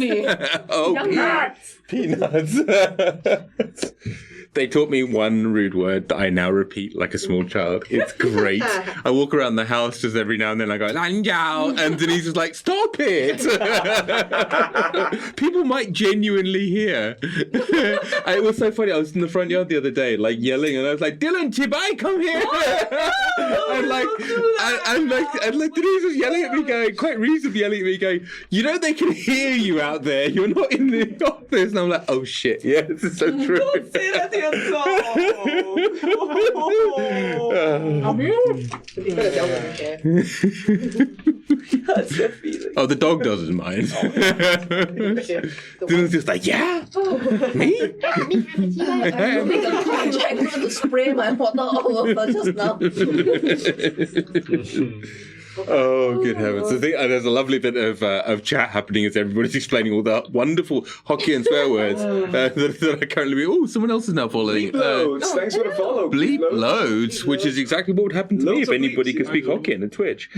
Oh, peanuts. They taught me one rude word that I now repeat like a small child. It's great. I walk around the house just every now and then. I go, Lanjiao. And Denise is like, stop it. People might genuinely hear. It was so funny. I was in the front yard the other day, like yelling, and I was like, Dylan, Chibai, come here. and Denise was yelling at me, going, quite reasonably yelling at me, going, you know they can hear you out there. You're not in the office. And I'm like, oh shit, yeah, this is so true. Don't say that to your dog. That's the feeling. Oh, the dog doesn't mind. Dylan's just like, yeah, me? I'm going to spray my water all over just now. Oh, good heavens. I think there's a lovely bit of chat happening as everybody's explaining all the wonderful Hokkien swear words that are currently being... Oh, someone else is now following. Bleep loads. Thanks for the follow. Bleep loads, which is exactly what would happen to me if anybody could speak Hokkien at Twitch.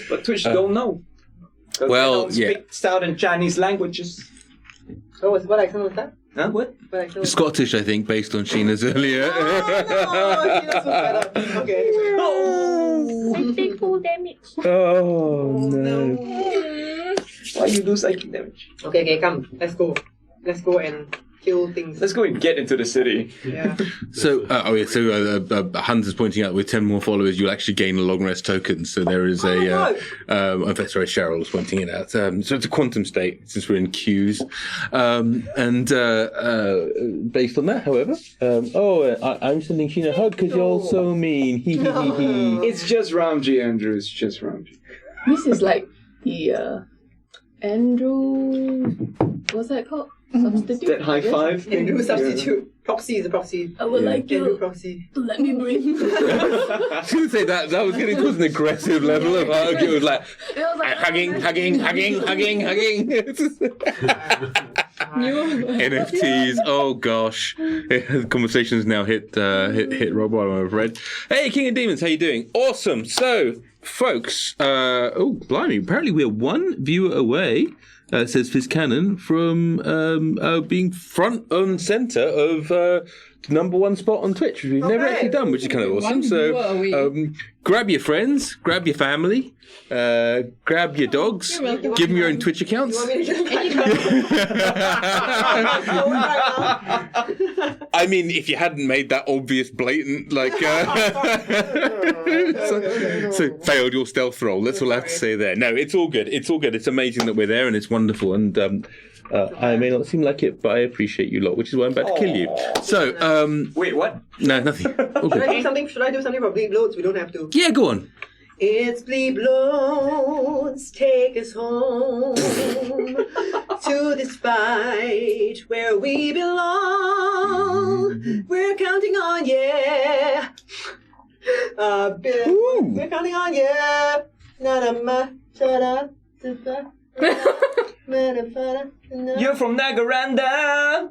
But Twitch don't know. Well, they don't speak Southern Chinese languages. Oh, what accent was that? Huh? What? Scottish, I think, based on Sheena's earlier. Okay. I take full damage. Oh, no. Why you do psychic damage? Okay, come. Let's go. Let's go and kill things. Let's go and get into the city. Yeah. So, Hans is pointing out with 10 more followers, you'll actually gain a long rest token. So there is sorry, Cheryl was pointing it out. So it's a quantum state since we're in queues. Based on that, however, I'm sending Sheena a hug because you're so mean. It's just Ramji, Andrew. It's just Ramji. This is like the Andrew. What's that called? Substitute. That high five. Andrew substitute. Proxy is a proxy. I would like Andrew you proxy. to let me breathe. I was going to say that was getting towards an aggressive level of hug. It was like hugging. NFTs. Oh gosh, the conversation's now hit rock bottom, I'm afraid. Hey, King of Demons, how you doing? Awesome. So, folks, blimey, apparently we're one viewer away. Says Fizz Cannon, from being front and centre of the #1 spot on Twitch, which we've never actually done, which is kind of awesome. So grab your friends, grab your family, grab your dogs, give them your own Twitch accounts. I mean, if you hadn't made that obvious, blatant, so failed your stealth roll. That's all I have to say there. No, it's all good. It's all good. It's amazing that we're there, and it's wonderful. And I may not seem like it, but I appreciate you lot, which is why I'm about to kill you. So, wait, what? No, nothing. All good. Should I do something for Bleep Loads? We don't have to. Yeah, go on. It's Bleep Loads, take us home to this fight where we belong. We're counting on yeah. We're counting on yeah. You're from Nagaranda.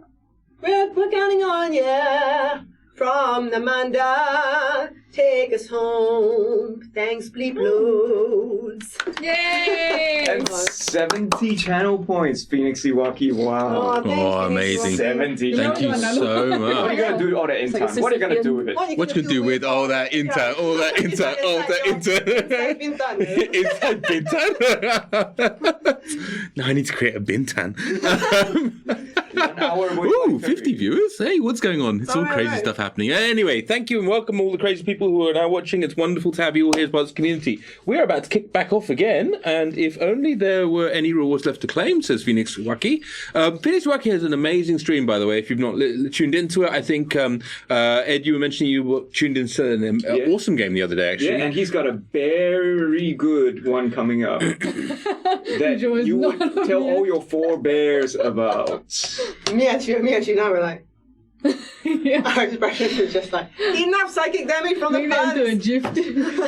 We're counting on yeah. From Namanda, take us home. Thanks, Bleep Loads. Yay! And 70 channel points, Phoenix Iwaki. Wow. Oh, amazing. 70. Thank you so What are much. you going to do with all that in time? What are you going to do with it? What you gonna do with all that intern? Inside Bintan? No, I need to create a Bintan. 1 hour. Ooh, 50 viewers. Hey, what's going on? It's all crazy stuff happening. Anyway, thank you and welcome all the crazy people who are now watching. It's wonderful to have you all here as part of the community. We're about to kick back off again, and if only there were any rewards left to claim, says Phoenix Waki. Phoenix Waki has an amazing stream, by the way, if you've not tuned into it. I think, Ed, you were mentioning you were tuned into an awesome game the other day, actually. Yeah, and he's got a very good one coming up that you would tell all your forebears about. Me and Sheena were like, our expression is just like, enough psychic damage from the pants.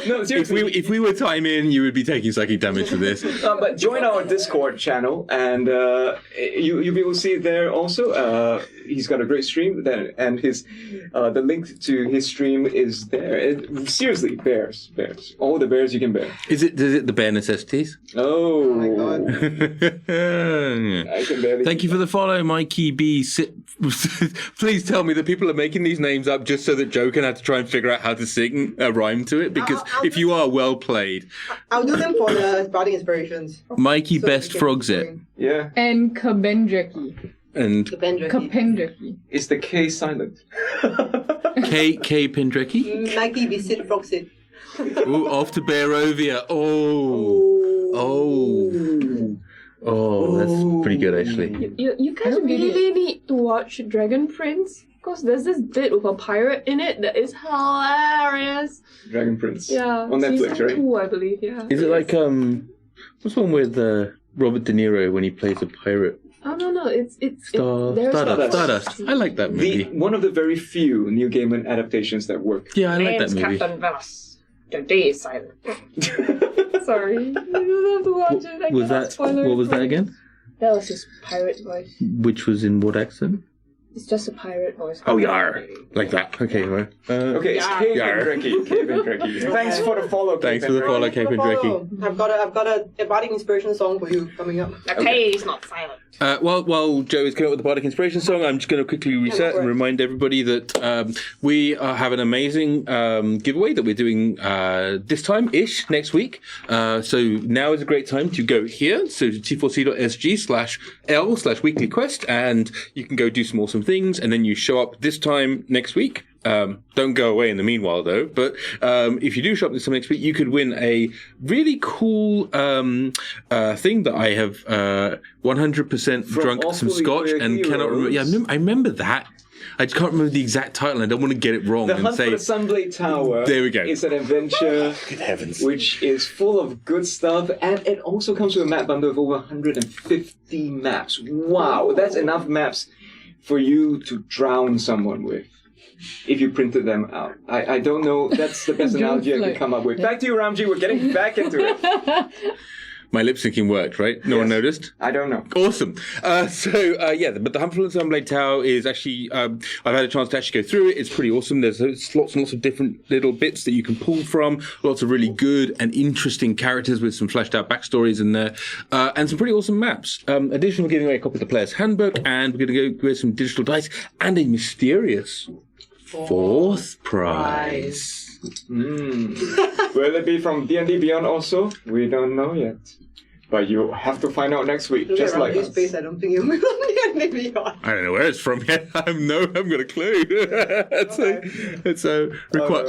No, seriously. If we were time in, you would be taking psychic damage for this. But join our Discord channel, and you'll be able to see it there also. He's got a great stream, and his the link to his stream is there. Seriously, bears, all the bears you can bear. Is it the bear necessities? Oh my God. I can barely. Thank you for the follow, Mikey B. Please tell me that people are making these names up just so that Joe can have to try and figure out how to sing a rhyme to it, because if you are, well played. I'll do them for the sprouting inspirations. Mikey Best Frogzet. Yeah. And Kabendraki. And Kapendraki. Is the K silent? K Pendrecki. Mikey Bisit Froxit. Ooh, off to Barovia. Oh, that's pretty good actually. You guys really need to watch Dragon Prince. Because there's this bit with a pirate in it that is hilarious. Dragon Prince. Yeah. On Netflix, season right? 2, I believe, yeah. Is it like what's one with Robert De Niro when he plays a pirate? Oh, no, it's Stardust. I like that movie. One of the very few Neil Gaiman adaptations that work. Yeah, I like that Name's movie. Captain Velas. The day is silent. Sorry. You don't have to watch it. Was that what was that again? That was his pirate voice. Which was in what accent? It's just a pirate voice. Oh, yar. Like that. Okay, right. Okay, it's Kie Nao. Thanks for the follow. Thanks for the follow, Kie Nao. I've got a Bardic Inspiration song for you coming up. Okay, he's not silent. While Joe is coming up with the Bardic Inspiration song, I'm just going to quickly reset and remind everybody that we have an amazing giveaway that we're doing this time-ish next week. So now is a great time to go here, so to t4c.sg/l/weekly quest, and you can go do some awesome things, and then you show up this time next week. Don't go away in the meanwhile, though. But if you do show up this time next week, you could win a really cool thing that I have 100% drunk some scotch and cannot remember. Yeah, I remember that. I just can't remember the exact title. I don't want to get it wrong. The Hunt for the Sunblade Tower. There we go. It's an adventure. Good heavens. Which is full of good stuff, and it also comes with a map bundle of over 150 maps. Wow, that's enough maps for you to drown someone with. If you printed them out. I don't know, that's the best analogy I can come up with. Back to you, Ramji, we're getting back into it. My lip syncing worked, right? No one noticed? I don't know. Awesome. But the Hunt for the Sunblade Tower is actually, I've had a chance to actually go through it. It's pretty awesome. There's lots and lots of different little bits that you can pull from. Lots of really good and interesting characters with some fleshed out backstories in there. And some pretty awesome maps. Additionally, we're giving away a copy of the Player's Handbook, and we're going to go with some digital dice and a mysterious fourth prize. Will it be from D&D Beyond also? We don't know yet. But you have to find out next week, just like us. Space, I don't think you'll be on D&D Beyond. I don't know where it's from yet. I haven't got a clue. It's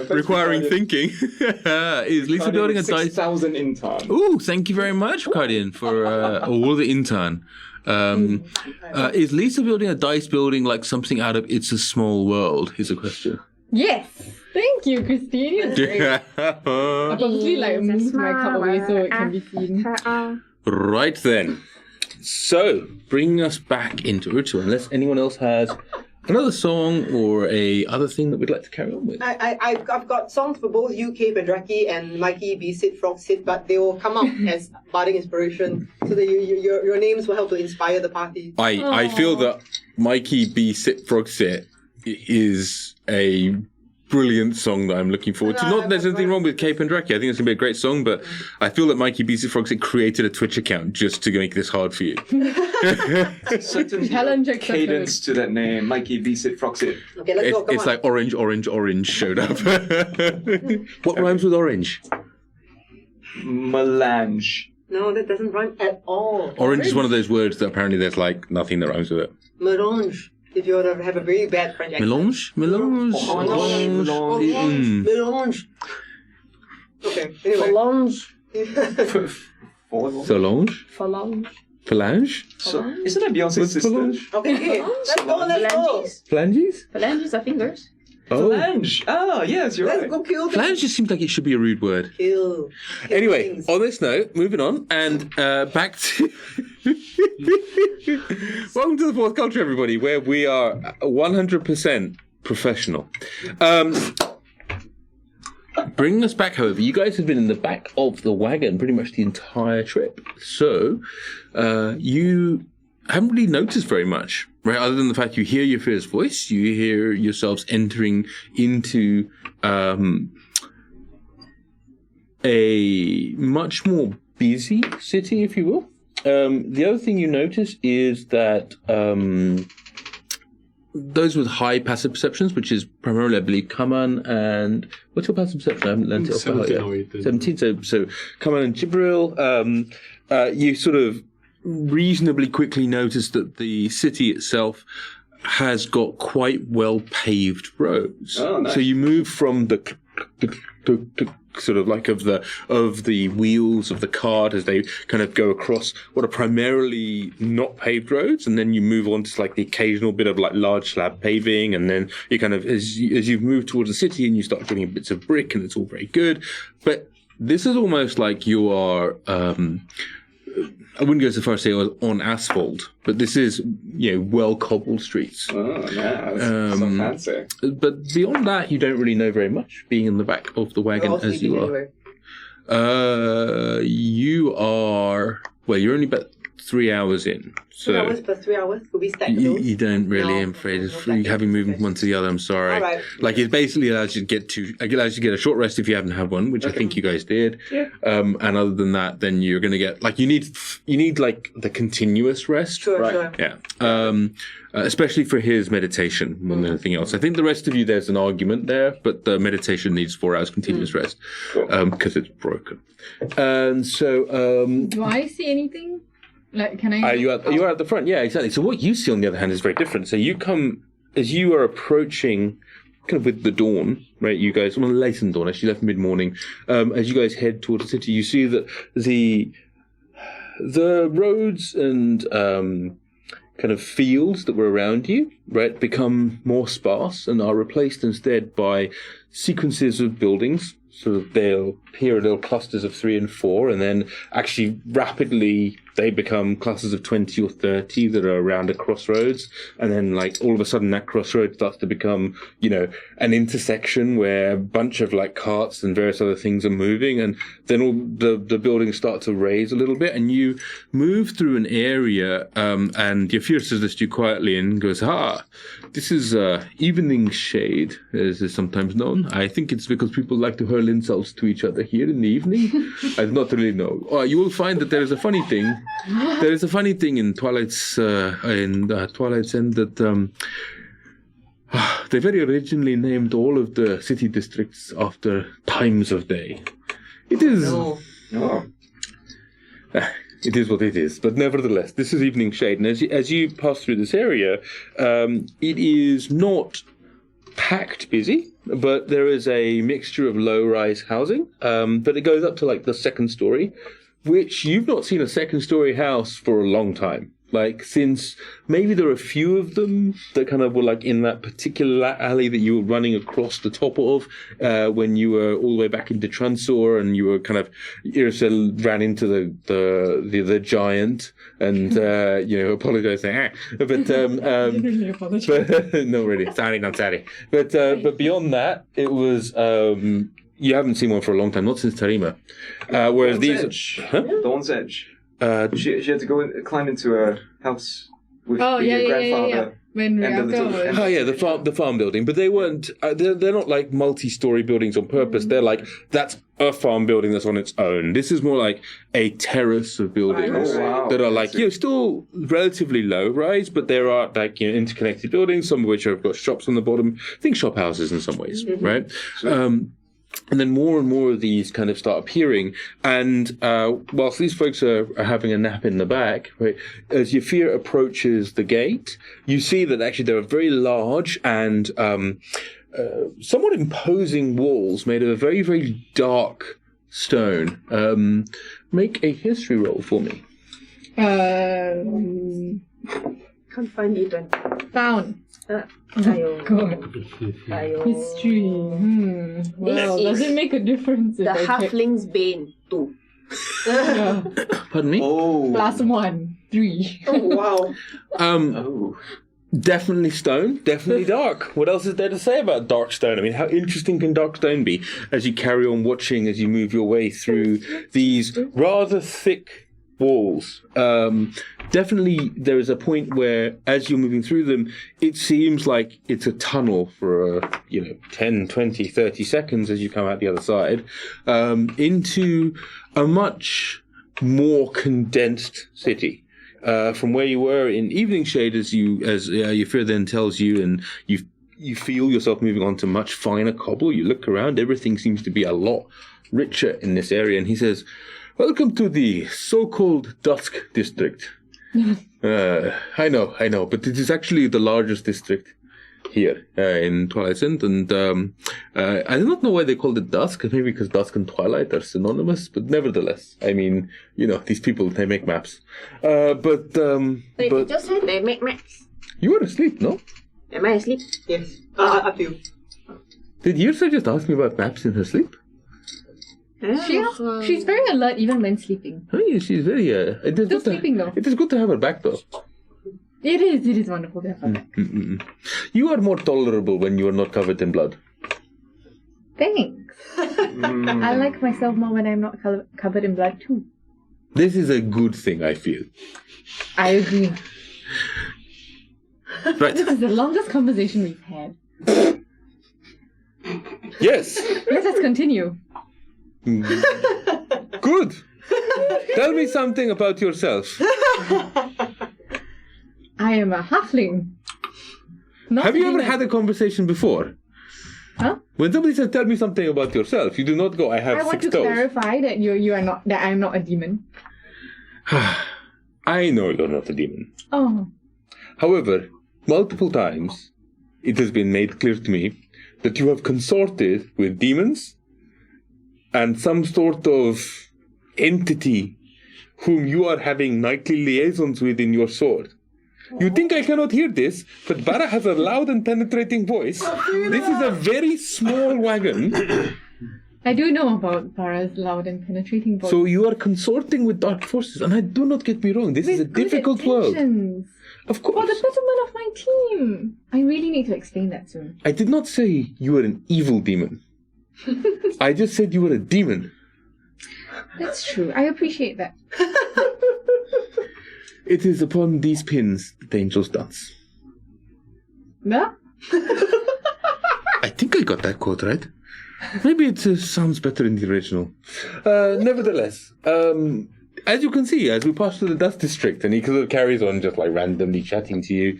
requiring thinking. Is Lisa building a dice? 6,000 intern. Ooh, thank you very much, Guardian, for all the intern. Is Lisa building a dice building like something out of It's a Small World? Is a question. Yes. Thank you, Christine. I purposely moved my cup away so it can be seen. Right then. So, bringing us back into Urtu, unless anyone else has another song or a other thing that we'd like to carry on with. I've got songs for both you, Kie Nao, and Mikey Bisit Froxit, but they will come out as Bardic Inspiration, so that your names will help to inspire the party. I feel that Mikey B. Sit Frog Sit is a brilliant song that I'm looking forward to. Not that there's anything wrong with Kie Nao. I think it's going to be a great song, but I feel that Mikey B. Sit Frog Sit created a Twitch account just to make this hard for you. Certain cadence to that name, Mikey Bisit Froxit. Okay, let's go. It's like orange showed up. What rhymes with orange? Melange. No, that doesn't rhyme at all. Orange is one of those words that apparently there's like nothing that rhymes with it. Melange. If you want to have a very bad French accent. Melange? Melange. Okay, anyway. Solange? Phalange? So, isn't that Beyonce's sister? Okay, let's go. Phalanges? Phalanges are fingers. Oh. Phalange. Oh, yes, you're Let's right. go kill them. Phalange just seems like it should be a rude word. Kill Anyway, things. on this note, moving on, and back to... Welcome to the Fourth Culture, everybody, where we are 100% professional. Bringing us back, however, you guys have been in the back of the wagon pretty much the entire trip. So, you haven't really noticed very much, right? Other than the fact you hear your fear's voice, you hear yourselves entering into a much more busy city, if you will. The other thing you notice is that those with high passive perceptions, which is primarily, I believe, Kaman and... What's your passive perception? I haven't learned it off by heart yet. 17. So Kaman and Jibril, you sort of reasonably quickly notice that the city itself has got quite well paved roads. Oh, nice. So you move from the sort of like of the wheels of the cart as they kind of go across what are primarily not paved roads, and then you move on to like the occasional bit of like large slab paving, and then you kind of as you move towards the city and you start getting bits of brick, and it's all very good. But this is almost like you are I wouldn't go so far as to say on asphalt, but this is, well cobbled streets. Oh, yeah, that's so fancy. But beyond that, you don't really know very much, being in the back of the wagon as you are. You are, well, you're only about 3 hours in. So 3 hours plus 3 hours? Could we stack those? You don't really, I'm afraid. It's having moved from one to the other, I'm sorry. All right. Like, it basically allows you to get a short rest if you haven't had one, which I think you guys did. Yeah. And other than that, then you're going to get, like, you need like the continuous rest. Sure. Yeah. Especially for his meditation more than anything else. I think the rest of you, there's an argument there, but the meditation needs 4 hours continuous rest because it's broken. And so... do I see anything? Like, can I? You are at the front, yeah, exactly. So what you see, on the other hand, is very different. So you come, as you are approaching, kind of with the dawn, right? You guys, well, late in dawn, actually left mid-morning. As you guys head towards the city, you see that the roads and kind of fields that were around you, right, become more sparse and are replaced instead by sequences of buildings. So they'll appear in little clusters of 3 and 4, and then actually rapidly they become clusters of 20 or 30 that are around a crossroads. And then, like, all of a sudden that crossroad starts to become, an intersection where a bunch of, like, carts and various other things are moving. And then all the buildings start to raise a little bit. And you move through an area, and your Yrsa says to you quietly and goes, this is evening shade, as is sometimes known. I think it's because people like to hurl insults to each other here in the evening. I do not really know. You will find that there is a funny thing. There is a funny thing in Twilight's End that they very originally named all of the city districts after times of day. It is. No. It is what it is, but nevertheless, this is evening shade, and as you pass through this area, it is not packed busy, but there is a mixture of low-rise housing, but it goes up to like the second story, which you've not seen a second-story house for a long time. Like, since maybe there are a few of them that kind of were like in that particular alley that you were running across the top of when you were all the way back into Transor, and you were kind of, Yrsa ran into the giant and, apologized saying, but, didn't really apologize. but no, really, not sorry. But beyond that, it was, you haven't seen one for a long time, not since Tarima. Whereas Dawn's Edge. She had to go and climb into a house with your grandfather. Yeah. When we and the farm building, but they weren't. They're not like multi-story buildings on purpose. They're like, that's a farm building that's on its own. This is more like a terrace of buildings that are like still relatively low rise, but there are like interconnected buildings. Some of which have got shops on the bottom. I think shop houses in some ways, right? And then more and more of these kind of start appearing. And whilst these folks are having a nap in the back, right, as Yafir approaches the gate, you see that actually there are very large and somewhat imposing walls made of a very, very dark stone. Make a history roll for me. Can't find even. Found. God. History. Well, does it make a difference? The Halfling's Bane 2. Yeah. Pardon me? +1, 3. Oh, wow. Definitely stone, definitely dark. What else is there to say about dark stone? I mean, how interesting can dark stone be as you carry on watching, as you move your way through these rather thick walls? Definitely there is a point where, as you're moving through them, it seems like it's a tunnel for 10, 20, 30 seconds as you come out the other side, into a much more condensed city. From where you were in evening shade, as your fear then tells you, and you feel yourself moving on to much finer cobble. You look around, everything seems to be a lot richer in this area, and he says, "Welcome to the so-called Dusk District. I know, but it is actually the largest district here in Twilight Zone, and I do not know why they called it dusk. Maybe because dusk and twilight are synonymous, but nevertheless, I mean, these people, they make maps. But You just said they make maps. You were asleep, no? Am I asleep? Yes. Up to you. Did Yrsa just ask me about maps in her sleep? She's very alert even when sleeping. Oh, yeah, she's very. It is Still sleeping though. It is good to have her back, though. It is wonderful to have her back. You are more tolerable when you are not covered in blood. Thanks. I like myself more when I'm not covered in blood too. This is a good thing, I feel. I agree. Right. This is the longest conversation we've had. Yes. Let us continue. Good. Tell me something about yourself. I am a halfling. Have you ever had a conversation before? Huh? When somebody says, "Tell me something about yourself," you do not go, "I have 6 toes." I want to clarify that you are not. That I am not a demon. I know you're not a demon. Oh. However, multiple times it has been made clear to me that you have consorted with demons and some sort of entity whom you are having nightly liaisons with in your sword. You think I cannot hear this, but Barra has a loud and penetrating voice. This is a very small wagon. I do know about Barra's loud and penetrating voice. So you are consorting with dark forces, and do not get me wrong, this is a difficult world. Of course. For the betterment of my team. I really need to explain that soon. I did not say you were an evil demon. I just said you were a demon. That's true. I appreciate that. It is upon these pins that angels dance. No? I think I got that quote right. Maybe it sounds better in the original. Nevertheless, as you can see, as we pass through the dust district, and he sort of carries on just like randomly chatting to you,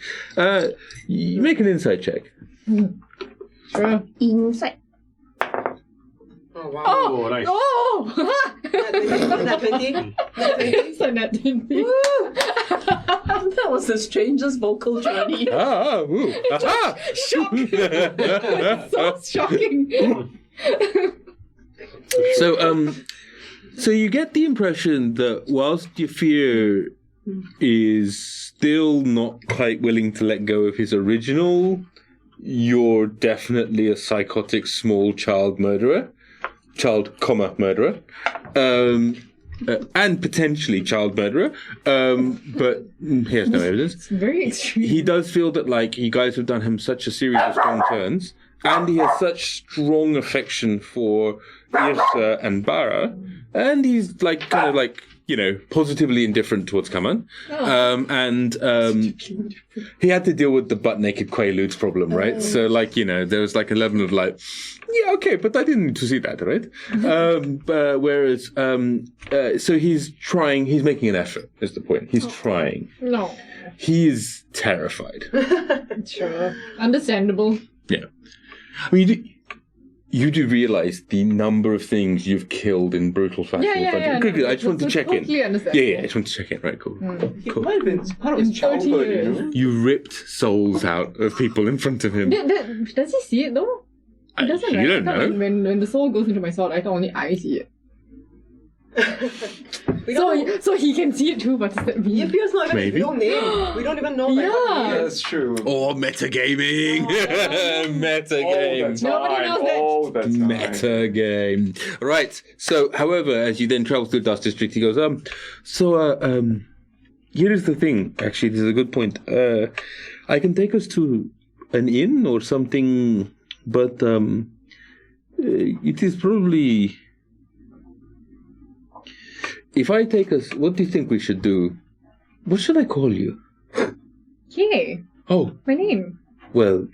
you make an insight check. Sure. Insight. Oh, wow. Oh, nice. Oh! Nat 20? It's a nat 20. That was the strangest vocal journey. Ooh. Aha! Shock! So shocking. So you get the impression that whilst your fear is still not quite willing to let go of his original, you're definitely a psychotic small child murderer. Murderer. And potentially child murderer. But he has no evidence. It's very extreme. He does feel that, like, you guys have done him such a series of strong turns, and he has such strong affection for Yrsa and Barra, and he's, like, kind of, like, positively indifferent towards Kaman. He had to deal with the butt-naked Quaaludes problem, right? So, like, there was, like, a level of, like, yeah, okay, but I didn't need to see that, right? Whereas, so he's making an effort, is the point. He's trying. No. He is terrified. Sure. Understandable. Yeah. I mean, you do realize the number of things you've killed in brutal fashion. Yeah. Good. I just want to check in. Totally understand. Yeah, I just want to check in. Right, cool. It might have been part of his childhood, You ripped souls out of people in front of him. Does he see it though? He doesn't, right? You don't know. When the soul goes into my sword, I thought only I see it. So he can see it too, but does that mean? It feels not even Maybe. his real name. We don't even know. Like, what he is. That's true. Or metagaming. Metagame. Nobody knows that. All the time. Metagame. Right. So, however, as you then travel through Dust District, he goes, here is the thing. Actually, this is a good point. I can take us to an inn or something, but it is probably... If I take us, what do you think we should do? What should I call you? Kie. Oh, My name. well,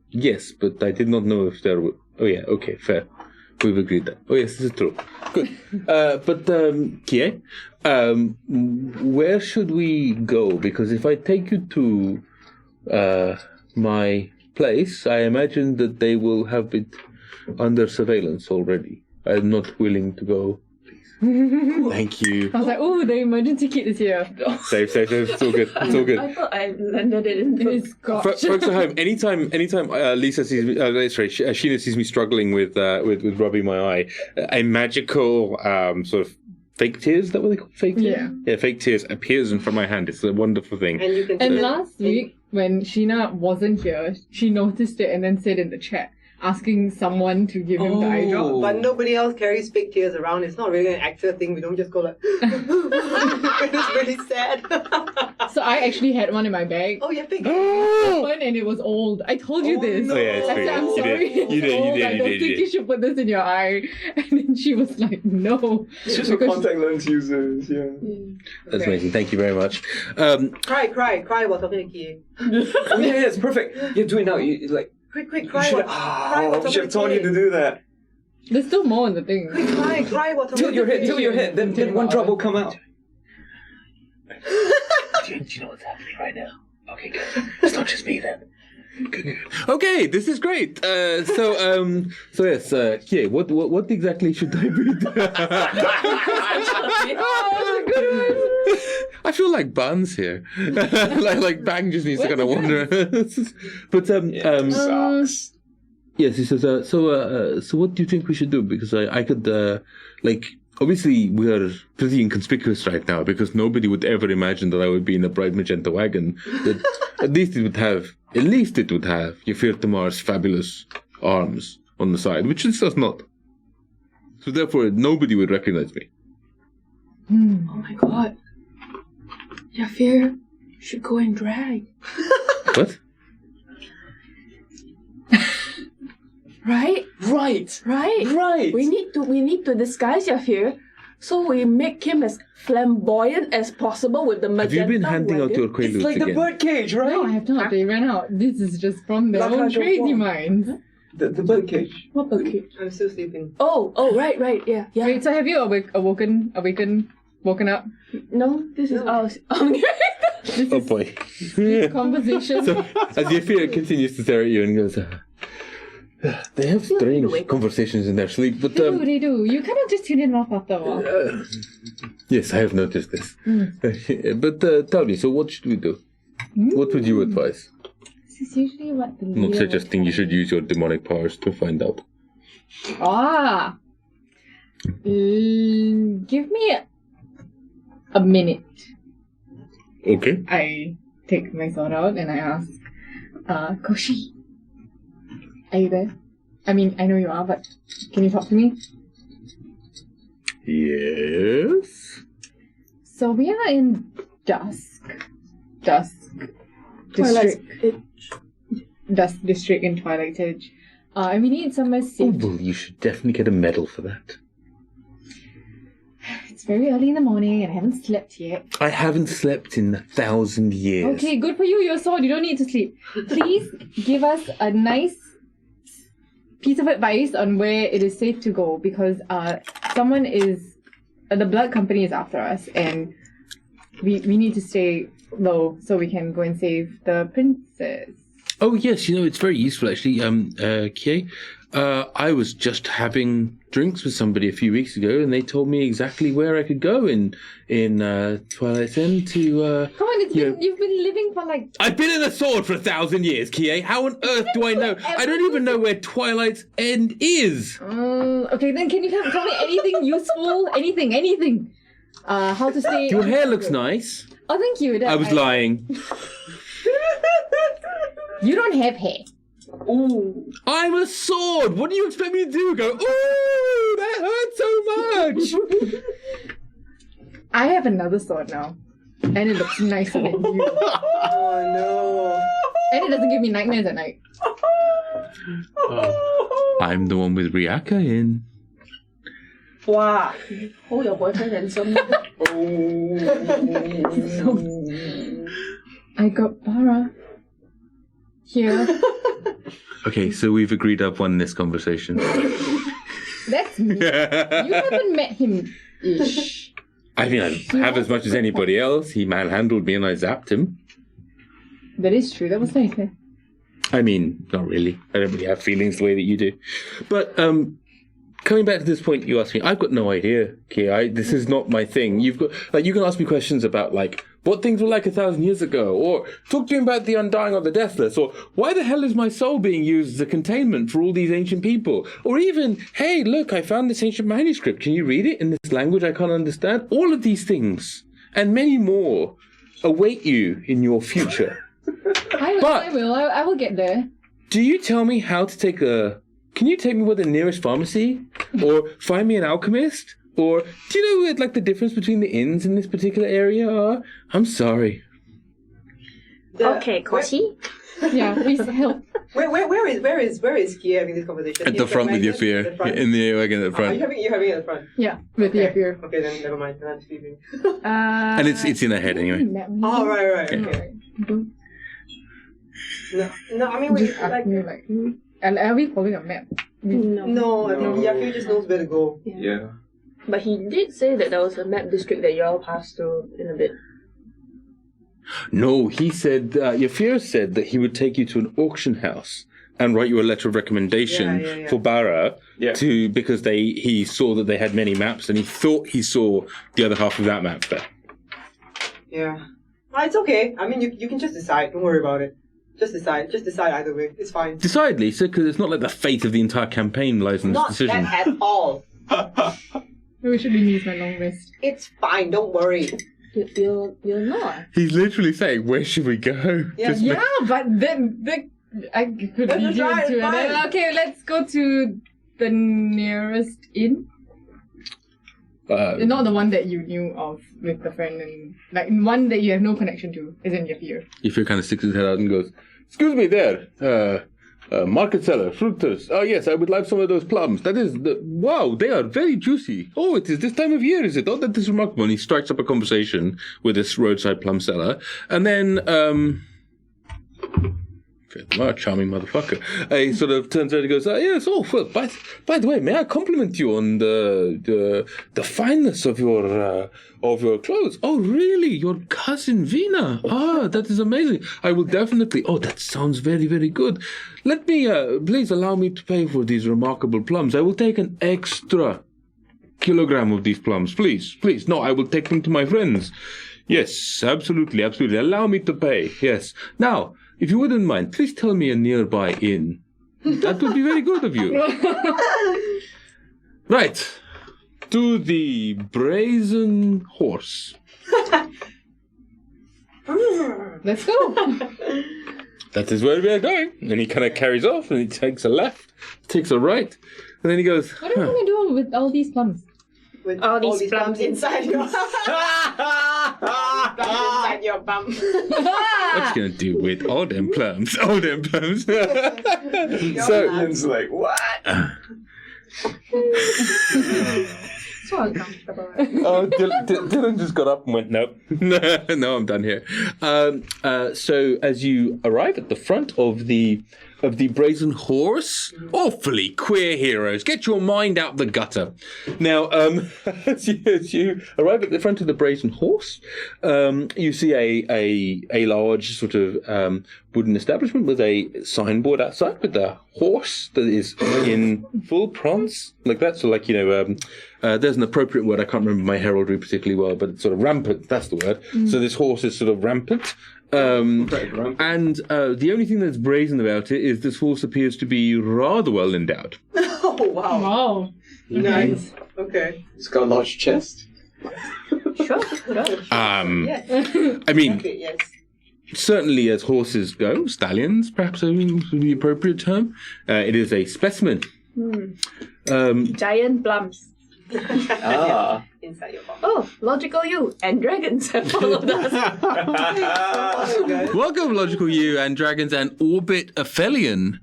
yes, but I did not know if there were... Oh, yeah, okay, fair. We've agreed that. Oh, yes, this is true. Good. But, Kie, where should we go? Because if I take you to my place, I imagine that they will have it under surveillance already. I'm not willing to go... Thank you. I was like, oh, the emergency kit is here. Save. It's all good. It's all good. I thought I landed it in the... It's got... Folks at home, anytime Lisa sees me, Sheena sees me struggling with rubbing my eye, a magical sort of fake tears. Is that what they call fake tears? Yeah, fake tears appears in front of my hand. It's a wonderful thing. And last week when Sheena wasn't here, she noticed it and then said in the chat, asking someone to give him the eye drop. But nobody else carries fake tears around. It's not really an actor thing. We don't just go like... It's really sad. So I actually had one in my bag. Oh, yeah, fake. And it was old. I told you this. No. Oh, yeah, it's I said, I'm sorry. You did. I don't think you should put this in your eye. And then she was like, no. It's just for contact lens users, yeah. That's amazing. Thank you very much. Cry while talking to Kie. Oh, yeah, it's perfect. You do it now. You like... Quick, cry. I should have told you to do that. There's still more in the thing. Quick, cry. Tilt your head. Then one drop will come out. Do you know what's happening right now? Okay, good. It's not just me then. Good. Okay, this is great. So yes, Kie, what exactly should I read? I feel like Buns here. like Bang just needs to kind of wander. But Sucks. yes, he says. So what do you think we should do? Because I could obviously we are pretty inconspicuous right now because nobody would ever imagine that I would be in a bright magenta wagon. That at least it would have Yrsa fabulous arms on the side, which it does not. So therefore, nobody would recognize me. Oh my god. Yafir should go and drag. What? Right? Right. We need to disguise Yafir, so we make him as flamboyant as possible with the magenta. Have you been handing out your quaaludes It's like again? the birdcage, right? No, I have not. They ran out. This is just from their own crazy minds. The birdcage. What birdcage? I'm still sleeping. Oh, right, yeah. Wait, so have you woken up? No, this is ours. Oh boy. Conversation. So, as Yafir continues to stare at you and goes, they have strange conversations in their sleep, but They do. You kind of just tune in off after a while. yes, I have noticed this. But tell me, so what should we do? What would you advise? This is usually what the I'm not leader suggesting you should use your demonic powers to find out. Give me a minute. Okay. I take my sword out and I ask, Koshi, are you there? I mean, I know you are, but can you talk to me? Yes. So we are in Dusk District in Twilight Edge. And we need somewhere Oh, safe. well, you should definitely get a medal for that. It's very early in the morning and I haven't slept yet. I haven't slept in 1,000 years. Okay, good for you. You're a sword. You don't need to sleep. Please give us a nice piece of advice on where it is safe to go because the blood company is after us and we need to stay low so we can go and save the princess. Oh, yes, it's very useful, actually. Kie, I was just having drinks with somebody a few weeks ago, and they told me exactly where I could go in Twilight End to... Come on, you've been living for like... I've been in a sword for 1,000 years, Kie. How on earth do I know? I don't even know where Twilight End is. Okay, then can you tell me anything useful? Anything. How to stay... Your hair looks nice. Oh, thank you. I was lying. You don't have hair. Ooh. I'm a sword. What do you expect me to do? Go, ooh, that hurt so much. I have another sword now. And it looks nicer than you. Oh no. And it doesn't give me nightmares at night. I'm the one with Ryaka in. Wow. Hold your boyfriend and some. I got Barra. Here. Okay, so we've agreed I've won this conversation. That's me. You haven't met him. Ish. I mean, I have as much as anybody else. He manhandled me and I zapped him. That is true. That was nice. Eh? I mean, not really. I don't really have feelings the way that you do. But, coming back to this point you asked me, I've got no idea, Kie. This is not my thing. You've got you can ask me questions about what things were like 1,000 years ago, or talk to me about the undying or the deathless, or why the hell is my soul being used as a containment for all these ancient people, or even, hey, look, I found this ancient manuscript. Can you read it in this language I can't understand? All of these things and many more await you in your future. I will get there. Do you tell me how to take Can you take me to the nearest pharmacy? Or find me an alchemist? Or do you know what the difference between the inns in this particular area are? I'm sorry. Okay, Koshi. Yeah, please help. Where is Kie having this conversation? At the front with your fear. In the wagon at the front. You're having it at the front? Yeah, with your fear. Okay, then never mind. Then I'm sleeping. And it's in her head anyway. Oh, right. Okay. No, I mean, just ask me and are we following a map? No. Yaku just knows where to go. Yeah. But he did say that there was a map district that y'all passed through in a bit. No, he said, Yafir said that he would take you to an auction house and write you a letter of recommendation for Barra because he saw that they had many maps and he thought he saw the other half of that map there. Yeah. Well, it's okay. I mean, you can just decide. Don't worry about it. Just decide either way. It's fine. Decide, Lisa, because it's not like the fate of the entire campaign lies in this decision. Not that at all. We should be using my long rest. It's fine. Don't worry. You're not. He's literally saying, "Where should we go?" Yeah, but then I could lead you into it. Okay, let's go to the nearest inn. Not the one that you knew of with the friend, and one that you have no connection to, isn't Yafir. Yafir kind of sticks his head out and goes, "Excuse me there, market seller, fruiters. Oh yes, I would like some of those plums. Wow, they are very juicy. Oh, it is this time of year, is it? Oh, that is remarkable." And he strikes up a conversation with this roadside plum seller, and then charming motherfucker. He sort of turns around and goes, "Yes. Oh well. By the way, may I compliment you on the fineness of your clothes? Oh really? Your cousin Vina? Ah, that is amazing. I will definitely. Oh, that sounds very very good. Let me please allow me to pay for these remarkable plums. I will take an extra kilogram of these plums, please. No, I will take them to my friends. Yes, absolutely. Allow me to pay. Yes. Now, if you wouldn't mind, please tell me a nearby inn. That would be very good of you." Right. To the Brazen Horse. Let's go. That is where we are going. And he kind of carries off and he takes a left, takes a right, and then he goes, What are you going to do with all these plums? With all these plums inside your inside your bum. "What's he going to do with all them plums? All them plums." So Ian's like, what? So uncomfortable. Dylan just got up and went, "Nope, no, I'm done here." So as you arrive at the front of the Brazen Horse, awfully queer heroes, get your mind out the gutter. Now, as you arrive at the front of the Brazen Horse, you see a large sort of wooden establishment with a signboard outside with a horse that is in full prance, like that. So, there's an appropriate word. I can't remember my heraldry particularly well, but it's sort of rampant. That's the word. So this horse is sort of rampant. And the only thing that's brazen about it is this horse appears to be rather well endowed. Oh, wow. Wow. Nice. Okay. It's got a large chest. Sure. Yes. I mean, Okay, yes. certainly as horses go, stallions perhaps would be the appropriate term. It is a specimen. Giant plums. Ah. Inside your bum. Oh, logical you and dragons have followed us. Welcome, Logical You and Dragons and Orbit Aphelion.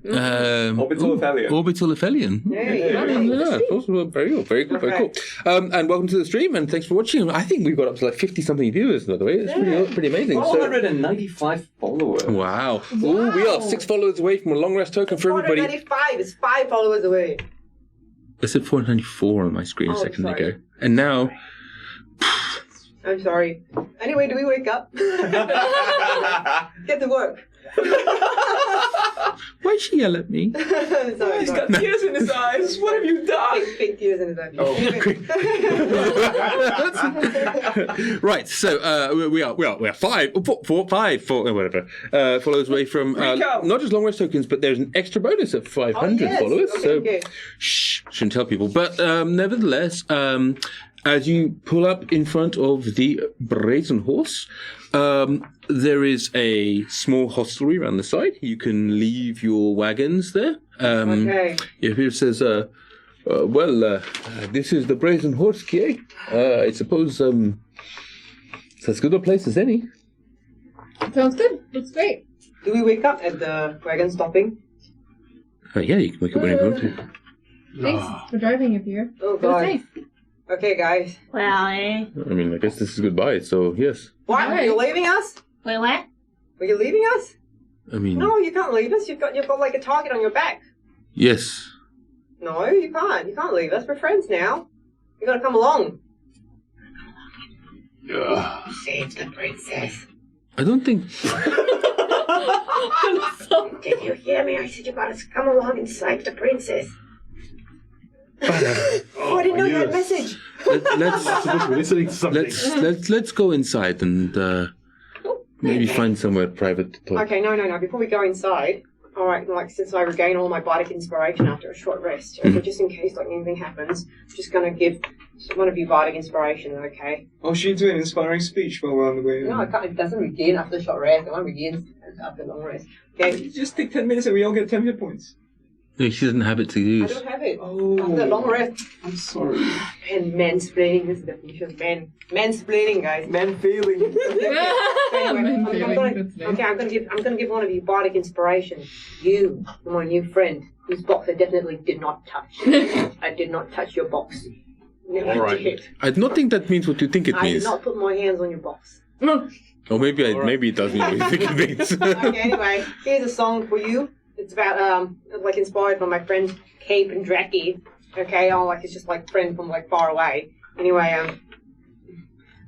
Orbital Aphelion. Orbital Aphelion. Yeah, also very cool, very cool. And welcome to the stream, and thanks for watching. I think we've got up to 50-something viewers, by the way. It's pretty amazing. 495 followers. Wow. Ooh, we are 6 followers away from a long rest token for everybody. 495 is 5 followers away. I said 494 on my screen a second ago. And now... I'm sorry. Anyway, do we wake up? Get to work. Why'd she yell at me? Sorry, He's got tears in his eyes. What have you done? big tears in his eyes. Oh, Right, so we are five, whatever. Followers away from not just long rest tokens, but there's an extra bonus of 500 followers. Okay. Shh, shouldn't tell people. But nevertheless, as you pull up in front of the Brazen Horse, there is a small hostelry around the side. You can leave your wagons there. Okay. Here says, this is the Brazen Horse, Kie. I suppose it's as good a place as any. Sounds good. It's great. Do we wake up at the wagon stopping? Yeah, you can wake up whenever you want to. Thanks for driving you here. Oh, Go God. safe. Okay, guys. Well, I mean, I guess this is goodbye, so yes. What? Alright. You're leaving us? wait, what? Are you leaving us? I mean, No, you can't leave us. You've got like a target on your back. yes. No, you can't. You can't leave us. We're friends now. You gotta come along. Save the princess. I don't think. Did you hear me? I said you gotta come along and save the princess. Oh, I didn't know you had a message. We're listening to something. Let's go inside and maybe find somewhere private to talk. Okay, no. Before we go inside, all right, like since I regain all my bardic inspiration after a short rest, okay, just in case like anything happens, I'm just gonna give one of you bardic inspiration, okay? Oh, she's doing an inspiring speech while we're on the way. No, I can't. It doesn't regain after a short rest. It only regains after a long rest. Okay. Just take 10 minutes and we all get 10 hit points. No, she doesn't have it to I use. don't have it. Oh. After a long rest. I'm sorry. And mansplaining is the definition of man. Mansplaining, guys. Man failing. I'm gonna give one of you bardic inspiration. You, my new friend, whose box I definitely did not touch. I did not touch your box. Never All right. did. I don't think that means what you think it I did means. not put my hands on your box. Or maybe maybe it does mean what you think it means. Okay, anyway, here's a song for you. It's about like inspired by my friend Cape and Dracky. Okay, it's just like friend from like far away. Anyway,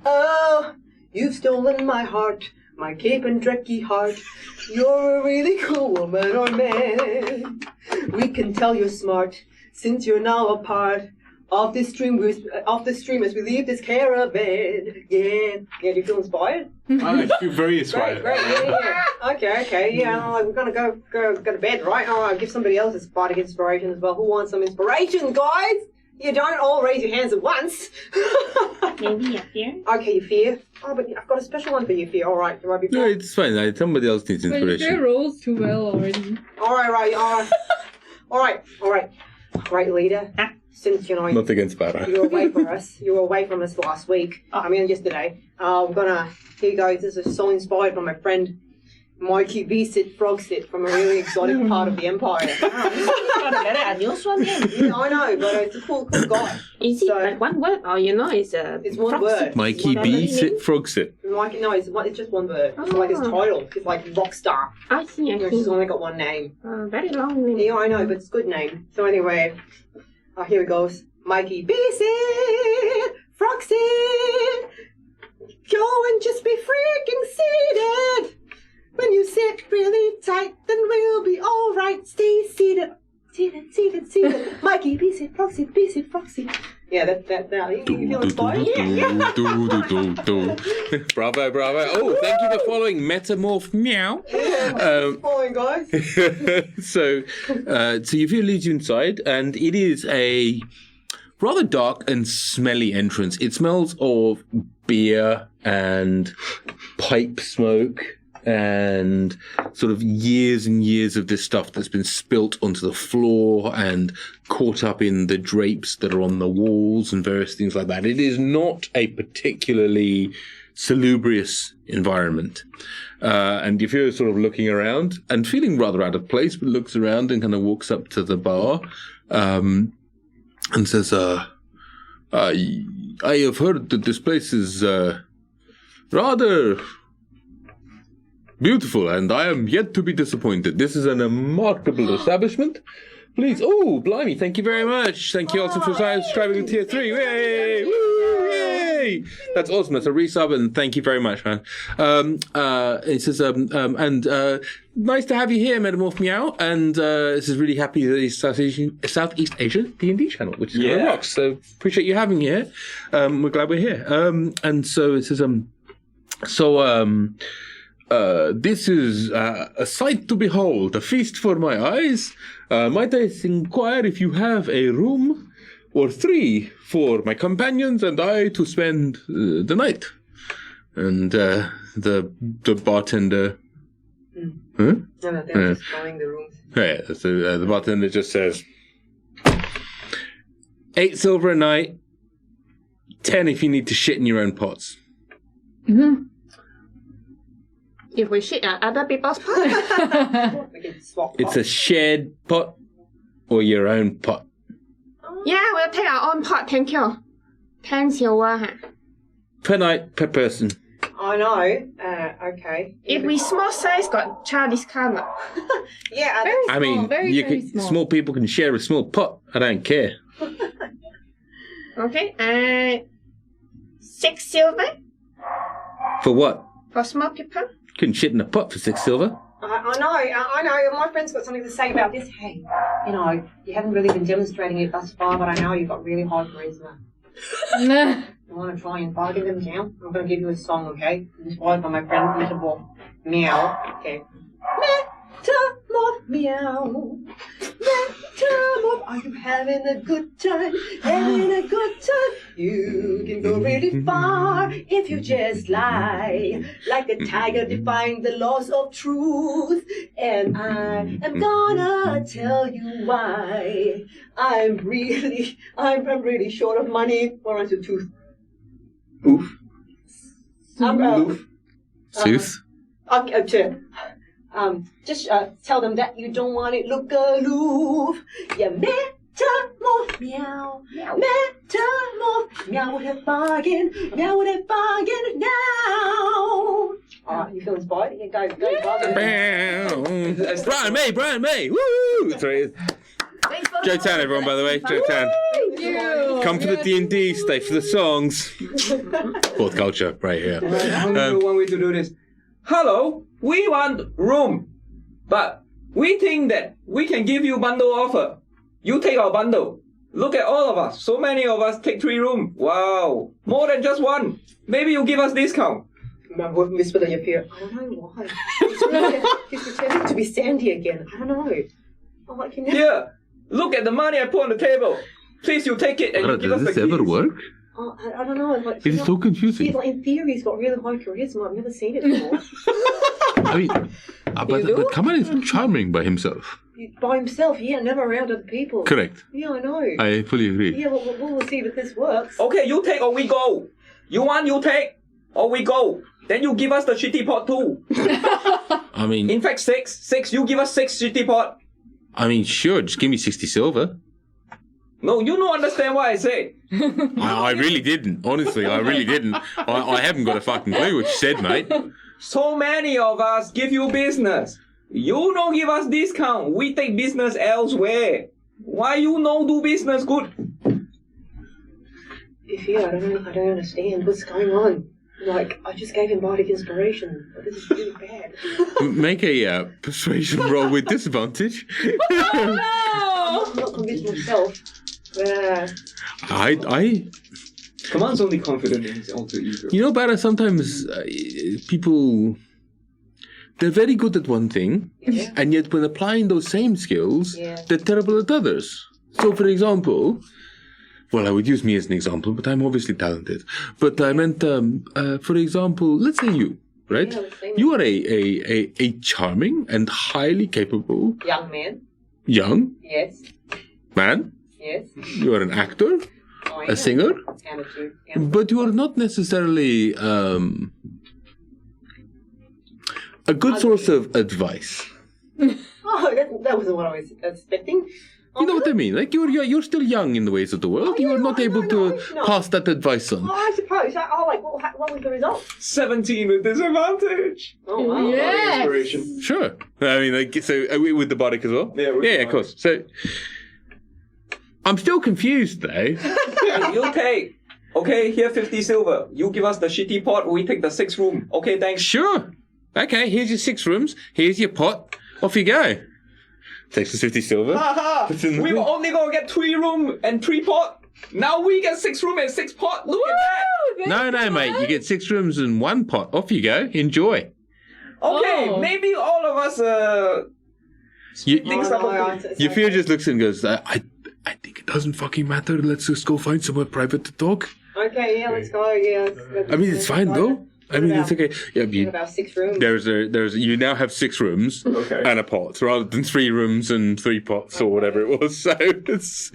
oh, you've stolen my heart, my Cape and Dracky heart. You're a really cool woman or man. We can tell you're smart since you're now a part of this stream. As we leave this caravan. Yeah, do you feel inspired? I feel very inspired. Great. Yeah. Okay. Yeah, we're gonna go to bed, right? I'll give somebody else this bardic inspiration as well. Who wants some inspiration, guys? You don't all raise your hands at once. Maybe you fear? Okay, you fear. Oh, but I've got a special one for you, fear. All right, do I be? No, it's fine. Somebody else needs But your inspiration. rolls too well already. All right. Great leader. Since Not against Barra. you were away from us last week. Yesterday. I'm gonna. Here you go. This is so inspired by my friend Mikey V-Sit Frog-Sit from a really exotic part of the Empire. Got a better adios one then. Yeah, I know, but it's a cool guy. Is it like one word? Or It's one word. Mikey B, sit, frog sit. Mikey, no, it's just one word. It's like his title. It's like Rockstar. I see. She's only got one name. Very long name. Yeah, I know, but it's a good name. So anyway, here it goes. Mikey B-Sit Frog-Sit. Go and just be freaking seated. When you sit really tight, then we'll be all right. Stay seated. Seated. Mikey, B-Sit, Frog-Sit, B-Sit, Frog-Sit. Yeah, that. You feel inspired? Yeah. Bravo. Oh, thank you for following Metamorph Meow. Following, guys. So your view leads you inside, and it is a rather dark and smelly entrance. It smells of beer and pipe smoke and sort of years and years of this stuff that's been spilt onto the floor and caught up in the drapes that are on the walls and various things like that. It is not a particularly salubrious environment. And if you're sort of looking around and feeling rather out of place, but looks around and kind of walks up to the bar and says, I have heard that this place is rather beautiful, and I am yet to be disappointed. This is an remarkable establishment. Please, blimey, thank you very much. Thank you also for subscribing to Tier 3. Yay! Woo! Yay! Yay! That's awesome. That's a resub, and thank you very much, man. It says, nice to have you here, Metamorph Meow, and this is really happy that it's Southeast Asia D&D channel, which is kind of rocks. So appreciate you having me here. We're glad we're here. And so it says, this is a sight to behold, a feast for my eyes. Might I inquire if you have a room or 3 for my companions and I to spend the night? And the bartender... Huh? No, they're just calling the rooms. Yeah, so the bartender just says, 8 silver a night, 10 if you need to shit in your own pots. Mm-hmm. If we shit at other people's pots. We can swap It's a shared pot or your own pot. Yeah, we'll take our own pot, thank you. 10 silver. Per night, per person. I know. Okay. If we small size, got child discount. Yeah. Very I small, mean, very, you very can, small. small people can share a small pot. I don't care. Okay, 6 silver For what? for small people. Couldn't shit in a pot for 6 silver. I know. My friend's got something to say about this. Hey, you haven't really been demonstrating it thus far, but I know you've got really high charisma. Nah. You want to try and bargain them down? I'm going to give you a song, okay? Inspired by my friend Metamorph Meow. Okay. Metamorph Meow. Metamorph. Are you having a good time? Having a good time? You can go really far if you just lie. Like a tiger defying the laws of truth. And I am gonna tell you why. I'm really short of money. Or is it tooth? Oof. Sooth? Just tell them that you don't want it. Look aloof. Yeah, metamorph meow. Metamorph meow with a bargain. Meow with a bargain now. Alright, you feel inspired? Yeah, go bargain. Brian May! Woo! Sorry. Joe Tan, everyone, by the way. Joe Tan. Thank you. Come for the D&D, stay for the songs. Fourth culture, right here. I only know one way to do this. Hello, we want room, but we think that we can give you bundle offer. You take our bundle. Look at all of us. So many of us take 3 rooms. Wow, more than just 1. Maybe you give us discount. Whisper in your ear. I don't know why. He's pretending to be Sandy again. I don't know. I'm like, Here, look at the money I put on the table. Please, you take it and you give us the keys. Does this ever work? I don't know. Like, It is so confusing. In theory, he's got really high charisma. I've never seen it before. I mean, but Kaman is charming by himself. By himself, yeah, never around other people. Correct. Yeah, I know. I fully agree. Yeah, we'll see if this works. Okay, you take or we go. You want, you take, or we go. Then you give us the shitty pot too. I mean... In fact, 6. You give us 6 shitty pot. I mean, sure, just give me 60 silver. No, you don't understand what I say. I really didn't. Honestly, I really didn't. I haven't got a fucking clue what you said, mate. So many of us give you business. You don't give us discount. We take business elsewhere. Why you no do business good? I don't understand what's going on. Like, I just gave him bardic inspiration, but this is really bad. Make a persuasion roll with disadvantage. I'm not convinced myself. Kaman's only confident in his alter ego. You know, Barra, sometimes people... They're very good at one thing, and yet when applying those same skills, they're terrible at others. So, for example... Well, I would use me as an example, but I'm obviously talented. But I meant, for example, let's say you, right? Yeah, you are a charming and highly capable... Young man. Young? Yes. Man? Yes. You are an actor, a singer, amateur. but you are not necessarily a good source of advice. Oh, that wasn't what I was expecting. You know what I mean? Like you're still young in the ways of the world. You are not able to pass that advice on. Oh, I suppose. What was the result? 17 with disadvantage. Oh, wow. Yes. Inspiration. Sure. I mean, like, so are we with the bardic as well? Yeah, of course. So I'm still confused though. You take. Okay, here 50 silver. You give us the shitty pot, we take the 6th room. Okay, thanks. Sure. Okay, here's your 6 rooms. Here's your pot. Off you go. Takes us 50 silver. Haha! We were only gonna get 3 room and 3 pot. Now we get 6 room and 6 pot. Look at that. No, mate. You get 6 rooms and 1 pot. Off you go. Enjoy. Okay, maybe all of us Your fear just looks and goes, I think it doesn't fucking matter. Let's just go find somewhere private to talk. Okay, yeah, let's go. Yeah, I mean, it's fine though. I mean, it's okay. Yeah, about 6 rooms. There's you now have 6 rooms and a pot rather than 3 rooms and 3 pots or whatever it was. So it's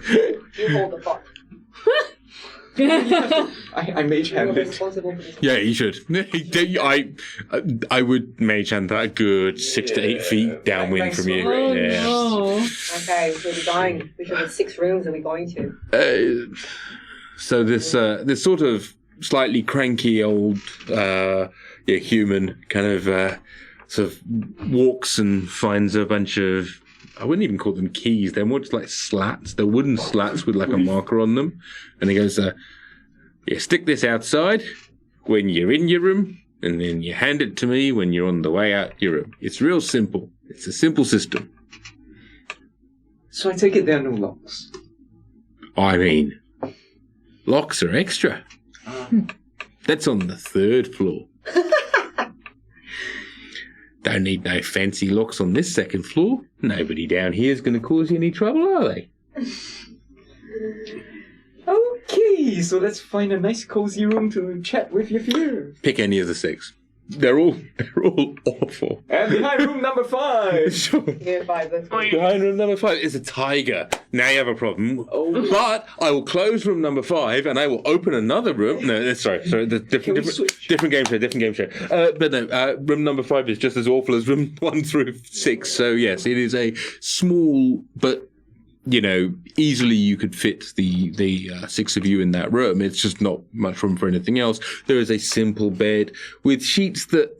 you hold the pot. I mage hand it. Yeah, you should. I would mage hand that a good 6 to 8 feet downwind from you. Oh, yeah. no. Okay, we'll be going. We should have 6 rooms. Are we going to? So this sort of slightly cranky old human kind of sort of walks and finds a bunch of, I wouldn't even call them keys, they're more just like slats. They're wooden slats with like a marker on them. And he goes, stick this outside when you're in your room, and then you hand it to me when you're on the way out your room. It's real simple. It's a simple system. So I take it there are no locks. I mean, locks are extra. That's on the 3rd floor. Don't need no fancy locks on this 2nd floor. Nobody down here is going to cause you any trouble, are they? Okay, so let's find a nice cozy room to chat with your fear. Pick any of the 6. They're all awful. And behind room number 5. Sure. Yeah, 5. Let's go. Behind room number 5 is a tiger. Now you have a problem. Oh. But I will close room number 5 and I will open another room. No, sorry. The different game show. But no, room number 5 is just as awful as room 1 through 6. So yes, it is a small but easily you could fit the 6 of you in that room. It's just not much room for anything else. There is a simple bed with sheets that...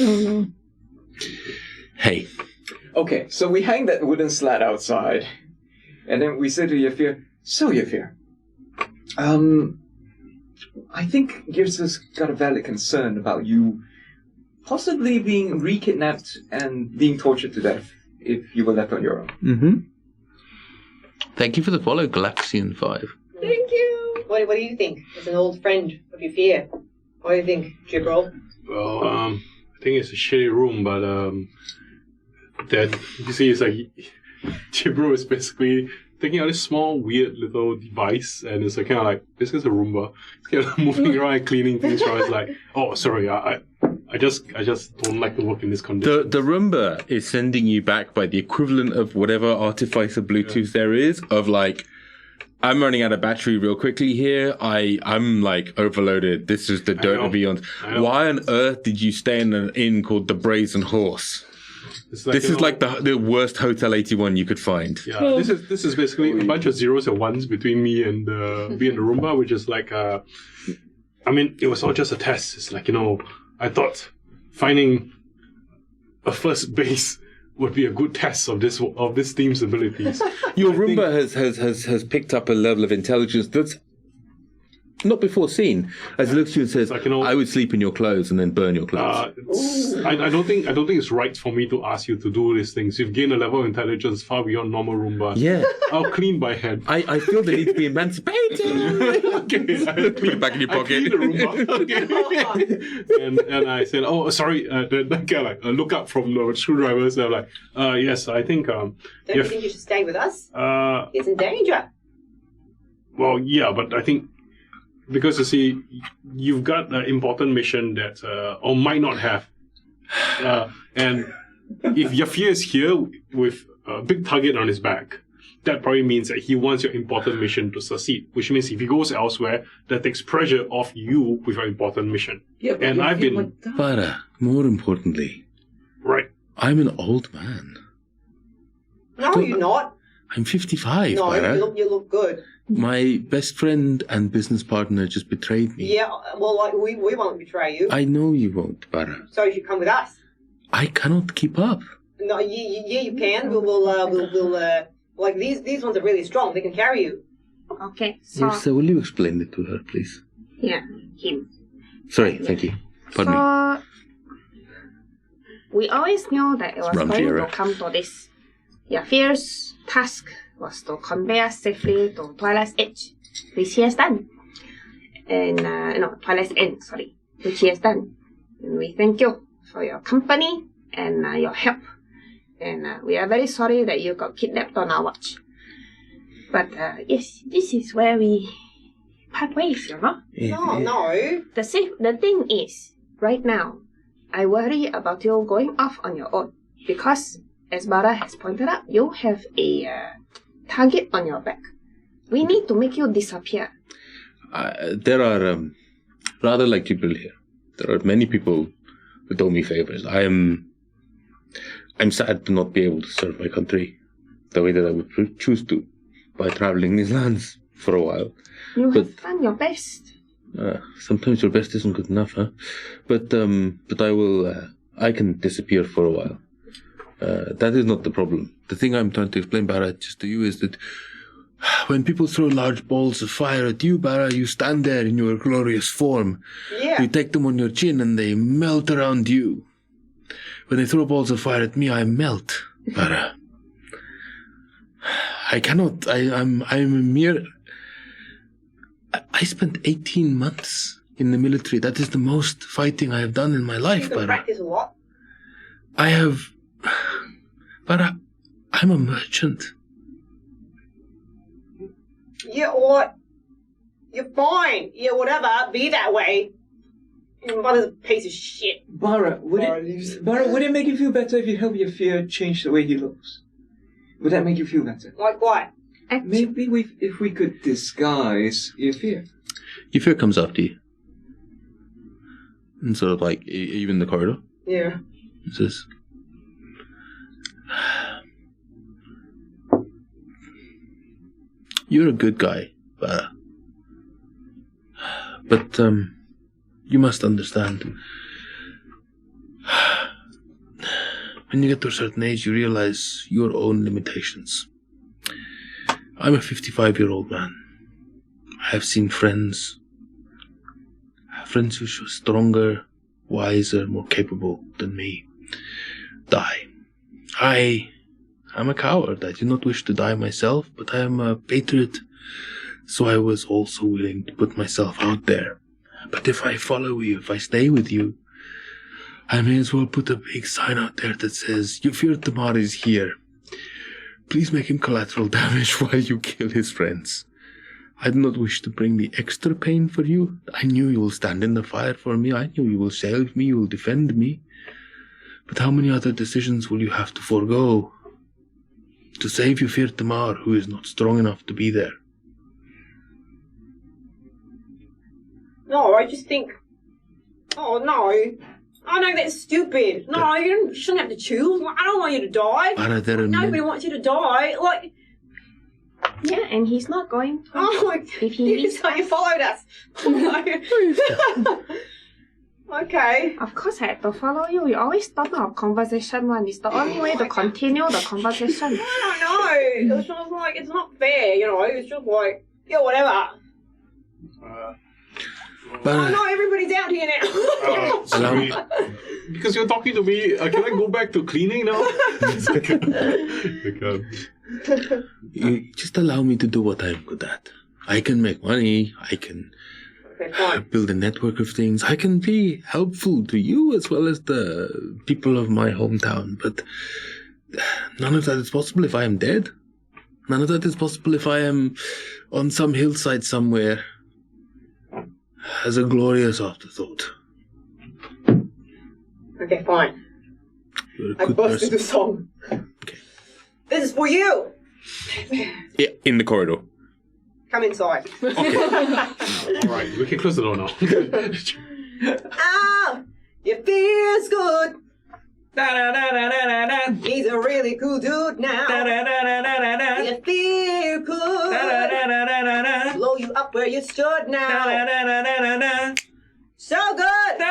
Oh, no. Hey. Okay, so we hang that wooden slat outside, and then we say to Yafir, so Yafir, I think Yrsa's got a valid concern about you possibly being re-kidnapped and being tortured to death if you were left on your own. Mm-hmm. Thank you for the follow, Galaxian 5. Thank you. What do you think? As an old friend of your fear, what do you think, Jibril? Well, I think it's a shitty room, but that you see, it's like Jibril is basically taking out this small, weird little device, and it's like kind of like this is a Roomba. It's kind of moving around and cleaning things around. It's like, oh, sorry, I just don't like to work in this condition. The Roomba is sending you back by the equivalent of whatever artificer Bluetooth there is, of like, I'm running out of battery real quickly here. I'm like overloaded. This is the dirt of beyond. Why on earth did you stay in an inn called the Brazen Horse? Like, this is like the worst Hotel 81 you could find. Yeah, this is basically a bunch of zeros and ones between me and the Roomba, which is like, I mean, it was all just a test. It's like, I thought finding a first base would be a good test of this team's abilities. Your Roomba has picked up a level of intelligence that's not before seen. As it looks at you and says, like, I would sleep in your clothes and then burn your clothes. I don't think it's right for me to ask you to do these things. You've gained a level of intelligence far beyond normal Roomba. Yeah. I'll clean by hand. I feel they need to be emancipated. Okay. I'll put it back in your pocket. I clean the Roomba. Okay. and I said, oh, sorry. That guy like look up from the screwdrivers. And I'm like, yes, I think. Don't you think you should stay with us? It's in danger. Well, yeah, but I think. Because you see, you've got an important mission that, or might not have. And if Yafir is here with a big target on his back, that probably means that he wants your important mission to succeed. Which means if he goes elsewhere, that takes pressure off you with your important mission. Yeah, but and I've been... Barra, more importantly. Right. I'm an old man. No, you're not. I'm 55, No, Barra. you look good. My best friend and business partner just betrayed me. Yeah, well, we won't betray you. I know you won't, Barra. So you should come with us. I cannot keep up. No, yeah, you can. We'll like these ones are really strong. They can carry you. Okay, so... Yrsa, will you explain it to her, please? Yeah, him. Sorry, thank you. Pardon me. So, we always knew that it was Rum going Jira. to come to this. Your first task was to convey us safely to Twilight's Edge, which he has done. And, no, Twilight's End, sorry, which he has done. And we thank you for your company and your help. And we are very sorry that you got kidnapped on our watch. But, yes, this is where we part ways, you know? No. The thing is, right now, I worry about you going off on your own. Because, as Barra has pointed out, you have a target on your back. We need to make you disappear. There are rather like people here. There are many people who do me favors. I'm sad to not be able to serve my country the way that I would choose to by traveling these lands for a while. You have done your best. Sometimes your best isn't good enough, huh? But I can disappear for a while. That is not the problem. The thing I'm trying to explain, Barra, just to you is that when people throw large balls of fire at you, Barra, you stand there in your glorious form. Yeah. You take them on your chin and they melt around you. When they throw balls of fire at me, I melt, Barra. I cannot. I'm a mere. I spent 18 months in the military. That is the most fighting I have done in my life, You can Barra. practice what? I have. Barra, I'm a merchant. Yeah, what? You're fine. Yeah, whatever. Be that way. Your mother's a piece of shit. Barra, would it make you feel better if you help your fear change the way he looks? Would that make you feel better? Like what? Maybe if we could disguise your fear. Your fear comes after you. And sort of like, even the corridor. Yeah. It says, you're a good guy, Barra. But, you must understand. When you get to a certain age, you realize your own limitations. I'm a 55-year-old man. I have seen friends who are stronger, wiser, more capable than me, die. I'm a coward. I do not wish to die myself, but I am a patriot, so I was also willing to put myself out there. But if I follow you, if I stay with you, I may as well put a big sign out there that says, Yufir Tamar is here. Please make him collateral damage while you kill his friends. I do not wish to bring the extra pain for you. I knew you will stand in the fire for me. I knew you will save me, you will defend me. But how many other decisions will you have to forego to save Yufir Tamar, who is not strong enough to be there? No, I just think. Oh no. Oh no, that's stupid. No, you shouldn't have to choose. I don't want you to die. Nobody wants you to die. Like. Yeah, and he's not going to. Oh my. If he This is how you followed us. Okay. Of course I had to follow you. We always stop our conversation one. It's the only way to continue the conversation. I don't know. It's just like, it's not fair, you know. It's just like, yeah, whatever. But, no, everybody's out here now. Sorry. Because you're talking to me, can I go back to cleaning now? You just allow me to do what I'm good at. I can make money. I can build a network of things. I can be helpful to you as well as the people of my hometown. But none of that is possible if I am dead. None of that is possible if I am on some hillside somewhere as a glorious afterthought. Okay, fine. You're a I good burst person. into song. Okay. This is for you. Yeah, in the corridor. Come inside. Alright, we can close the door now. Ah, it feels good. He's a really cool dude now. You feel good. Blow you up where you stood now. So good.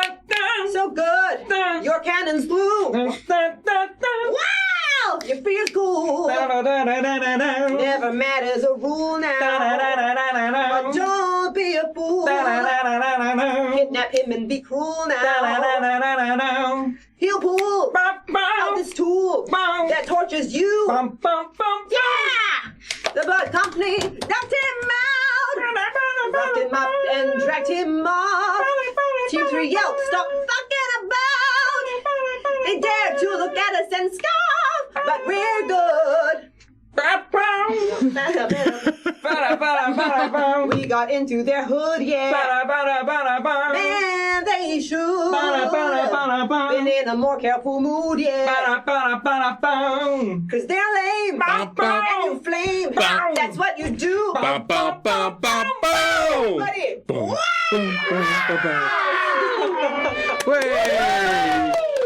So good. Your cannon's blue. Wow! You feel cool. Never matters a rule now. But don't be a fool. him and be cruel now. He'll pull out this tool that tortures you. Yeah! The blood company knocked him out. Wrapped him up and dragged him off. Team 3 yelped, stop fucking about. They dared to look at us and scoff, but we're good. We got into their hood, yeah. Man, they should. Been in a more careful mood, yeah. Cause they're lame. And you flame. That's what you do. Everybody.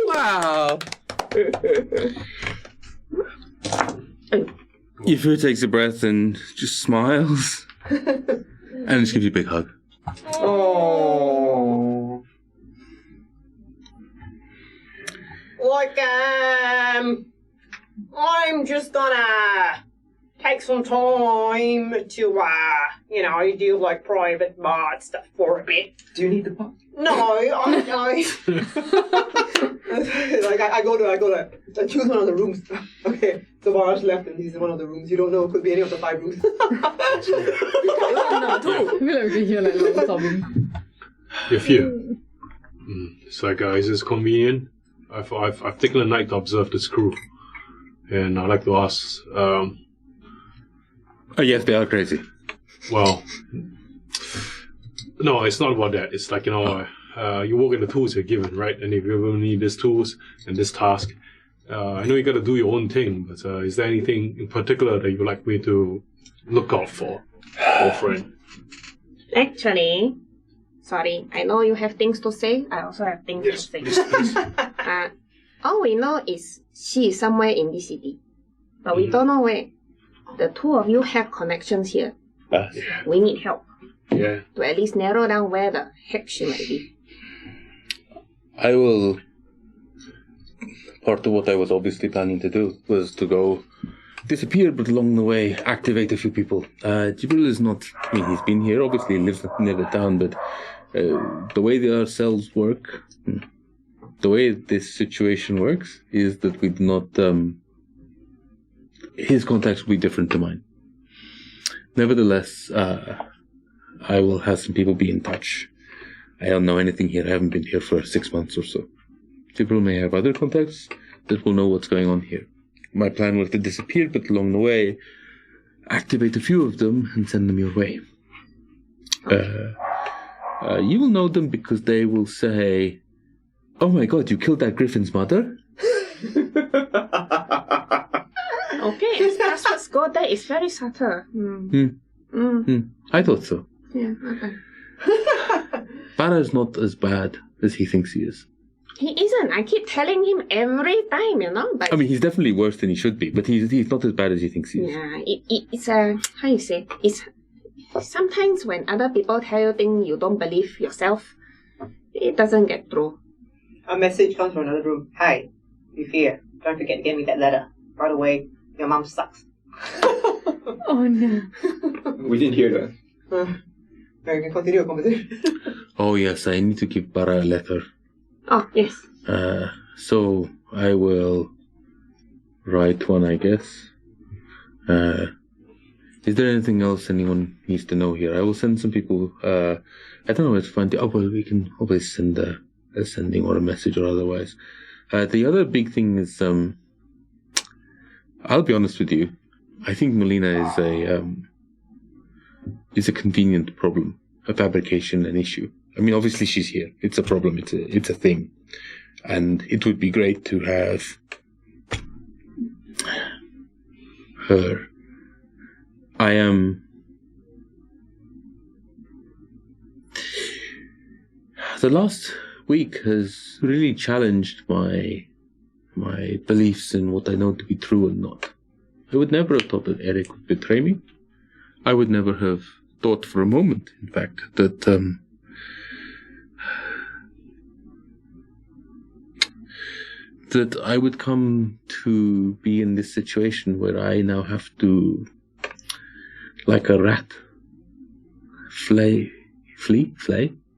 Wow. Yifu takes a breath and just smiles. And just gives you a big hug. Oh. Like, I'm just gonna take some time to, do like private bar stuff for a bit. Do you need the pot? No, I go to I choose one of the rooms. Okay, so Barra's left and he's in one of the rooms. You don't know, it could be any of the 5 rooms. I feel like we can hear like little sobbing. You're few. So guys, it's convenient. I've taken a night to observe this crew, and I'd like to ask. Yes, they are crazy. Well, no, it's not about that. It's like, you work in the tools you're given, right? And if you ever need these tools and this task, I know you got to do your own thing, but is there anything in particular that you'd like me to look out for, old friend? Actually, sorry, I know you have things to say. I also have things to say. Please. All we know is she is somewhere in this city, but we don't know where. The two of you have connections here. We need help. Yeah. To at least narrow down where the heck she might be. I will. Part of what I was obviously planning to do was to go disappear, but along the way activate a few people. Jibril is not. I mean, he's been here. Obviously, lives near the town, but the way our cells work, the way this situation works, is that we do not. His contacts will be different to mine. Nevertheless, I will have some people be in touch. I don't know anything here. I haven't been here for 6 months or so. People may have other contacts that will know what's going on here. My plan was to disappear, but along the way, activate a few of them and send them your way. You will know them because they will say, "Oh my God, you killed that griffin's mother?" Okay, as fast as go, that is very subtle. I thought so. Yeah, okay. Barra is not as bad as he thinks he is. He isn't. I keep telling him every time, but... I mean, he's definitely worse than he should be, but he's not as bad as he thinks he is. Yeah, it's how you say, it's... Sometimes when other people tell you things you don't believe yourself, it doesn't get through. A message comes from another room. Hi, you're here. Don't forget to get me that letter. By the way, your mom sucks. Oh no. We didn't hear that. We can continue our conversation. Oh yes, I need to give Barra a letter. Oh, yes. So I will write one, I guess. Is there anything else anyone needs to know here? I will send some people. I don't know where to find it. Oh, well, we can always send a sending or a message or otherwise. The other big thing is, I'll be honest with you. I think Molina is a convenient problem, a fabrication, an issue. I mean, obviously she's here. It's a problem. It's a thing, and it would be great to have her. The last week has really challenged my beliefs in what I know to be true and not. I would never have thought that Eric would betray me. I would never have thought for a moment, in fact, that that I would come to be in this situation where I now have to, like a rat, flay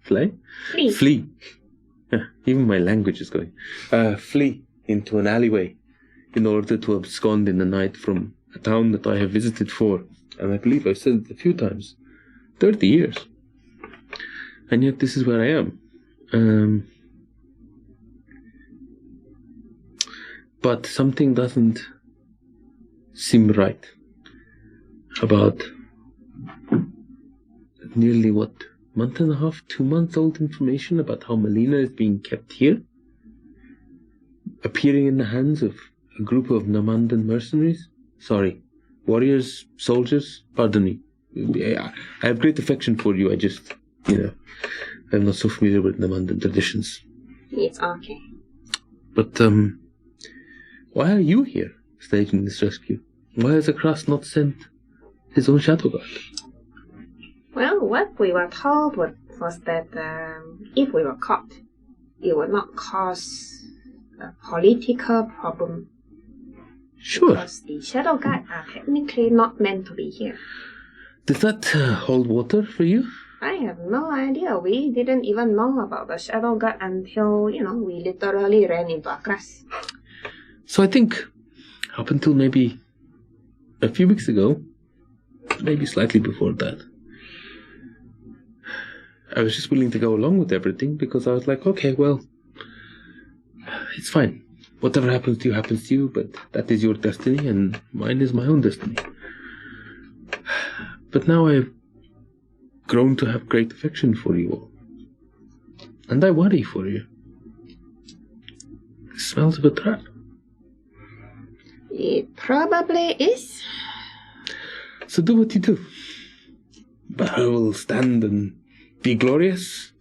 Fly? Flee. Flee. Even my language is going. Flee into an alleyway in order to abscond in the night from a town that I have visited for, and I believe I've said it a few times, 30 years. And yet this is where I am. But something doesn't seem right about nearly, month and a half, 2 months old information about how Melina is being kept here, appearing in the hands of a group of Namandan mercenaries. Sorry, warriors, soldiers, pardon me. I have great affection for you, I just, I'm not so familiar with Namandan traditions. It's okay. But, why are you here, staging this rescue? Why has Akras not sent his own shadow guard? Well, what we were told was that if we were caught, it would not cause a political problem. Sure. Because the shadow guard are technically not meant to be here. Does that hold water for you? I have no idea. We didn't even know about the shadow guard until, we literally ran into Akras. So I think up until maybe a few weeks ago, maybe slightly before that, I was just willing to go along with everything because I was like, okay, well, it's fine. Whatever happens to you, but that is your destiny and mine is my own destiny. But now I've grown to have great affection for you all. And I worry for you. It smells of a trap. It probably is. So do what you do. Barra will stand and be glorious.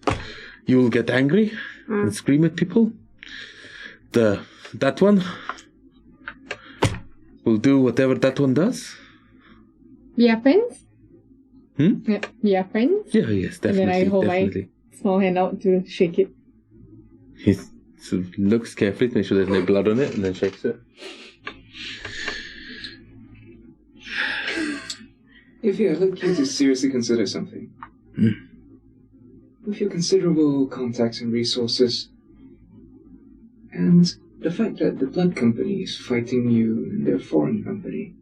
You will get angry and scream at people. That one will do whatever that one does. We are friends? Yeah, we are friends? Yeah, yes, definitely. And then I hold definitely. my small hand out to shake it. He sort of looks carefully to make sure there's no blood on it and then shakes it. Ify, I'd like you to seriously consider something. With your considerable contacts and resources, and the fact that the blood company is fighting you and their foreign company,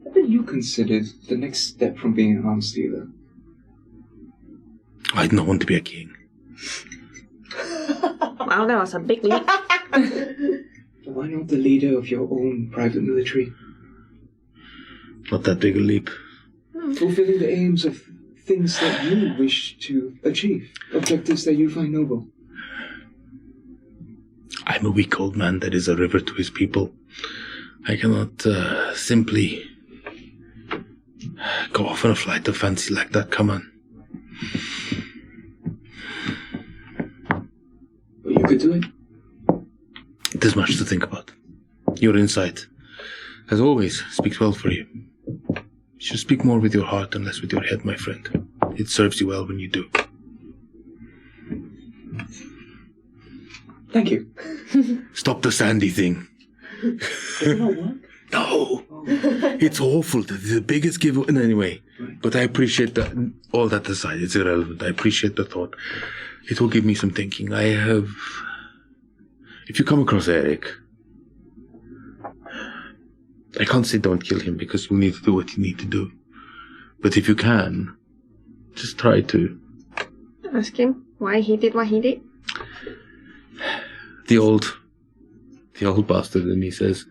haven't you considered the next step from being an arms dealer? I don't want to be a king. Wow, that was a big leap. Why not the leader of your own private military? Not that big a leap. Fulfilling the aims of things that you wish to achieve, objectives that you find noble. I'm a weak old man that is a river to his people. I cannot simply go off on a flight of fancy like that. Come on. But you could do it. There's much to think about. Your insight, as always, speaks well for you. You should speak more with your heart and less with your head, my friend. It serves you well when you do. Thank you. Stop the sandy thing. No. It's awful. The biggest giveaway. Anyway, but I appreciate that. All that aside, it's irrelevant. I appreciate the thought. It will give me some thinking. If you come across Eric, I can't say don't kill him because you need to do what you need to do. But if you can, just try to ask him why he did what he did. The old bastard in me says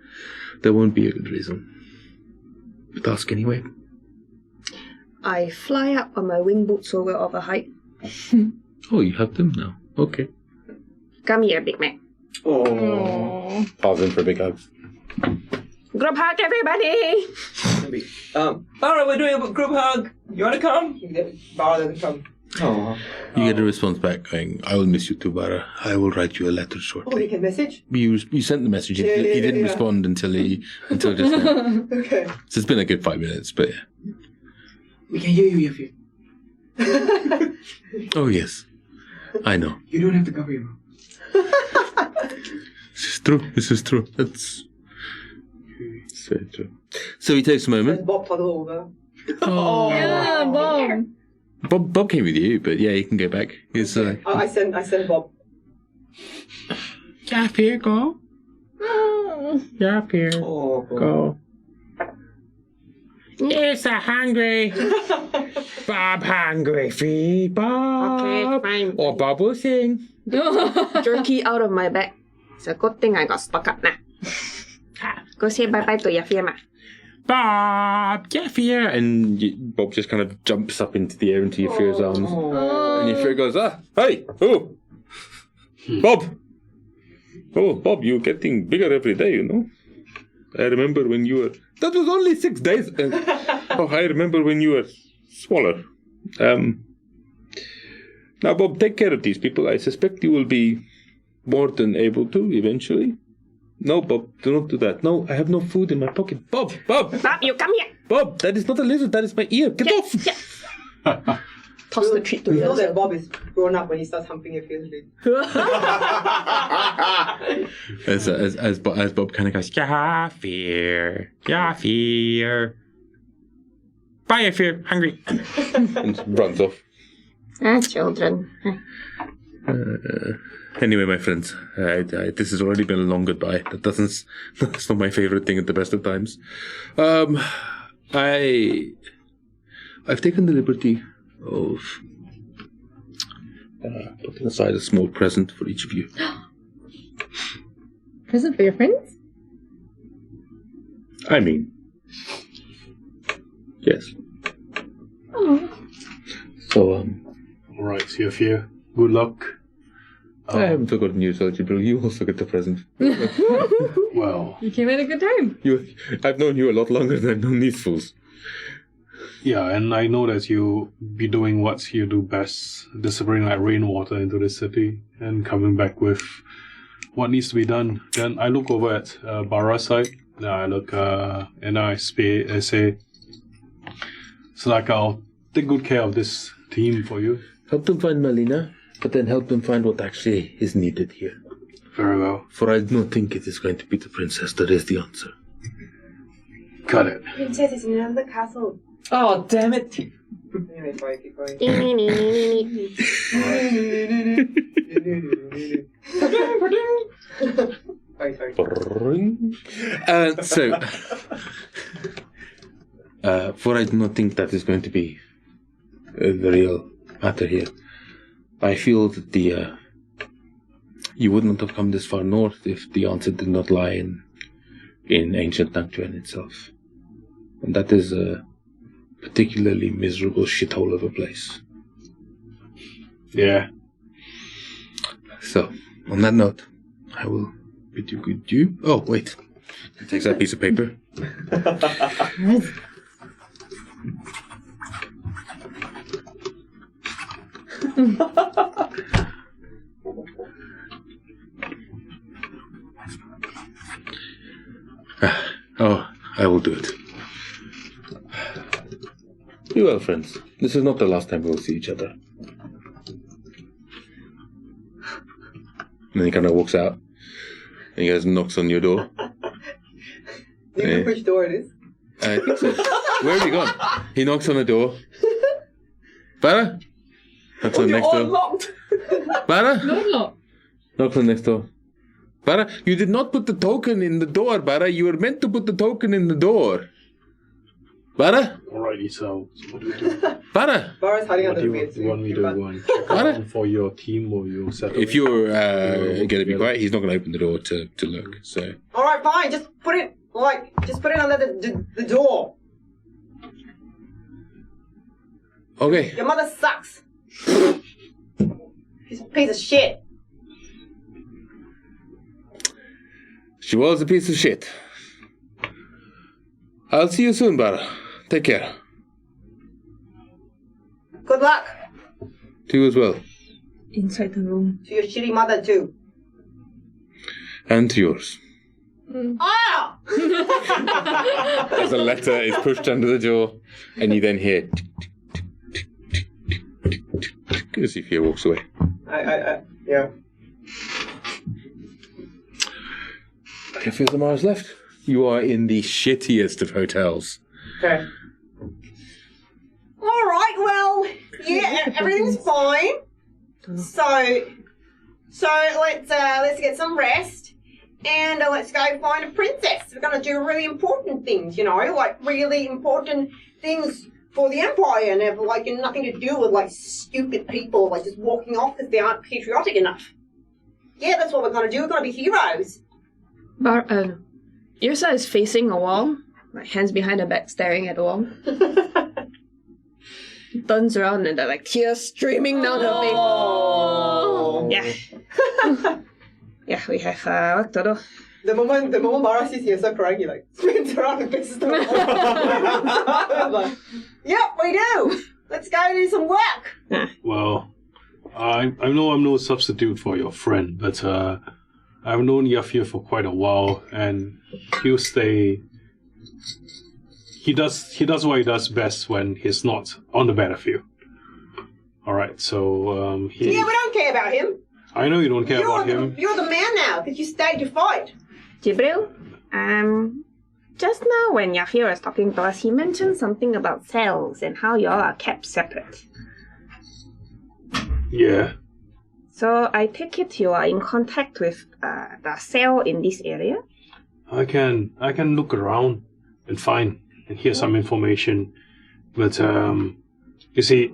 there won't be a good reason. But ask anyway. I fly up on my wing boots over of a height. Oh, you have them now. Okay. Come here, Big Mac. Oh. Pause in for a big hug. Group hug, everybody! Barra, we're doing a group hug. You want to come? Barra doesn't come. Oh. You get a response back going, I will miss you too, Barra. I will write you a letter shortly. Oh, he can message? You sent the message. He didn't respond until just now. Okay. So it's been a good 5 minutes, but yeah. We can hear you, Ify. Oh, yes. I know. You don't have to cover your mouth. This is true. This is true. It's very true. So he takes a moment. Bob toddle over. Oh. Yeah, Bob. Bob came with you, but yeah, he can go back. He's, I send Bob. Yeah, here, go. Yeah, here, go. Yes, I'm hungry. Bob hungry, feed Bob. Okay, fine. Or Bob will sing. Jerky out of my bag. It's a good thing I got stuck up now. Go say bye-bye to Yafir, ma. Bob, Yafir. And Bob just kind of jumps up into the air into Yafir's arms. And Yafir goes, hey, Bob. Oh, Bob, you're getting bigger every day, you know. I remember when you were... That was only 6 days. I remember when you were smaller. Now, Bob, take care of these people. I suspect you will be more than able to eventually. No, Bob, do not do that. No, I have no food in my pocket. Bob! Bob, you come here. Bob, that is not a lizard. That is my ear. Get off! Yeah. Toss the treat to you. You know Yrsa. that Bob is grown up when he starts humping your face. as Bob kind of goes, Yafir. Bye, Yafir. Hungry. And runs off. Children. Anyway, my friends, this has already been a long goodbye. That's not my favorite thing at the best of times. I've taken the liberty of putting aside a small present for each of you. Present for your friends? I mean, yes. Oh. So, All right, Yafir. Good luck. I haven't forgotten you, Sergeant Bill. You also get the present. Well, You came at a good time. I've known you a lot longer than I've known these fools. yeah, and I know that you be doing what you do best, disappearing like rainwater into the city and coming back with what needs to be done. Then I look over at Barra's side. I look and I say, it's like I'll take good care of this team for you. Help them find Malina, but then help them find what actually is needed here. Very well. For I do not think it is going to be the princess that is the answer. Got it. Princess is in another castle. Oh, damn it. Anyway, sorry, keep going. Sorry. For I do not think that is going to be the real matter here. I feel that you would not have come this far north if the answer did not lie in ancient Nangchuan itself. And that is a particularly miserable shithole of a place. Yeah. So, on that note, I will bid you good due. Oh, wait. He takes that piece of paper. Oh, I will do it. Be well, friends. This is not the last time we'll see each other. And then he kind of walks out. And he goes and knocks on your door. Do you know which door it is? I think so. Where have you gone? He knocks on the door. Barra? Knocks on the next door. Locked. Barra? Not locked. Knocks on the next door. Barra, you did not put the token in the door, Barra. You were meant to put the token in the door. Barra? Alrighty, so what do we do? Barra? Barra's hiding What under do the you bed. want me to go and check around for your team, or you settle? If you're going to be quiet, he's not going to open the door to look. So. All right, fine. Just put it under the door. Okay. Your mother sucks. She's a piece of shit. She was a piece of shit. I'll see you soon, Barra. Take care. Good luck. To you as well. Inside the room. To your shitty mother too. And to yours. Ah! As a letter is pushed under the door, and you then hear as if he walks away. Yeah. A few of the miles left. You are in the shittiest of hotels. Okay. All right, well, you everything's fine. So let's get some rest, and let's go find a princess. We're gonna do really important things, like really important things for the Empire, and have nothing to do with stupid people just walking off because they aren't patriotic enough. Yeah, that's what we're gonna do. We're gonna be heroes. Yrsa is facing a wall, hands behind her back, staring at the wall. Turns around and they're tears streaming down her face. Yeah. Yeah, we have work to do. The moment Barra sees Yrsa crying, he spins around and faces the wall. Yep, we do. Let's go do some work. Well, I know I'm no substitute for your friend, but I've known Yafir for quite a while, and he'll stay. He does what he does best when he's not on the battlefield. All right, so Yeah, we don't care about him. I know you don't care about him. You're the man now, because you stayed to fight. Jibril, just now when Yafir was talking to us, he mentioned something about cells and how you all are kept separate. Yeah. So I take it you are in contact with the cell in this area? I can look around and find and hear some information, but you see,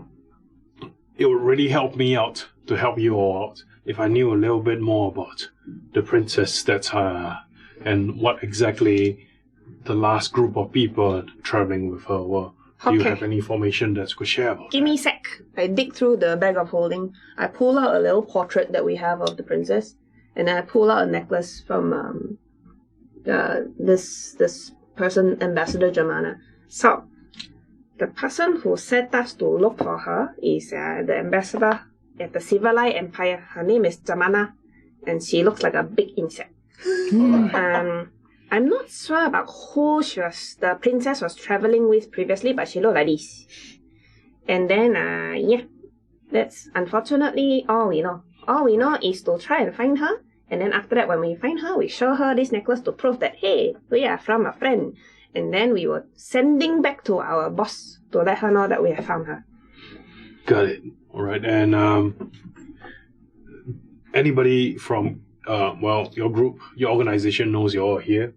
it would really help me out to help you all out if I knew a little bit more about the princess and what exactly the last group of people traveling with her were. Do you have any information that you could share about Give me a sec. I dig through the bag of holding. I pull out a little portrait that we have of the princess, and then I pull out a necklace from this person, Ambassador Germana. So, the person who sent us to look for her is the ambassador at the Civilized Empire. Her name is Germana, and she looks like a big insect. I'm not sure about who the princess was traveling with previously, but she looked like this. And then, that's unfortunately all we know. All we know is to try and find her, and then after that, when we find her, we show her this necklace to prove that, hey, we are from a friend. And then we were sending back to our boss to let her know that we have found her. Got it. All right, and anybody from your group, your organization knows you're all here?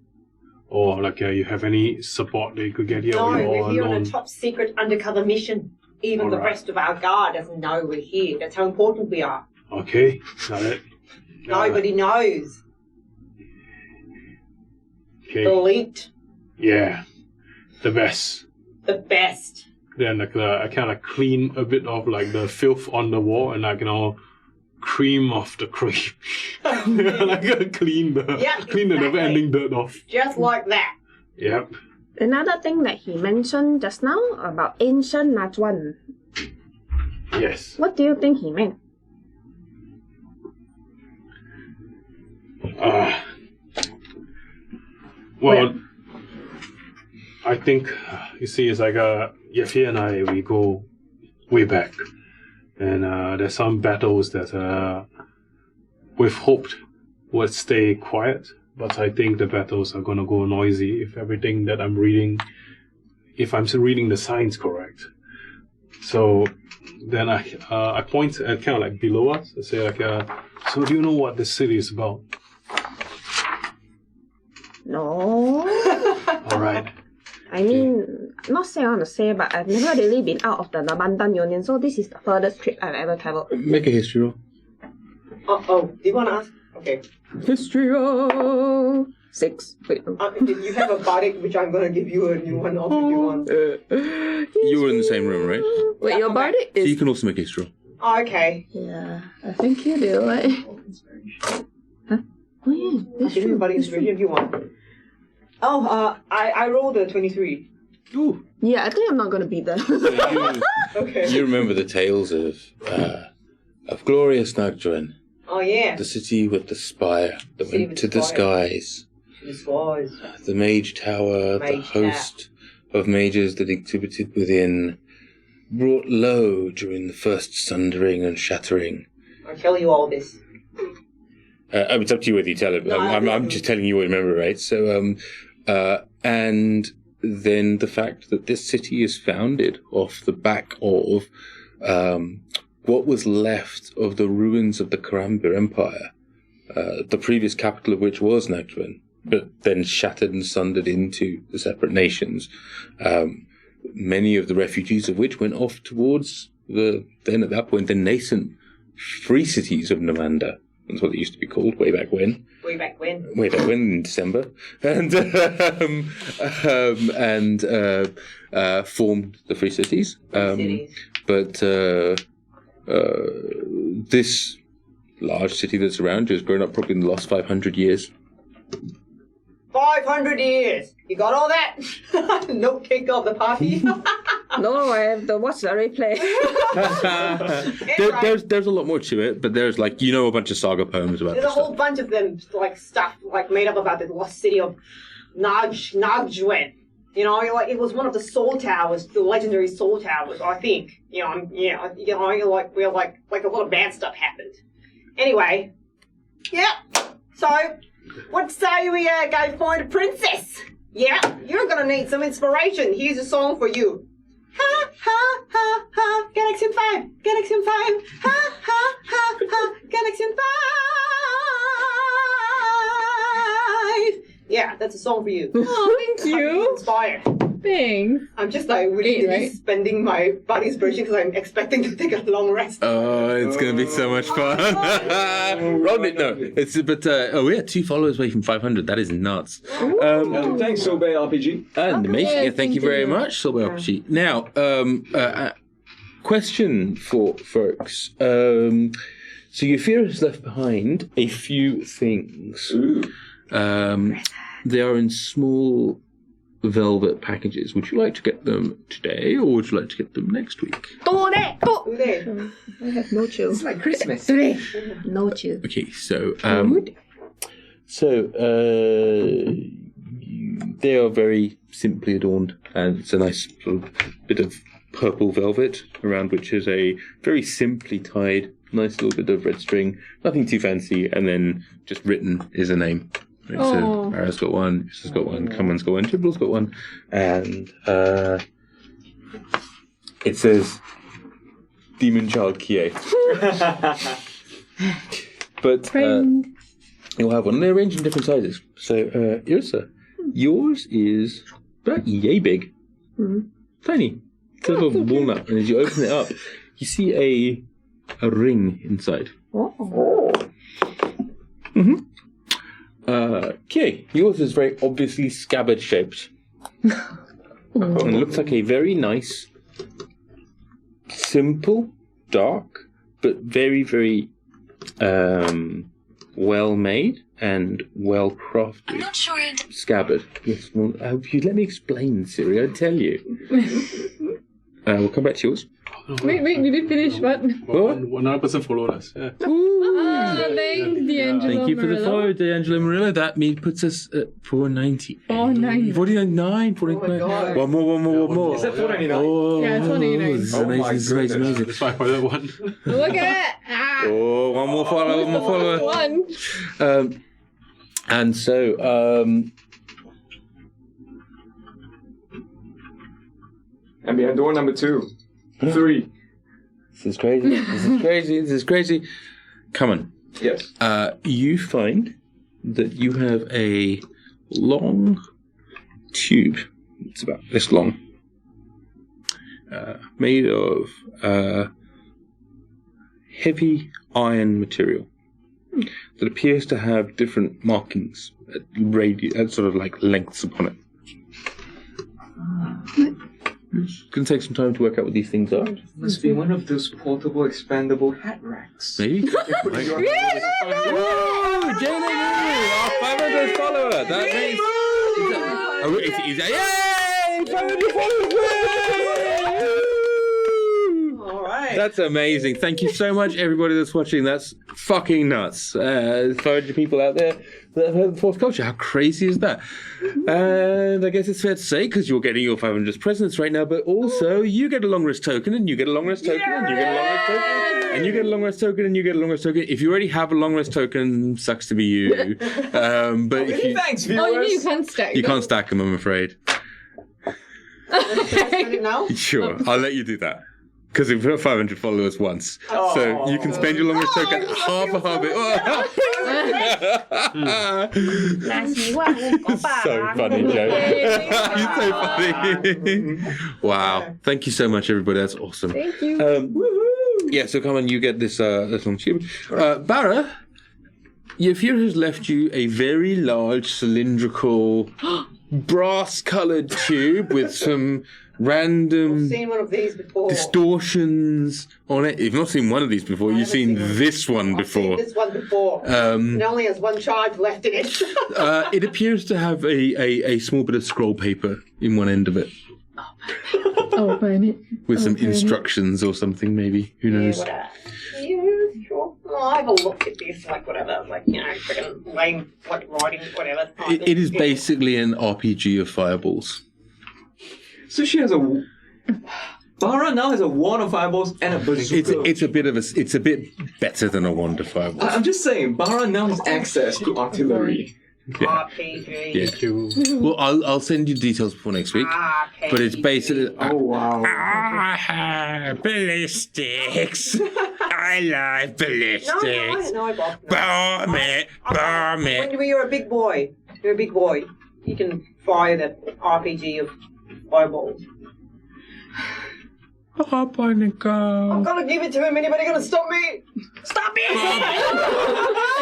Or you have any support that you could get here? No, we're here on a top secret undercover mission. Even the rest of our guard doesn't know we're here. That's how important we are. Okay, got it. Nobody knows. Okay. Elite. Yeah, the best. The best. Then I kind of clean a bit of the filth on the wall, and I can all cream off the cream. Clean the never-ending dirt off. Just like that. Yep. Another thing that he mentioned just now about ancient Najwan. Yes. What do you think he meant? Well, I think, you see, it's Yafir and I, we go way back. And there's some battles that we've hoped would stay quiet, but I think the battles are going to go noisy if everything that I'm reading, if I'm reading the signs correct. So then I point at kind of below us. I say so do you know what this city is about? No. All right. I mean, not say I want to say, but I've never really been out of the Nabandan Union, so this is the furthest trip I've ever traveled. Make a history roll. Oh, do you want to ask? Okay. History roll. 6. Wait. You have a bardic, which I'm going to give you a new one off if you want. You were in the same room, right? Wait, your bardic is... So you can also make a history roll. Oh, okay. Yeah, I think you do, right? Huh? Oh yeah, I'll give you a bardic inspiration if you want. Oh, I rolled a 23. Ooh. Yeah, I think I'm not going to beat that. Okay. You remember the tales of glorious Nagdren. Oh, yeah. The city with the spire that City went with to the spire. skies. The skies. The mage tower, the Mage host of mages that exhibited within, brought low during the first sundering and shattering. I'll tell you all this. It's up to you whether you tell it. No, I'm just telling you what you remember, right? So, and then the fact that this city is founded off the back of what was left of the ruins of the Karambir Empire, the previous capital of which was Nagaranda, but then shattered and sundered into the separate nations. Many of the refugees of which went off towards the nascent free cities of Nagaranda. That's what they used to be called way back when. Way back when In December, and formed the free cities. But this large city that's around you has grown up probably in the last 500 years. 500 years. You got all that? No kick off the party. No, I have to watch the replay. There's a lot more to it, but there's a bunch of saga poems about There's a this whole stuff. bunch of them, stuff made up about the lost city of Nagjuen. It was one of the soul towers, the legendary soul towers, I think. Where a lot of bad stuff happened. Anyway, yeah. So, what say we go find a princess? Yeah, you're gonna need some inspiration. Here's a song for you. Ha ha ha ha, Galaxian 5, Galaxian 5, ha ha ha ha, Galaxian 5. Yeah, that's a song for you. Oh, thank you. I'm inspired. Thanks. I'm just really spending my body's version because I'm expecting to take a long rest. Oh, it's going to be so much fun. Roll it, no. We're 2 followers away from 500. That is nuts. Thanks, Sorbet RPG. And amazing. Yeah, thank you very much, Sorbet RPG. Now, question for folks. So Eufira has left behind a few things. They are in small velvet packages. Would you like to get them today, or would you like to get them next week? I have no chill. It's like Christmas. Today. No chill. Okay, so they are very simply adorned, and it's a nice sort of bit of purple velvet around which is a very simply tied, nice little bit of red string, nothing too fancy, and then just written is a name. Right, so Barra's got one, Yrsa's got one, Kaman's got one, Tripple's got one, and it says Demon Child Kie. But you'll have one. They're arranged in different sizes. So Yrsa, yours is about yay big, tiny. It's a little walnut, and as you open it up, you see a ring inside. Kie, yours is very obviously scabbard shaped. And it looks like a very nice, simple, dark, but very, very well made and well crafted scabbard. Yes, well, if you let me explain, Siri, I'd tell you. We'll come back to yours. Wait, we didn't finish what? Another person followed us. Yeah. Thanks, D'Angelo. Thank you for the follow, D'Angelo Murillo. That puts us at 490. 499. 499. One more. Is that 499? Oh, Yeah, it's 499. This is amazing. That's why I followed one. Look at it. Oh, one more follower. One. And so, And behind door number 2. 3. This is crazy. Come on. Yes. You find that you have a long tube. It's about this long. Made of heavy iron material that appears to have different markings at sort of like lengths upon it. It's going to take some time to work out what these things are. Must be one of those portable, expandable hat racks. Maybe. Oh, Jenny, our 500th follower. That means. Yay! 500 followers! All right. That's amazing. Thank you so much, everybody that's watching. That's fucking nuts. 500 people out there that have heard the fourth culture. How crazy is that? And I guess it's fair to say, because you're getting your 500th presents right now, but also you get a long rest token, and you get a long rest token, and you get a long rest token, and you get a long rest token, and you get a long rest token. If you already have a long rest token, sucks to be you. But if you, thanks, viewers. You can't stack you can't stack them, I'm afraid. Can I spend it now? Sure, I'll let you do that. Because we've got 500 followers once. So you can spend your long rest token half a habit. So funny, Joe. You're so funny. Wow. Thank you so much, everybody. That's awesome. Thank you. Yeah, so come on, you get this long tube. Barra, your fear has left you a very large cylindrical brass-coloured tube with some random I've seen one of these before. distortions on it. You've not seen one of these before. You've seen this one before. I've seen this one before. It only has one charge left in it. It appears to have a small bit of scroll paper in one end of it. Open it. With some instructions or something, maybe. Who knows? Yeah, sure. I'll have a look at this, like whatever, like, freaking lame, like writing, whatever. It is basically an RPG of fireballs. So she has a. Barra now has a wand of fireballs and a bazooka. It's a bit better than a wand of fireballs. I'm just saying, Barra now has access to artillery. RPG. Well, I'll send you details before next week. But it's basically. Oh wow! Ballistics. I like ballistics. No, I bought. Bomb it. When you're a big boy, you can fire the RPG of fireballs. Hop on the go. I'm gonna give it to him. Anybody gonna stop me? Stop me! It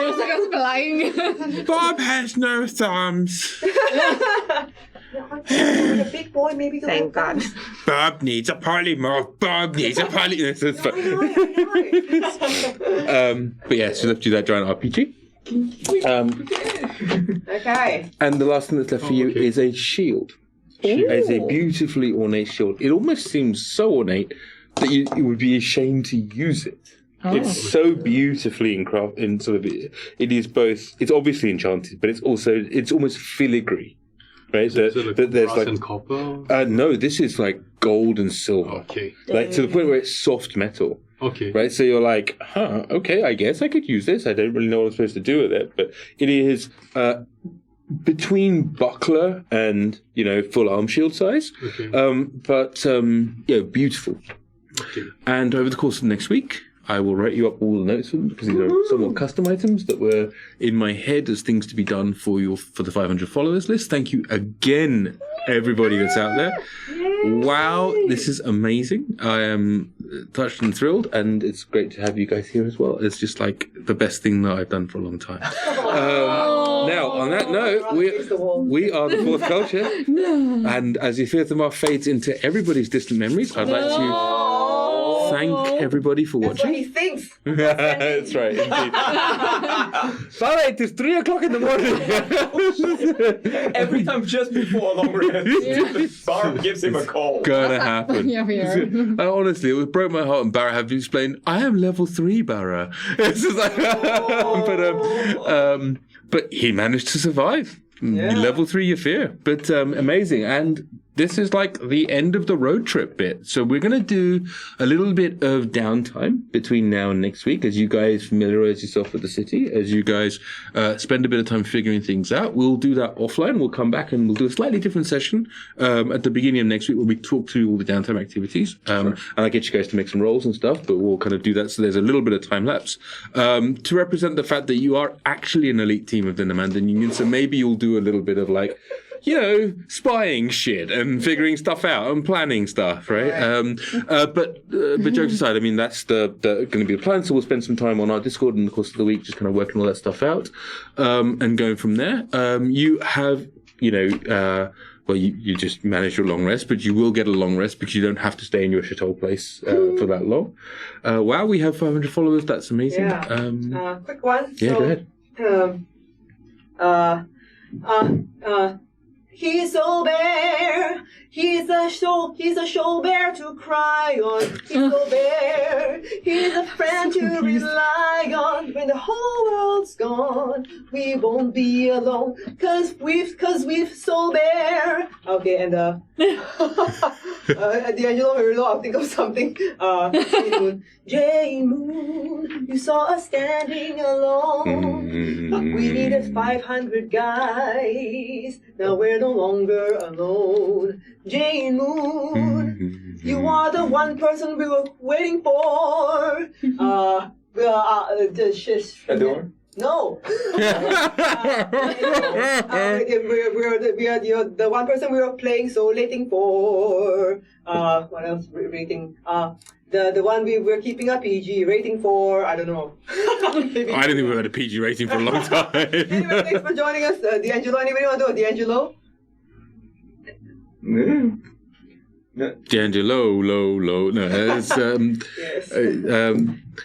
was like I was flying. Bob has no thumbs. With a big boy, maybe. Thank God. Bob needs a polymorph. Bob needs a polymorph. That's fun. I know. But yeah, so let's do that giant RPG. Okay. And the last thing that's left for you is a shield. It's a beautifully ornate shield. It almost seems so ornate that you would be ashamed to use it. Oh. It's so beautifully it is both. It's obviously enchanted, but it's almost filigree, right? Is it like there's brass and copper? No, this is like gold and silver. Okay. Like to the point where it's soft metal. Okay. Right, so you're like, okay, I guess I could use this. I don't really know what I'm supposed to do with it, but it is between buckler and full arm shield size. Okay. But beautiful. Okay. And over the course of next week, I will write you up all the notes because these are somewhat custom items that were in my head as things to be done for the 500 followers list. Thank you again, everybody that's out there. Wow, this is amazing. I am touched and thrilled, and it's great to have you guys here as well. It's just like the best thing that I've done for a long time. Now, on that note, we are the fourth culture, and as the fifth of our fades into everybody's distant memories, I'd like to thank everybody for watching. That's what he thinks. That's right, indeed. Barra, it is 3 o'clock in the morning. Every time just before a long rest, Barra gives him a call. Gonna happen. Yeah, we are. Honestly, it broke my heart, and Barra had to explain, I am level 3, Barra. It's just like, but he managed to survive. Yeah. Level 3 your fear. But amazing. And this is like the end of the road trip bit. So we're going to do a little bit of downtime between now and next week as you guys familiarize yourself with the city, as you guys spend a bit of time figuring things out. We'll do that offline. We'll come back and we'll do a slightly different session at the beginning of next week where we talk through all the downtime activities. And I get you guys to make some rolls and stuff, but we'll kind of do that so there's a little bit of time lapse to represent the fact that you are actually an elite team of the Namandan Union. So maybe you'll do a little bit of like, spying shit and figuring stuff out and planning stuff, right? But jokes aside, I mean, that's the going to be the plan. So we'll spend some time on our Discord in the course of the week, just kind of working all that stuff out and going from there. You have, you just manage your long rest, but you will get a long rest because you don't have to stay in your shithole place for that long. Wow, we have 500 followers. That's amazing. Yeah. Quick one. Yeah, go ahead. He's so bare. He's a show bear to cry on. He's so bare. He's a friend to rely on. When the whole world's gone, we won't be alone. Cause we've so bare. Okay, and at the end, I'll think of something. J Moon, You saw us standing alone. We needed 500 guys. Now we're no longer alone. Jane Moon, you are the one person we were waiting for. Adore? No. You're the one person we were playing, so waiting for. What else? Rating. The one we were keeping a PG rating for. I don't know. I don't think we've had a PG rating for a long time. Anyway, thanks for joining us, D'Angelo. Anybody want to do a D'Angelo? D'Angelo, low. No, it's Yes.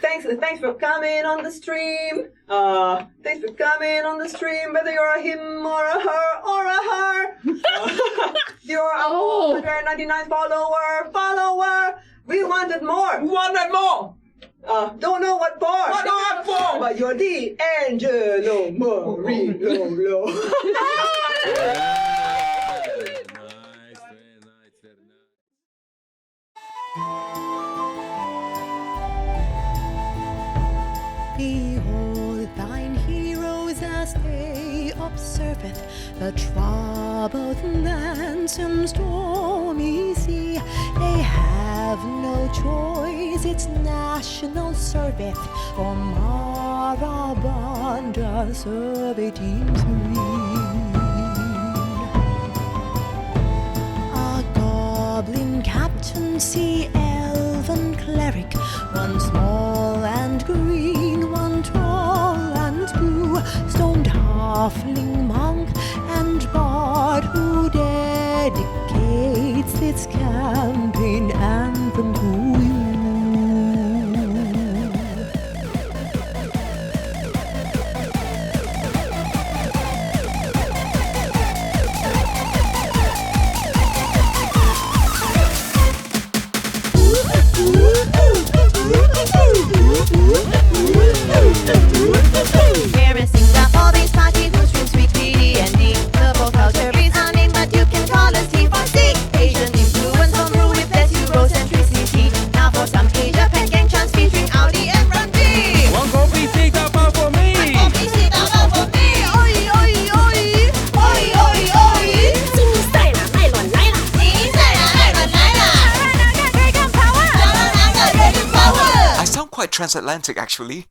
Thanks for coming on the stream. Thanks for coming on the stream. Whether you're a him or a her or a her. You're a 199 follower. We wanted more. Don't know what for. But you're D'Angelo Morilo. Behold thine heroes as they observeth the troubled lands and stormy sea. They have no choice, it's national service for Marabanda survey team 3. A goblin captain, sea elven cleric, one small and green, one tall and blue, stoned halfling monk and bard who dedicates its campaign anthem to you. Here sings up all these parties who stream sweet D&D. The folk culture is our name, but you can call us T4C. Asian influence from rule with less Eurocentricity. Now for some Asia Pen gang chants featuring Audi and Randy. One coffee, take that bar for me. Coffee, take that bar for me. Oi, oi, oi. Oi, oi, oi. 新赛了，麦伦来了。新赛了，麦伦来了。Dragon power. Dragon power. I sound quite transatlantic, actually.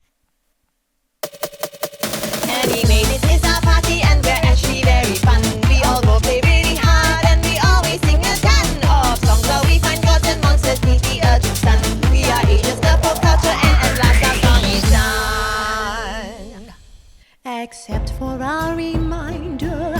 Animated is our party and we're actually very fun. We all go play really hard and we always sing a ton of songs where we find gods and monsters beneath the Urtu sun. We are Asians, the pop culture, and at last our song is done. Except for our reminder